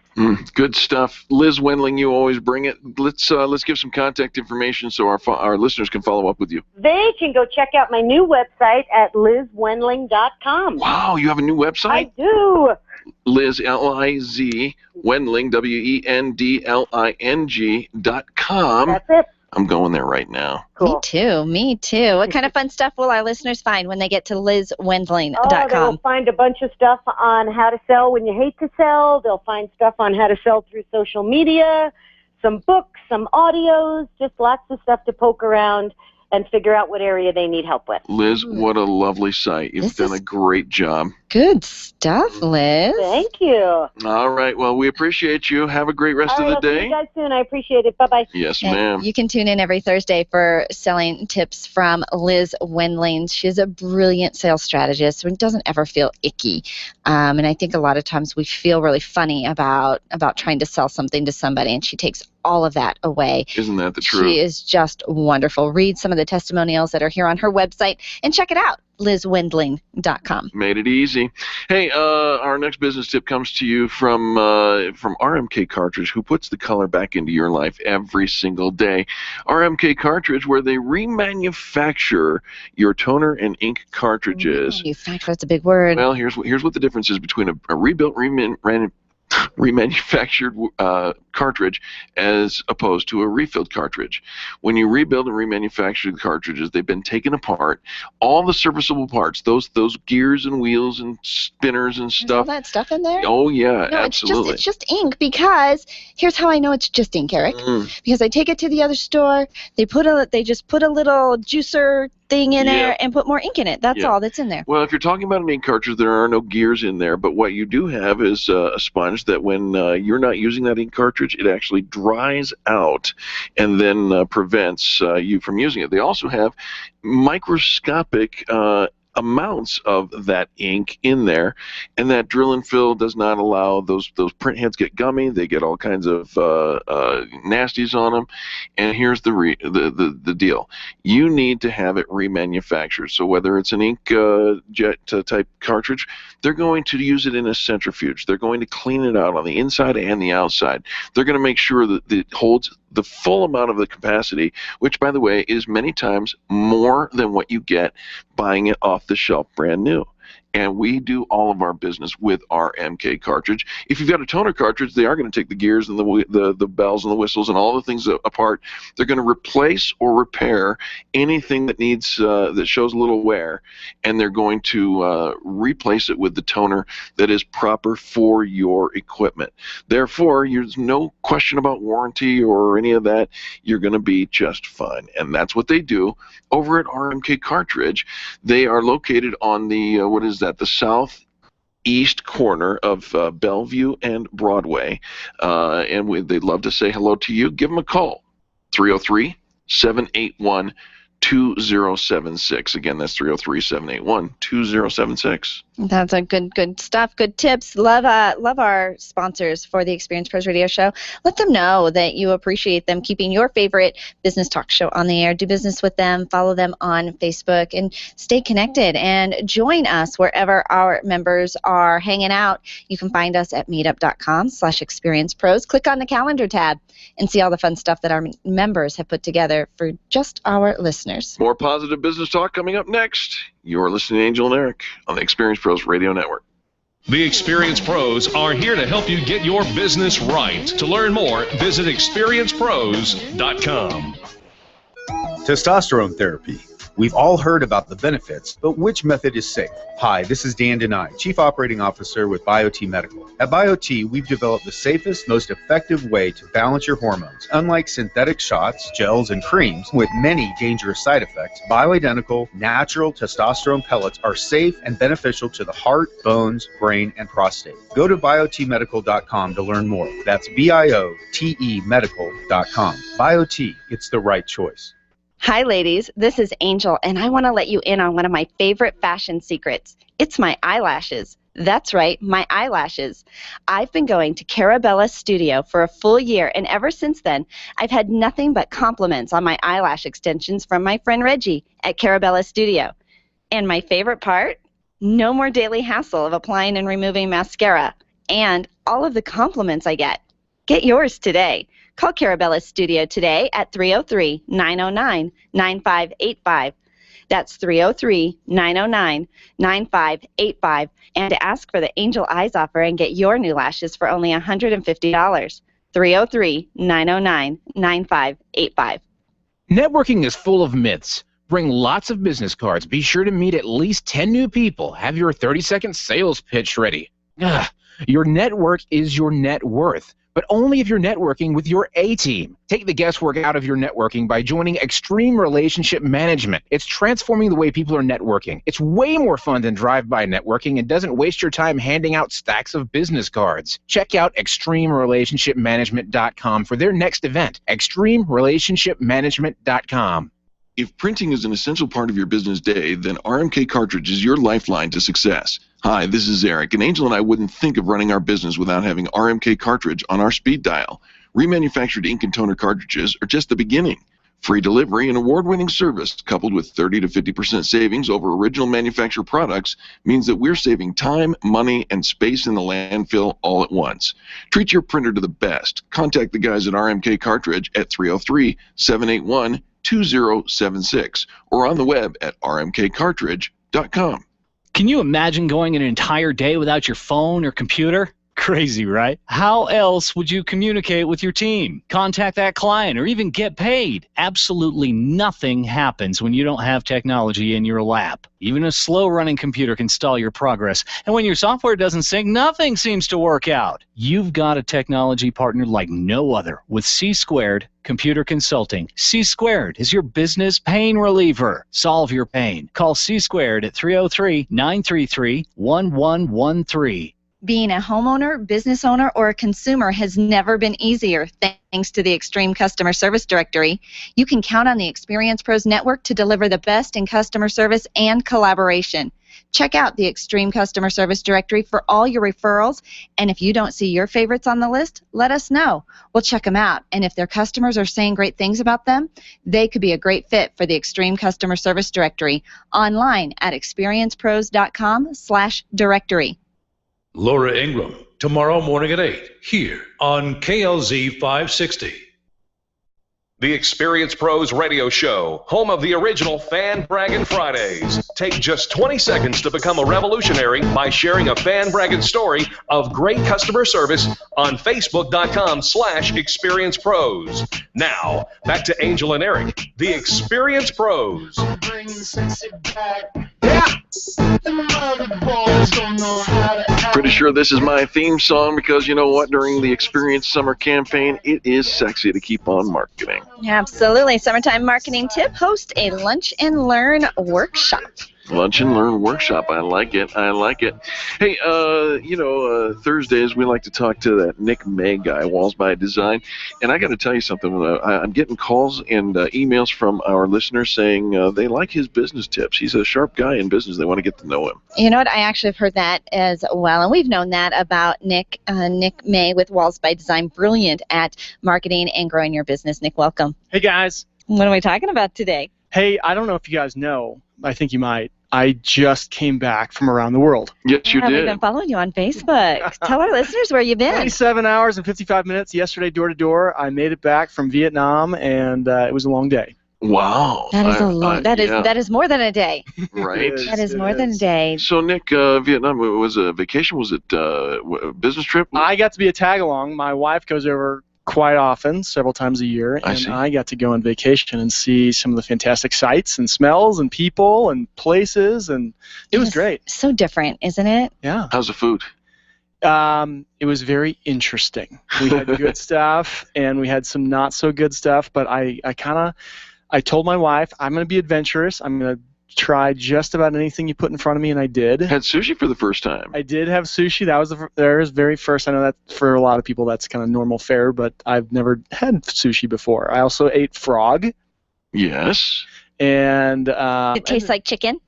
[SPEAKER 2] Good stuff. Liz Wendling, you always bring it. Let's give some contact information so our listeners can follow up with you.
[SPEAKER 13] They can go check out my new website at lizwendling.com.
[SPEAKER 2] Wow, you have a new website?
[SPEAKER 13] I do.
[SPEAKER 2] Liz, L-I-Z, Wendling, WENDLING.com.
[SPEAKER 13] That's it.
[SPEAKER 2] I'm going there right now.
[SPEAKER 13] Cool.
[SPEAKER 3] Me too. What kind of fun stuff will our listeners find when they get to lizwendling.com?
[SPEAKER 13] They will find a bunch of stuff on how to sell when you hate to sell. They'll find stuff on how to sell through social media, some books, some audios, just lots of stuff to poke around and figure out what area they need help with.
[SPEAKER 2] Liz, what a lovely site. You've done a great job.
[SPEAKER 3] Good stuff, Liz.
[SPEAKER 13] Thank you.
[SPEAKER 2] All right. Well, we appreciate you. Have a great rest of the
[SPEAKER 13] I'll see
[SPEAKER 2] day.
[SPEAKER 13] you guys soon. I appreciate it. Bye-bye.
[SPEAKER 2] Yes,
[SPEAKER 3] And
[SPEAKER 2] ma'am.
[SPEAKER 3] you can tune in every Thursday for selling tips from Liz Wendling. She's a brilliant sales strategist, so it doesn't ever feel icky. And I think a lot of times we feel really funny about trying to sell something to somebody, and she takes all of that away.
[SPEAKER 2] Isn't that the truth?
[SPEAKER 3] She is just wonderful. Read some of the testimonials that are here on her website and check it out, lizwendling.com.
[SPEAKER 2] Made it easy. Hey, our next business tip comes to you from RMK Cartridge, who puts the color back into your life every single day. RMK Cartridge, where they remanufacture your toner and ink cartridges.
[SPEAKER 3] Manufacture, that's a big word.
[SPEAKER 2] Well, here's what the difference is between a rebuilt, remanufactured cartridge as opposed to a refilled cartridge. When you rebuild and remanufacture the cartridges, they've been taken apart. All the serviceable parts, those gears and wheels and spinners and stuff.
[SPEAKER 3] All that stuff in there?
[SPEAKER 2] Oh yeah,
[SPEAKER 3] No,
[SPEAKER 2] absolutely.
[SPEAKER 3] It's just ink, because here's how I know it's just ink, Eric. Because I take it to the other store, they just put a little juicer thing in there and put more ink in it. That's all that's in there.
[SPEAKER 2] Well, if you're talking about an ink cartridge, there are no gears in there, but what you do have is a sponge that when you're not using that ink cartridge, it actually dries out and then prevents you from using it. They also have microscopic amounts of that ink in there, and that drill and fill does not allow those print heads get gummy. They get all kinds of nasties on them. And here's the deal: you need to have it remanufactured. So whether it's an inkjet type cartridge, they're going to use it in a centrifuge. They're going to clean it out on the inside and the outside. They're going to make sure that it holds the full amount of the capacity, which, by the way, is many times more than what you get buying it off the shelf brand new. And we do all of our business with our MK cartridge. If you've got a toner cartridge, they are going to take the gears and the bells and the whistles and all the things apart. They're going to replace or repair anything that needs that shows a little wear, and they're going to replace it with the toner that is proper for your equipment. Therefore, there's no question about warranty or any of that. You're going to be just fine, and that's what they do over at RMK Cartridge. They are located on the the southeast corner of Bellevue and Broadway, and they'd love to say hello to you. Give them a call, 303-781-2076. Again, that's 303-781-2076.
[SPEAKER 3] That's a good stuff. Good tips. Love our sponsors for the Experience Pros Radio Show. Let them know that you appreciate them keeping your favorite business talk show on the air. Do business with them. Follow them on Facebook and stay connected. And join us wherever our members are hanging out. You can find us at meetup.com/experiencepros. Click on the calendar tab and see all the fun stuff that our members have put together for just our listeners.
[SPEAKER 2] More positive business talk coming up next. You're listening to Angel and Eric on the Experience Pros Radio Network.
[SPEAKER 1] The Experience Pros are here to help you get your business right. To learn more, visit experiencepros.com.
[SPEAKER 14] Testosterone therapy. We've all heard about the benefits, but which method is safe? Hi, this is Dan Denai, Chief Operating Officer with BioT Medical. At BioT, we've developed the safest, most effective way to balance your hormones. Unlike synthetic shots, gels, and creams with many dangerous side effects, bioidentical, natural testosterone pellets are safe and beneficial to the heart, bones, brain, and prostate. Go to biotmedical.com to learn more. That's BIOTE medical.com. BioT, it's the right choice.
[SPEAKER 7] Hi, ladies. This is Angel, and I want to let you in on one of my favorite fashion secrets. It's my eyelashes. That's right, my eyelashes. I've been going to Carabella Studio for a full year, and ever since then, I've had nothing but compliments on my eyelash extensions from my friend Reggie at Carabella Studio. And my favorite part? No more daily hassle of applying and removing mascara, and all of the compliments I get. Get yours today. Call Carabella Studio today at 303-909-9585. That's 303-909-9585. And to ask for the Angel Eyes offer and get your new lashes for only $150. 303-909-9585.
[SPEAKER 15] Networking is full of myths. Bring lots of business cards. Be sure to meet at least 10 new people. Have your 30-second sales pitch ready. Your network is your net worth, but only if you're networking with your A-team. Take the guesswork out of your networking by joining Extreme Relationship Management. It's transforming the way people are networking. It's way more fun than drive-by networking and doesn't waste your time handing out stacks of business cards. Check out ExtremeRelationshipManagement.com for their next event. ExtremeRelationshipManagement.com.
[SPEAKER 2] If printing is an essential part of your business day, then RMK Cartridge is your lifeline to success. Hi, this is Eric, and Angel and I wouldn't think of running our business without having RMK Cartridge on our speed dial. Remanufactured ink and toner cartridges are just the beginning. Free delivery and award-winning service, coupled with 30 to 50% savings over original manufacturer products, means that we're saving time, money, and space in the landfill all at once. Treat your printer to the best. Contact the guys at RMK Cartridge at 303-781-2076 or on the web at rmkcartridge.com.
[SPEAKER 16] Can you imagine going an entire day without your phone or computer? Crazy, right? How else would you communicate with your team, contact that client, or even get paid? Absolutely nothing happens when you don't have technology in your lap. Even a slow-running computer can stall your progress. And when your software doesn't sync, nothing seems to work out. You've got a technology partner like no other with C-Squared Computer Consulting. C-Squared is your business pain reliever. Solve your pain. Call C-Squared at 303-933-1113.
[SPEAKER 3] Being a homeowner, business owner, or a consumer has never been easier thanks to the Extreme Customer Service Directory. You can count on the Experience Pros Network to deliver the best in customer service and collaboration. Check out the Extreme Customer Service Directory for all your referrals, and if you don't see your favorites on the list, let us know. We'll check them out, and if their customers are saying great things about them, they could be a great fit for the Extreme Customer Service Directory. Online at experiencepros.com/directory.
[SPEAKER 11] Laura Ingram, tomorrow morning at 8, here on KLZ 560.
[SPEAKER 1] The Experience Pros Radio Show, home of the original Fan Braggin' Fridays. Take just 20 seconds to become a revolutionary by sharing a fan bragging story of great customer service on Facebook.com/Experience Pros. Now, back to Angel and Eric, the Experience Pros.
[SPEAKER 2] Pretty sure this is my theme song because you know what? During the Experience Summer Campaign, it is sexy to keep on marketing.
[SPEAKER 3] Absolutely. Summertime Marketing Tip, host a Lunch and Learn workshop.
[SPEAKER 2] Lunch and Learn workshop. I like it. I like it. Hey, Thursdays we like to talk to that Nick May guy, Walls by Design. And I got to tell you something. I'm getting calls and emails from our listeners saying they like his business tips. He's a sharp guy in business. They want to get to know him.
[SPEAKER 3] You know what? I actually have heard that as well. And we've known that about Nick May with Walls by Design. Brilliant at marketing and growing your business. Nick, welcome.
[SPEAKER 17] Hey, guys.
[SPEAKER 3] What are we talking about today?
[SPEAKER 17] Hey, I don't know if you guys know. I think you might. I just came back from around the world.
[SPEAKER 2] Yes, you
[SPEAKER 3] I've
[SPEAKER 2] did.
[SPEAKER 3] been following you on Facebook. Tell our listeners where you've been.
[SPEAKER 17] 27 hours and 55 minutes yesterday, door to door. I made it back from Vietnam, and it was a long day.
[SPEAKER 2] Wow.
[SPEAKER 3] That is a long. That is more than a day.
[SPEAKER 2] Right.
[SPEAKER 3] That is more than a day.
[SPEAKER 2] So, Nick, Vietnam was a vacation? Was it a business trip?
[SPEAKER 17] I got to be a tag along. My wife goes over quite often, several times a year, and I got to go on vacation and see some of the fantastic sights and smells and people and places, and it was great.
[SPEAKER 3] So different, isn't it?
[SPEAKER 17] Yeah.
[SPEAKER 2] How's the food?
[SPEAKER 17] It was very interesting. We had good stuff, and we had some not so good stuff, but I told my wife, I'm going to be adventurous. I'm going to try just about anything you put in front of me, and I did.
[SPEAKER 2] Had sushi for the first time.
[SPEAKER 17] I did have sushi. That was the very first. I know that for a lot of people that's kind of normal fare, but I've never had sushi before. I also ate frog.
[SPEAKER 2] Yes.
[SPEAKER 17] And
[SPEAKER 3] it tastes like chicken?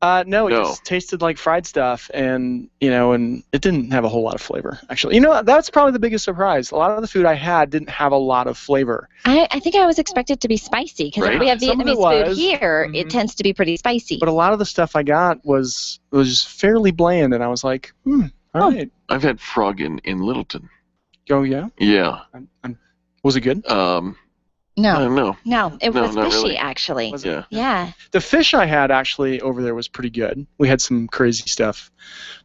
[SPEAKER 17] No, it just tasted like fried stuff, and and it didn't have a whole lot of flavor, actually. That's probably the biggest surprise. A lot of the food I had didn't have a lot of flavor.
[SPEAKER 3] I think I was expected to be spicy, because if we have Vietnamese food here, it tends to be pretty spicy.
[SPEAKER 17] But a lot of the stuff I got was fairly bland, and I was like, all right.
[SPEAKER 2] I've had frog in Littleton.
[SPEAKER 17] Oh, yeah?
[SPEAKER 2] Yeah.
[SPEAKER 17] Was it good?
[SPEAKER 3] No, it was
[SPEAKER 17] not
[SPEAKER 3] fishy,
[SPEAKER 17] really.
[SPEAKER 3] actually.
[SPEAKER 17] Was it?
[SPEAKER 3] Yeah.
[SPEAKER 17] The fish I had actually over there was pretty good. We had some crazy stuff,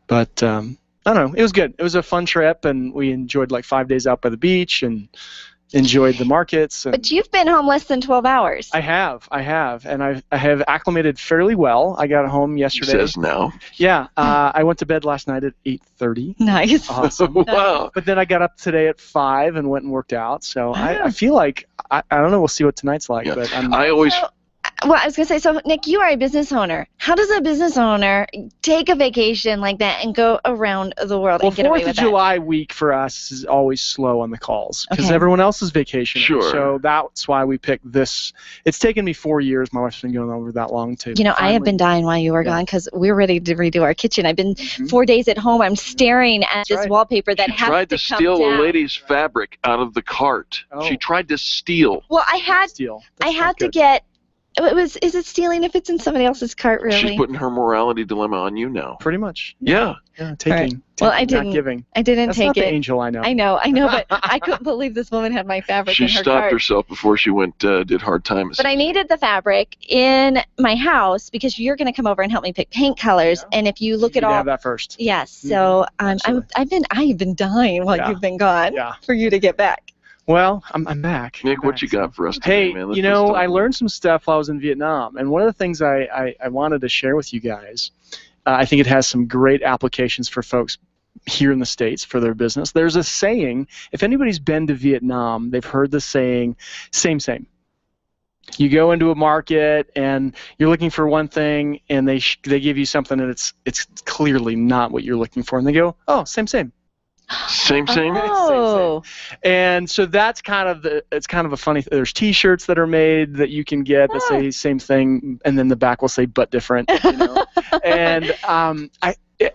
[SPEAKER 17] but I don't know. It was good. It was a fun trip, and we enjoyed like 5 days out by the beach and enjoyed the markets. And
[SPEAKER 3] But you've been home less than 12 hours.
[SPEAKER 17] I have, and I have acclimated fairly well. I got home yesterday.
[SPEAKER 2] Says no.
[SPEAKER 17] Yeah, I went to bed last night at 8:30.
[SPEAKER 3] Nice.
[SPEAKER 17] Awesome.
[SPEAKER 2] Wow.
[SPEAKER 17] But then I got up today at 5 and went and worked out. So I feel like I don't know. We'll see what tonight's like.
[SPEAKER 2] Yeah.
[SPEAKER 17] But
[SPEAKER 2] I always.
[SPEAKER 3] Well, I was going to say, so Nick, you are a business owner. How does a business owner take a vacation like that and go around the world and get away
[SPEAKER 17] 4th
[SPEAKER 3] with
[SPEAKER 17] of July week for us is always slow on the calls because everyone else is vacationing.
[SPEAKER 2] Sure.
[SPEAKER 17] So that's why we picked this. It's taken me 4 years. My wife's been going over that long too.
[SPEAKER 3] I have been dying while you were gone because we're ready to redo our kitchen. I've been 4 days at home. I'm staring at this wallpaper that has
[SPEAKER 2] Tried to
[SPEAKER 3] come
[SPEAKER 2] steal
[SPEAKER 3] down.
[SPEAKER 2] a lady's fabric out of the cart. She tried to steal.
[SPEAKER 3] Well, I had to get Is it stealing if it's in somebody else's cart? Really?
[SPEAKER 2] She's putting her morality dilemma on you now.
[SPEAKER 17] Pretty much.
[SPEAKER 2] Yeah.
[SPEAKER 17] Yeah, taking.
[SPEAKER 3] Right. Well, I
[SPEAKER 17] not
[SPEAKER 3] didn't.
[SPEAKER 17] giving.
[SPEAKER 3] I didn't
[SPEAKER 17] That's
[SPEAKER 3] take
[SPEAKER 17] not
[SPEAKER 3] it.
[SPEAKER 17] the angel I know.
[SPEAKER 3] I know, but I couldn't believe this woman had my fabric
[SPEAKER 2] She
[SPEAKER 3] in her
[SPEAKER 2] stopped
[SPEAKER 3] cart.
[SPEAKER 2] herself before she went did hard times.
[SPEAKER 3] But I needed the fabric in my house because you're going to come over and help me pick paint colors. And if you look
[SPEAKER 17] You
[SPEAKER 3] at
[SPEAKER 17] need to
[SPEAKER 3] all,
[SPEAKER 17] have that first.
[SPEAKER 3] yes. So I've been dying while
[SPEAKER 17] Yeah.
[SPEAKER 3] you've been gone
[SPEAKER 17] Yeah.
[SPEAKER 3] for you to get back.
[SPEAKER 17] Well, I'm back.
[SPEAKER 2] Nick, what you got for us today,
[SPEAKER 17] Hey,
[SPEAKER 2] man? Let's
[SPEAKER 17] you
[SPEAKER 2] just
[SPEAKER 17] know,
[SPEAKER 2] talk
[SPEAKER 17] I
[SPEAKER 2] about
[SPEAKER 17] learned some stuff while I was in Vietnam, and one of the things I wanted to share with you guys, I think it has some great applications for folks here in the States for their business. There's a saying, if anybody's been to Vietnam, they've heard the saying, same. You go into a market and you're looking for one thing, and they give you something and it's clearly not what you're looking for, and they go, oh, same.
[SPEAKER 2] Same.
[SPEAKER 3] Oh.
[SPEAKER 17] And so that's kind of it's kind of a funny. There's T-shirts that are made that you can get that say same thing, and then the back will say but different. You know? And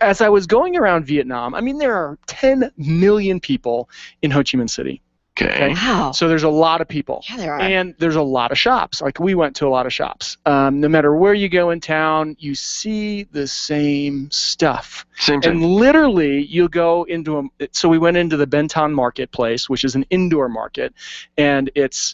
[SPEAKER 17] as I was going around Vietnam, I mean there are 10 million people in Ho Chi Minh City.
[SPEAKER 2] Okay.
[SPEAKER 3] Wow.
[SPEAKER 17] So there's a lot of people.
[SPEAKER 3] Yeah, there are.
[SPEAKER 17] And there's a lot of shops. Like we went to a lot of shops. No matter where you go in town, you see the same stuff.
[SPEAKER 2] Same.
[SPEAKER 17] And literally, you'll go into so we went into the Benton Marketplace, which is an indoor market, and it's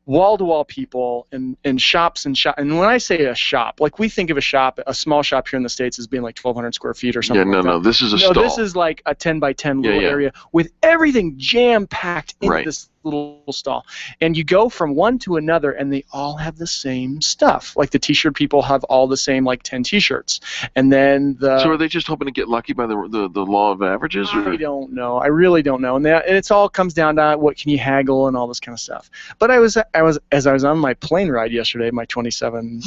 [SPEAKER 17] wall-to-wall people and shops and shop. And when I say a shop, like we think of a small shop here in the States as being like 1,200 square feet or something.
[SPEAKER 2] Yeah,
[SPEAKER 17] like
[SPEAKER 2] no,
[SPEAKER 17] that.
[SPEAKER 2] this is a stall.
[SPEAKER 17] This is like a 10 by 10 little area with everything jam-packed into this little stall. And you go from one to another, and they all have the same stuff. Like the T-shirt people have all the same, like 10 T-shirts. And then
[SPEAKER 2] So are they just hoping to get lucky by the law of averages?
[SPEAKER 17] I don't know. I really don't know. And it's all comes down to what can you haggle and all this kind of stuff. But as I was on my plane ride yesterday, my 27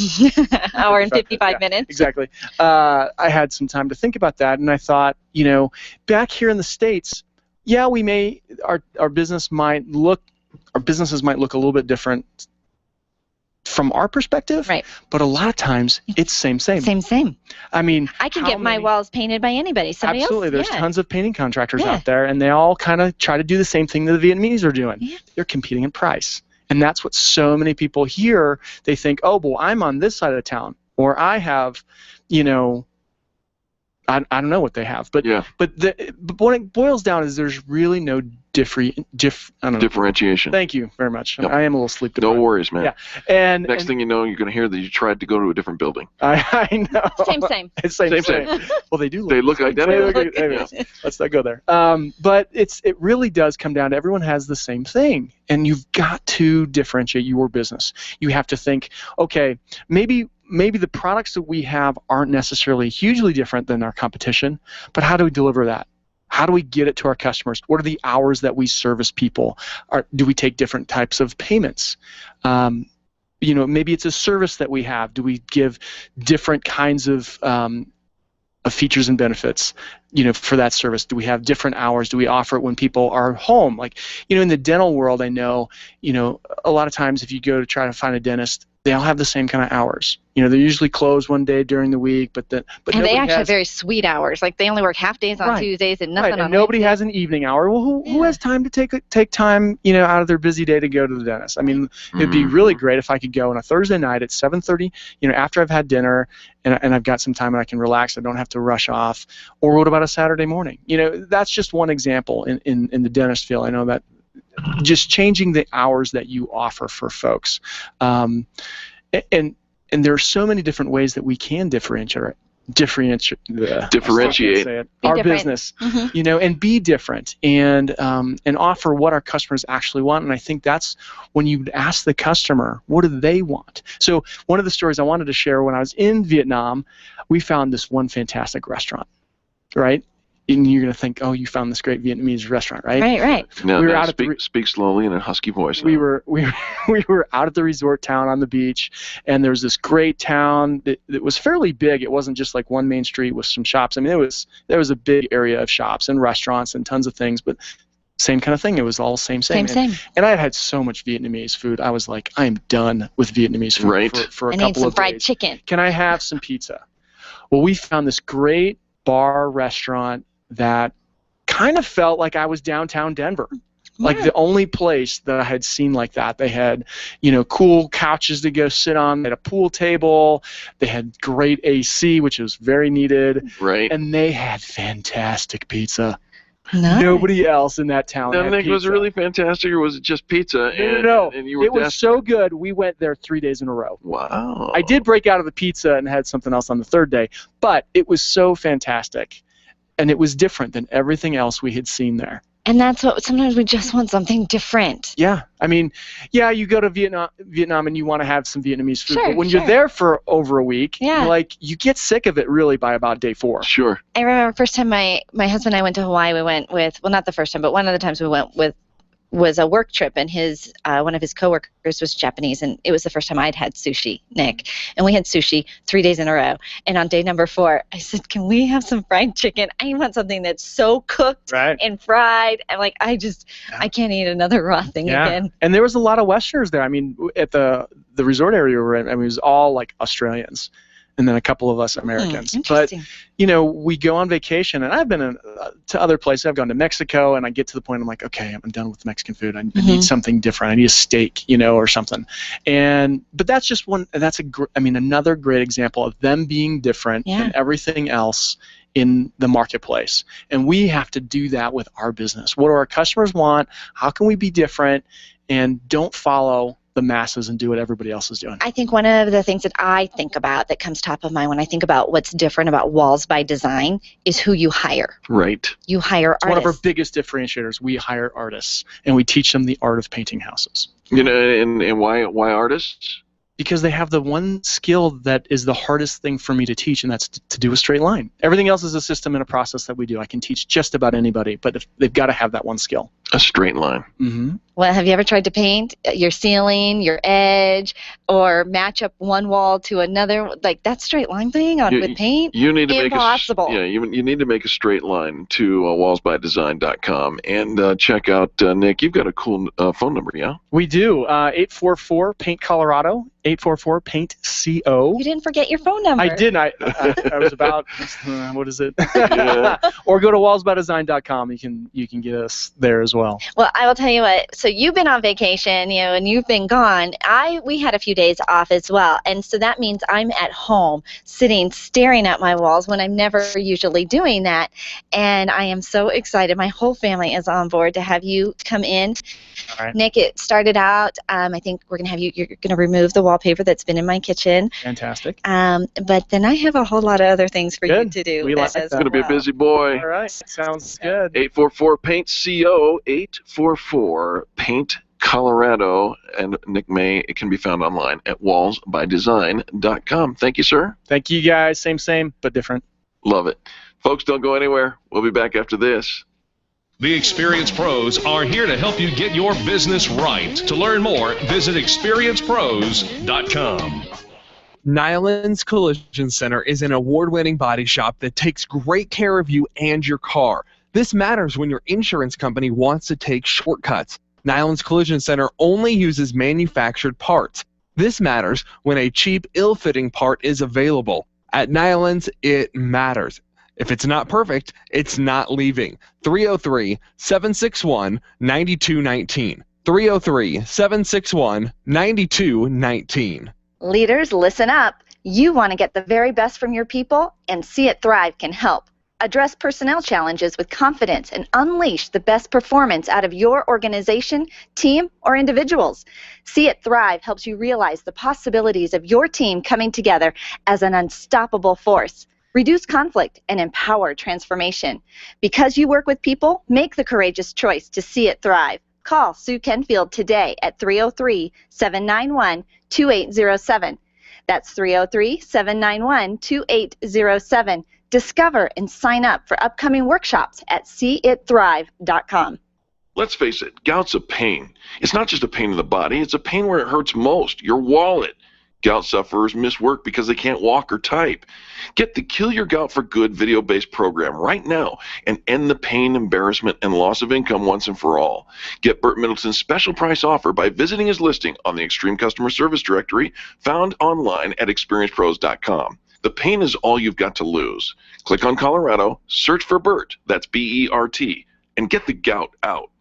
[SPEAKER 3] hour and 55 minutes.
[SPEAKER 17] Exactly. I had some time to think about that, and I thought, back here in the States, yeah, our businesses might look a little bit different from our perspective,
[SPEAKER 3] right?
[SPEAKER 17] But a lot of times it's same.
[SPEAKER 3] Same.
[SPEAKER 17] I mean,
[SPEAKER 3] I can get my walls painted by anybody. Somebody
[SPEAKER 17] absolutely.
[SPEAKER 3] else?
[SPEAKER 17] There's tons of painting contractors out there, and they all kind of try to do the same thing that the Vietnamese are doing.
[SPEAKER 3] Yeah.
[SPEAKER 17] They're competing in price, and that's what so many people here. They think, oh, well, I'm on this side of town, or I have, I don't know what they have, but what it boils down is there's really no
[SPEAKER 2] differentiation.
[SPEAKER 17] Thank you very much.
[SPEAKER 2] Yep.
[SPEAKER 17] I am a little sleep deprived.
[SPEAKER 2] No worries, man.
[SPEAKER 17] Yeah, and
[SPEAKER 2] next thing you know, you're going to hear that you tried to go to a different building.
[SPEAKER 17] I know.
[SPEAKER 3] Same.
[SPEAKER 17] It's same. Well, they do.
[SPEAKER 2] They look identical.
[SPEAKER 17] Anyways, let's not go there. But it really does come down to everyone has the same thing, and you've got to differentiate your business. You have to think, okay, maybe the products that we have aren't necessarily hugely different than our competition, but how do we deliver that? How do we get it to our customers? What are the hours that we service people? Do we take different types of payments? Maybe it's a service that we have. Do we give different kinds of features and benefits, for that service? Do we have different hours? Do we offer it when people are home? Like, in the dental world, I know, a lot of times if you go to try to find a dentist, they all have the same kind of hours. They're usually closed one day during the week, but they
[SPEAKER 3] actually have very sweet hours. Like they only work half days on Tuesdays and nothing on
[SPEAKER 17] nobody
[SPEAKER 3] Wednesdays.
[SPEAKER 17] has an evening hour. Well, who has time to take time, out of their busy day to go to the dentist? I mean, it'd be really great if I could go on a Thursday night at 7:30, after I've had dinner and I've got some time and I can relax. I don't have to rush off. Or what about a Saturday morning? That's just one example in the dentist field. I know that just changing the hours that you offer for folks. And there are so many different ways that we can differentiate our business, and be different and offer what our customers actually want. And I think that's when you ask the customer, what do they want? So one of the stories I wanted to share, when I was in Vietnam, we found this one fantastic restaurant, right? And you're going to think, oh, you found this great Vietnamese restaurant, right?
[SPEAKER 3] Right.
[SPEAKER 2] No, we were out speak slowly in a husky voice.
[SPEAKER 17] We were out at the resort town on the beach, and there was this great town that was fairly big. It wasn't just like one main street with some shops. I mean, there was a big area of shops and restaurants and tons of things, but same kind of thing. It was all same. And I had so much Vietnamese food. I was like, I am done with Vietnamese food for a couple of days.
[SPEAKER 3] I need some fried chicken.
[SPEAKER 17] Can I have some pizza? Well, we found this great bar restaurant that kind of felt like I was downtown Denver. Like the only place that I had seen like that. They had, cool couches to go sit on. They had a pool table. They had great AC, which was very needed.
[SPEAKER 2] Right.
[SPEAKER 17] And they had fantastic pizza.
[SPEAKER 3] Nice.
[SPEAKER 17] Nobody else in that town
[SPEAKER 2] Now,
[SPEAKER 17] had
[SPEAKER 2] Nick,
[SPEAKER 17] pizza.
[SPEAKER 2] was it really fantastic, or was it just pizza?
[SPEAKER 17] No.
[SPEAKER 2] And you were
[SPEAKER 17] It was
[SPEAKER 2] desperate?
[SPEAKER 17] so good. We went there 3 days in a row.
[SPEAKER 2] Wow.
[SPEAKER 17] I did break out of the pizza and had something else on the third day, but it was so fantastic. And it was different than everything else we had seen there.
[SPEAKER 3] And that's what sometimes we just want something different.
[SPEAKER 17] Yeah, I mean, you go to Vietnam and you want to have some Vietnamese food,
[SPEAKER 3] Sure,
[SPEAKER 17] but when
[SPEAKER 3] sure.
[SPEAKER 17] you're there for over a week,
[SPEAKER 3] Yeah.
[SPEAKER 17] you get sick of it really by about day 4.
[SPEAKER 2] Sure.
[SPEAKER 3] I remember first time my husband and I went to Hawaii. We went with, well, not the first time, but one of the times we went with was a work trip, and his one of his coworkers was Japanese, and it was the first time I'd had sushi, Nick. And we had sushi 3 days in a row. And on day number 4, I said, "Can we have some fried chicken? I want something that's so cooked and fried." I'm like, I can't eat another raw thing again.
[SPEAKER 17] And there was a lot of Westerners there. I mean, at the resort area we were in, I mean, it was all like Australians, and then a couple of us Americans. But we go on vacation, and I've been to other places. I've gone to Mexico, and I get to the point I'm like, okay, I'm done with Mexican food. I need something different. I need a steak, or something. But that's just one. That's another great example of them being different than everything else in the marketplace. And we have to do that with our business. What do our customers want? How can we be different? And don't follow the masses and do what everybody else is doing.
[SPEAKER 3] I think one of the things that I think about that comes top of mind when I think about what's different about Walls by Design is who you hire.
[SPEAKER 2] Right.
[SPEAKER 3] You hire
[SPEAKER 17] It's
[SPEAKER 3] artists.
[SPEAKER 17] one of our biggest differentiators. We hire artists, and we teach them the art of painting houses.
[SPEAKER 2] And why artists?
[SPEAKER 17] Because they have the one skill that is the hardest thing for me to teach, and that's to do a straight line. Everything else is a system and a process that we do. I can teach just about anybody, but they've got to have that one skill.
[SPEAKER 2] A straight line.
[SPEAKER 17] Mm-hmm.
[SPEAKER 3] Well, have you ever tried to paint your ceiling, your edge, or match up one wall to another? Like that straight line thing with paint?
[SPEAKER 2] You need to
[SPEAKER 3] Impossible.
[SPEAKER 2] you need to make a straight line to wallsbydesign.com and check out Nick. You've got a cool phone number, yeah?
[SPEAKER 17] We do. 844-PAINT-COLORADO. 844-PAINT-CO.
[SPEAKER 3] You didn't forget your phone number.
[SPEAKER 17] I didn't. I was about, what is it? Or go to wallsbydesign.com. You can get us there as well.
[SPEAKER 3] Well, I will tell you what. So you've been on vacation, and you've been gone. We had a few days off as well, and so that means I'm at home, sitting, staring at my walls when I'm never usually doing that. And I am so excited. My whole family is on board to have you come in.
[SPEAKER 17] All right.
[SPEAKER 3] Nick, it started out. I think we're gonna have you. You're gonna remove the wallpaper that's been in my kitchen.
[SPEAKER 17] Fantastic.
[SPEAKER 3] But then I have a whole lot of other things for you to do.
[SPEAKER 17] We like that.
[SPEAKER 3] as
[SPEAKER 2] It's going to be a busy boy.
[SPEAKER 17] All right. Sounds good.
[SPEAKER 2] 844-PAINT-CO, 844-PAINT-COLORADO, and Nick May. It can be found online at wallsbydesign.com. Thank you, sir.
[SPEAKER 17] Thank you, guys. Same, but different.
[SPEAKER 2] Love it. Folks, don't go anywhere. We'll be back after this.
[SPEAKER 1] The Experience Pros are here to help you get your business right. To learn more, visit experiencepros.com.
[SPEAKER 21] Nyland's Collision Center is an award-winning body shop that takes great care of you and your car. This matters when your insurance company wants to take shortcuts. Nyland's Collision Center only uses manufactured parts. This matters when a cheap, ill-fitting part is available. At Nyland's, it matters. If it's not perfect, it's not leaving. 303-761-9219. 303-761-9219.
[SPEAKER 7] Leaders, listen up. You want to get the very best from your people, and See It Thrive can help. Address personnel challenges with confidence and unleash the best performance out of your organization, team, or individuals. See It Thrive helps you realize the possibilities of your team coming together as an unstoppable force. Reduce conflict and empower transformation. Because you work with people, make the courageous choice to See It Thrive. Call Sue Kenfield today at 303-791-2807. That's 303-791-2807. Discover and sign up for upcoming workshops at seeitthrive.com.
[SPEAKER 2] Let's face it, gout's a pain. It's not just a pain in the body, it's a pain where it hurts most, your wallet. Gout sufferers miss work because they can't walk or type. Get the Kill Your Gout for Good video-based program right now and end the pain, embarrassment, and loss of income once and for all. Get Burt Middleton's special price offer by visiting his listing on the Extreme Customer Service Directory found online at experiencepros.com. The pain is all you've got to lose. Click on Colorado, search for Burt, that's B-E-R-T, and get the gout out.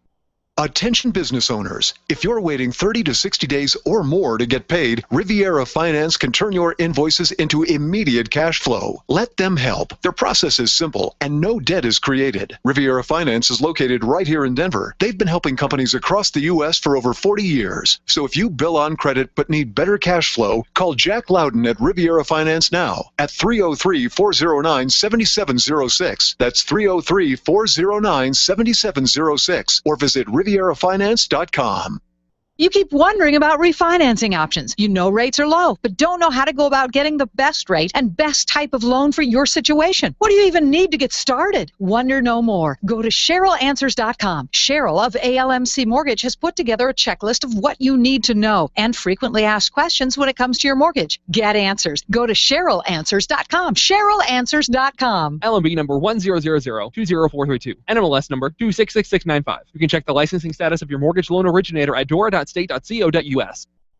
[SPEAKER 18] Attention business owners, if you're waiting 30 to 60 days or more to get paid, Riviera Finance can turn your invoices into immediate cash flow. Let them help. Their process is simple and no debt is created. Riviera Finance is located right here in Denver. They've been helping companies across the U.S. for over 40 years. So if you bill on credit but need better cash flow, call Jack Loudon at Riviera Finance now at 303-409-7706. That's 303-409-7706 or visit RivieraFinance.com.
[SPEAKER 19] You keep wondering about refinancing options. You know rates are low, but don't know how to go about getting the best rate and best type of loan for your situation. What do you even need to get started? Wonder no more. Go to CherylAnswers.com. Cheryl of ALMC Mortgage has put together a checklist of what you need to know and frequently asked questions when it comes to your mortgage. Get answers. Go to CherylAnswers.com. CherylAnswers.com.
[SPEAKER 21] LMB number 100020432. NMLS number 266695. You can check the licensing status of your mortgage loan originator at dora.state.co.us.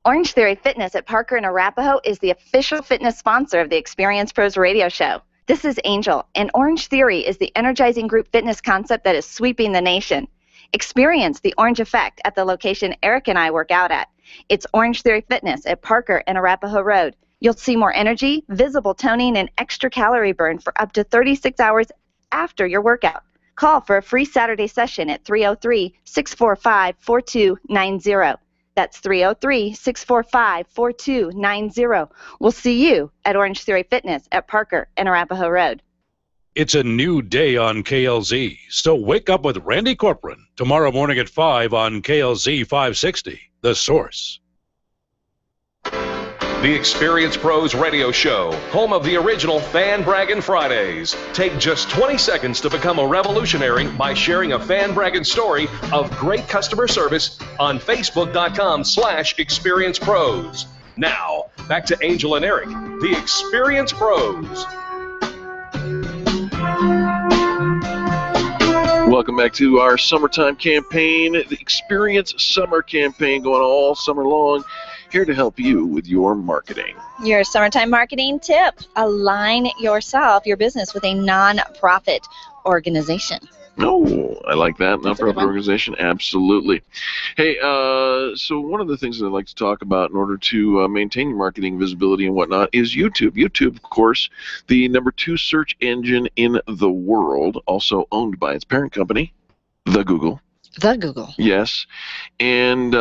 [SPEAKER 7] Orange Theory Fitness at Parker and Arapahoe is the official fitness sponsor of the Experience Pros radio show. This is Angel, and Orange Theory is the energizing group fitness concept that is sweeping the nation. Experience the Orange Effect at the location Eric and I work out at. It's Orange Theory Fitness at Parker and Arapahoe Road. You'll see more energy, visible toning, and extra calorie burn for up to 36 hours after your workout. Call for a free Saturday session at 303-645-4290. That's 303-645-4290. We'll see you at Orange Theory Fitness at Parker and Arapahoe Road.
[SPEAKER 11] It's a new day on KLZ, so wake up with Randy Corcoran tomorrow morning at 5 on KLZ 560, The Source.
[SPEAKER 1] The Experience Pros Radio Show, home of the original Fan Braggin' Fridays. Take just 20 seconds to become a revolutionary by sharing a Fan Braggin' story of great customer service on Facebook.com/Experience Pros. Now, back to Angel and Eric, the Experience Pros.
[SPEAKER 2] Welcome back to our summertime campaign, the Experience Summer Campaign, going all summer long. Here to help you with your marketing.
[SPEAKER 3] Your summertime marketing tip: align yourself, your business, with a non-profit organization.
[SPEAKER 2] Oh, I like that. Nonprofit organization, absolutely. Hey, so one of the things that I'd like to talk about in order to maintain your marketing visibility and whatnot is YouTube. YouTube, of course, the #2 search engine in the world, also owned by its parent company, the Google.
[SPEAKER 3] The Google.
[SPEAKER 2] Yes. And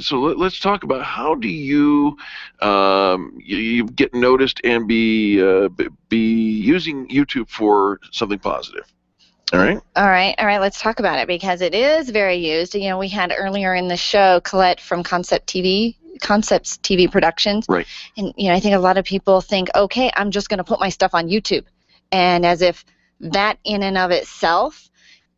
[SPEAKER 2] so let's talk about how do you you get noticed and be using YouTube for something positive. All right.
[SPEAKER 3] All right. Let's talk about it because it is very used. You know, we had earlier in the show Colette from Concepts TV Productions.
[SPEAKER 2] Right.
[SPEAKER 3] And I think a lot of people think, okay, I'm just going to put my stuff on YouTube, and as if that in and of itself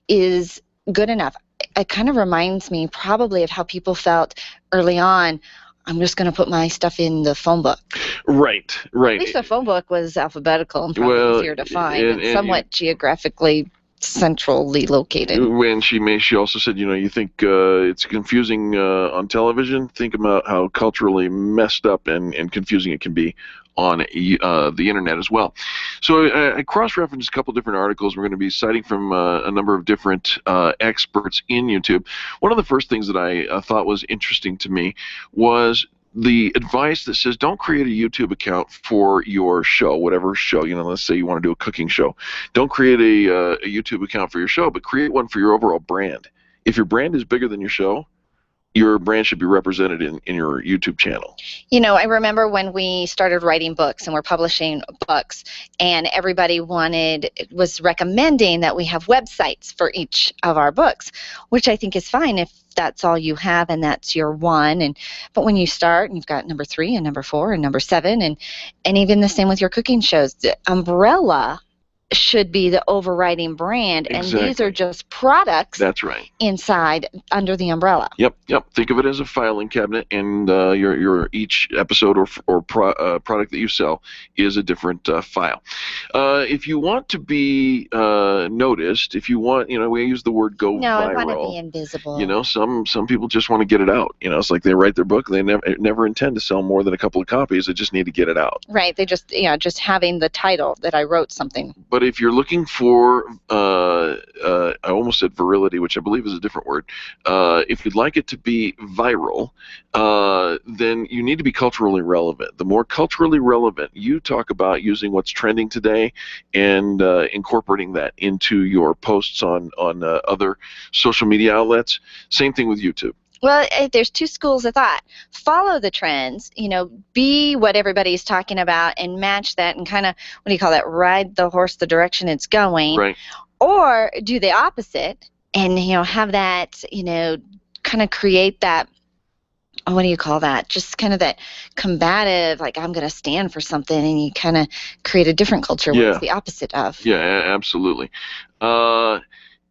[SPEAKER 3] is good enough. It kind of reminds me probably of how people felt early on. I'm just going to put my stuff in the phone book.
[SPEAKER 2] Right.
[SPEAKER 3] At least the phone book was alphabetical and probably easier to find and somewhat geographically centrally located.
[SPEAKER 2] When she also said, you think it's confusing on television, think about how culturally messed up and confusing it can be on the internet as well. So I cross-referenced a couple different articles we're going to be citing from a number of different experts in YouTube. One of the first things that I thought was interesting to me was the advice that says don't create a YouTube account for your show, whatever show. Let's say you want to do a cooking show. Don't create a YouTube account for your show, but create one for your overall brand. If your brand is bigger than your show, your brand should be represented in your YouTube channel.
[SPEAKER 3] I remember when we started writing books and we're publishing books, and everybody was recommending that we have websites for each of our books, which I think is fine if that's all you have and that's your one. But when you start and you've got number 3 and number 4 and number 7, and even the same with your cooking shows, the umbrella should be the overriding brand,
[SPEAKER 2] Exactly.
[SPEAKER 3] And these are just products.
[SPEAKER 2] That's right.
[SPEAKER 3] Inside under the umbrella.
[SPEAKER 2] Yep. Think of it as a filing cabinet, and your each episode or product that you sell is a different file. If you want to be noticed, if you want, we use the word go viral.
[SPEAKER 3] No, I want to be invisible.
[SPEAKER 2] Some people just want to get it out. It's like they write their book, they never intend to sell more than a couple of copies. They just need to get it out.
[SPEAKER 3] Right. They just having the title that I wrote something.
[SPEAKER 2] But if you're looking for, I almost said virility, which I believe is a different word. If you'd like it to be viral, then you need to be culturally relevant. The more culturally relevant you talk about using what's trending today and incorporating that into your posts on other social media outlets. Same thing with YouTube.
[SPEAKER 7] Well, there's two schools of thought. Follow the trends, be what everybody's talking about and match that and kind of, what do you call that, ride the horse the direction it's going.
[SPEAKER 2] Right.
[SPEAKER 7] Or do the opposite and, have that, kind of create that, what do you call that, just kind of that combative, like I'm going to stand for something, and you kind of create a different culture where it's the opposite of.
[SPEAKER 2] Yeah, absolutely.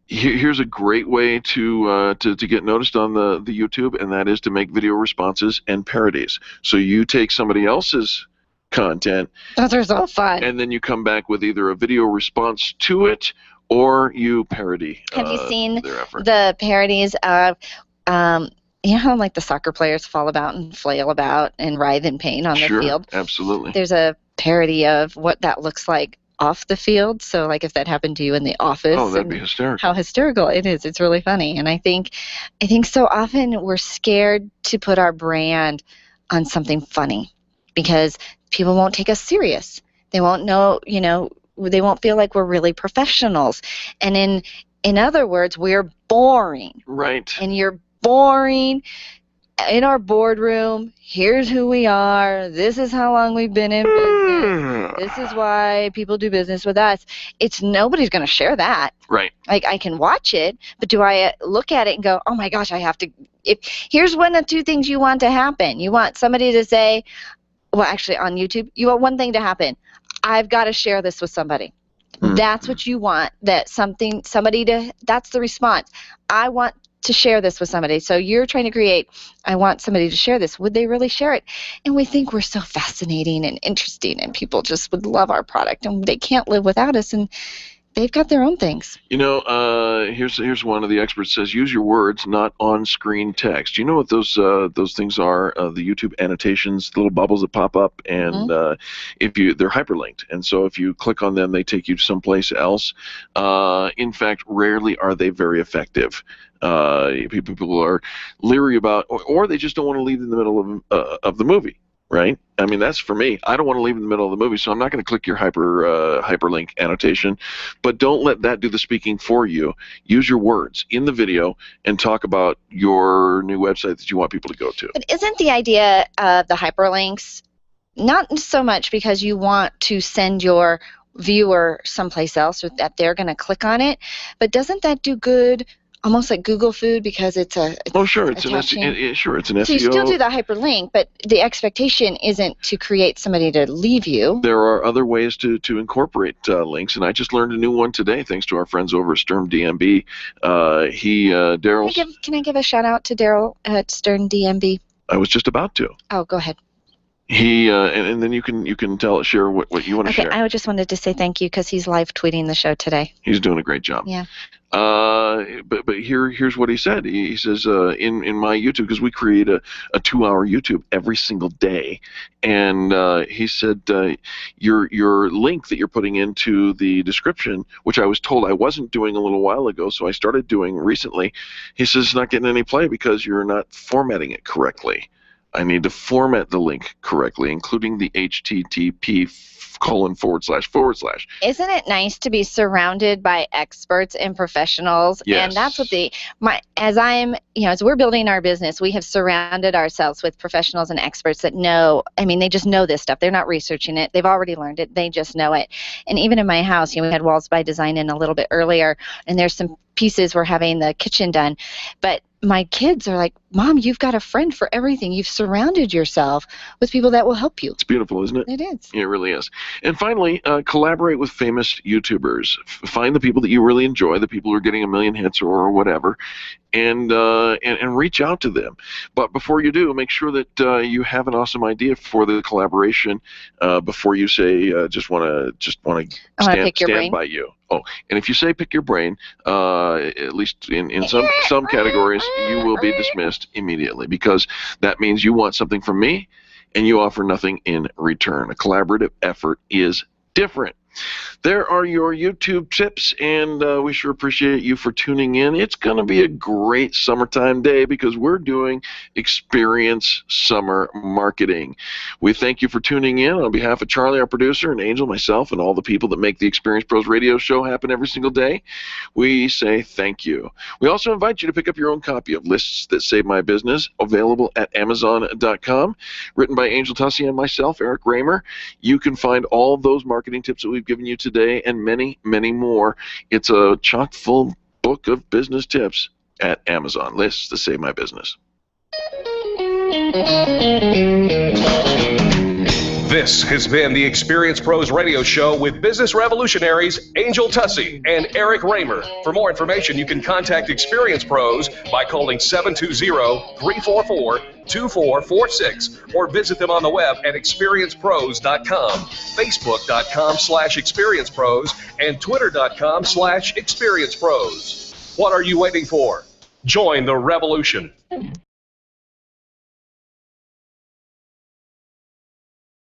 [SPEAKER 2] Here's a great way to get noticed on the YouTube, and that is to make video responses and parodies. So you take somebody else's content.
[SPEAKER 7] Those are so fun.
[SPEAKER 2] And then you come back with either a video response to it or you parody.
[SPEAKER 7] Have you seen
[SPEAKER 2] their effort.
[SPEAKER 7] the parodies of, how like the soccer players fall about and flail about and writhe in pain on the field?
[SPEAKER 2] Sure, absolutely.
[SPEAKER 7] There's a parody of what that looks like off the field. So like if that happened to you in the office.
[SPEAKER 2] Oh, that'd be hysterical.
[SPEAKER 7] How hysterical it is. It's really funny. And I think so often we're scared to put our brand on something funny because people won't take us serious. They won't know, they won't feel like we're really professionals. And in other words, we're boring.
[SPEAKER 2] Right.
[SPEAKER 7] And you're boring. In our boardroom, here's who we are, this is how long we've been in business, this is why people do business with us. Nobody's going to share that.
[SPEAKER 2] Right.
[SPEAKER 7] Like, I can watch it, but do I look at it and go, oh my gosh, I have to, here's one of two things you want to happen. You want somebody to say, well, actually on YouTube, you want one thing to happen. I've got to share this with somebody. That's what you want, that's the response. I want to share this with somebody. So you're trying to create, I want somebody to share this. Would they really share it? And we think we're so fascinating and interesting and people just would love our product and they can't live without us and they've got their own things.
[SPEAKER 2] Here's one of the experts says, use your words, not on-screen text. You know what those things are? The YouTube annotations, little bubbles that pop up, and they're hyperlinked. And so if you click on them, they take you someplace else. In fact, rarely are they very effective. People are leery about, or they just don't want to leave in the middle of the movie. Right? I mean, that's for me. I don't want to leave in the middle of the movie, so I'm not going to click your hyperlink annotation. But don't let that do the speaking for you. Use your words in the video and talk about your new website that you want people to go to.
[SPEAKER 7] But isn't the idea of the hyperlinks not so much because you want to send your viewer someplace else or that they're going to click on it, but doesn't that do good? Almost like Google Food because it's an SEO.
[SPEAKER 2] So
[SPEAKER 7] you still do the hyperlink, but the expectation isn't to create somebody to leave you.
[SPEAKER 2] There are other ways to incorporate links, and I just learned a new one today thanks to our friends over at Stern DMB. Daryl.
[SPEAKER 7] Can I give a shout out to Daryl at Stern DMB?
[SPEAKER 2] I was just about to.
[SPEAKER 7] Oh, go ahead.
[SPEAKER 2] He and then you can share what you want to share.
[SPEAKER 7] I just wanted to say thank you because he's live tweeting the show today.
[SPEAKER 2] He's doing a great job.
[SPEAKER 7] Yeah.
[SPEAKER 2] But here's what he said. He says in my YouTube, because we create a 2-hour YouTube every single day, and he said your link that you're putting into the description, which I was told I wasn't doing a little while ago, so I started doing recently. He says it's not getting any play because you're not formatting it correctly. I need to format the link correctly, including the HTTP ://.
[SPEAKER 7] Isn't it nice to be surrounded by experts and professionals?
[SPEAKER 2] Yes.
[SPEAKER 7] And that's what as we're building our business, we have surrounded ourselves with professionals and experts that know, they just know this stuff. They're not researching it. They've already learned it. They just know it. And even in my house, we had Walls by Design in a little bit earlier, and there's some pieces we're having the kitchen done. But my kids are like, Mom, you've got a friend for everything. You've surrounded yourself with people that will help you.
[SPEAKER 2] It's beautiful, isn't it?
[SPEAKER 7] It is.
[SPEAKER 2] Yeah, it really is. And finally, collaborate with famous YouTubers. Find the people that you really enjoy, the people who are getting a million hits or whatever, and reach out to them. But before you do, make sure that you have an awesome idea for the collaboration before you say just want to stand by you. Oh, and if you say pick your brain, at least in some categories, you will be dismissed immediately because that means you want something from me and you offer nothing in return. A collaborative effort is different. There are your YouTube tips, and we sure appreciate you for tuning in. It's going to be a great summertime day because we're doing Experience Summer Marketing. We thank you for tuning in. On behalf of Charlie, our producer, and Angel, myself, and all the people that make the Experience Pros radio show happen every single day, we say thank you. We also invite you to pick up your own copy of Lists That Save My Business, available at Amazon.com, written by Angel Tussey and myself, Eric Raymer. You can find all those marketing tips that we've given you today and many, many more. It's a chock-full book of business tips at Amazon. Lists to Save My Business.
[SPEAKER 1] This has been the Experience Pros Radio Show with business revolutionaries Angel Tussey and Eric Raymer. For more information, you can contact Experience Pros by calling 720-344-2446 or visit them on the web at experiencepros.com, facebook.com/experiencepros, and twitter.com/experiencepros. What are you waiting for? Join the revolution.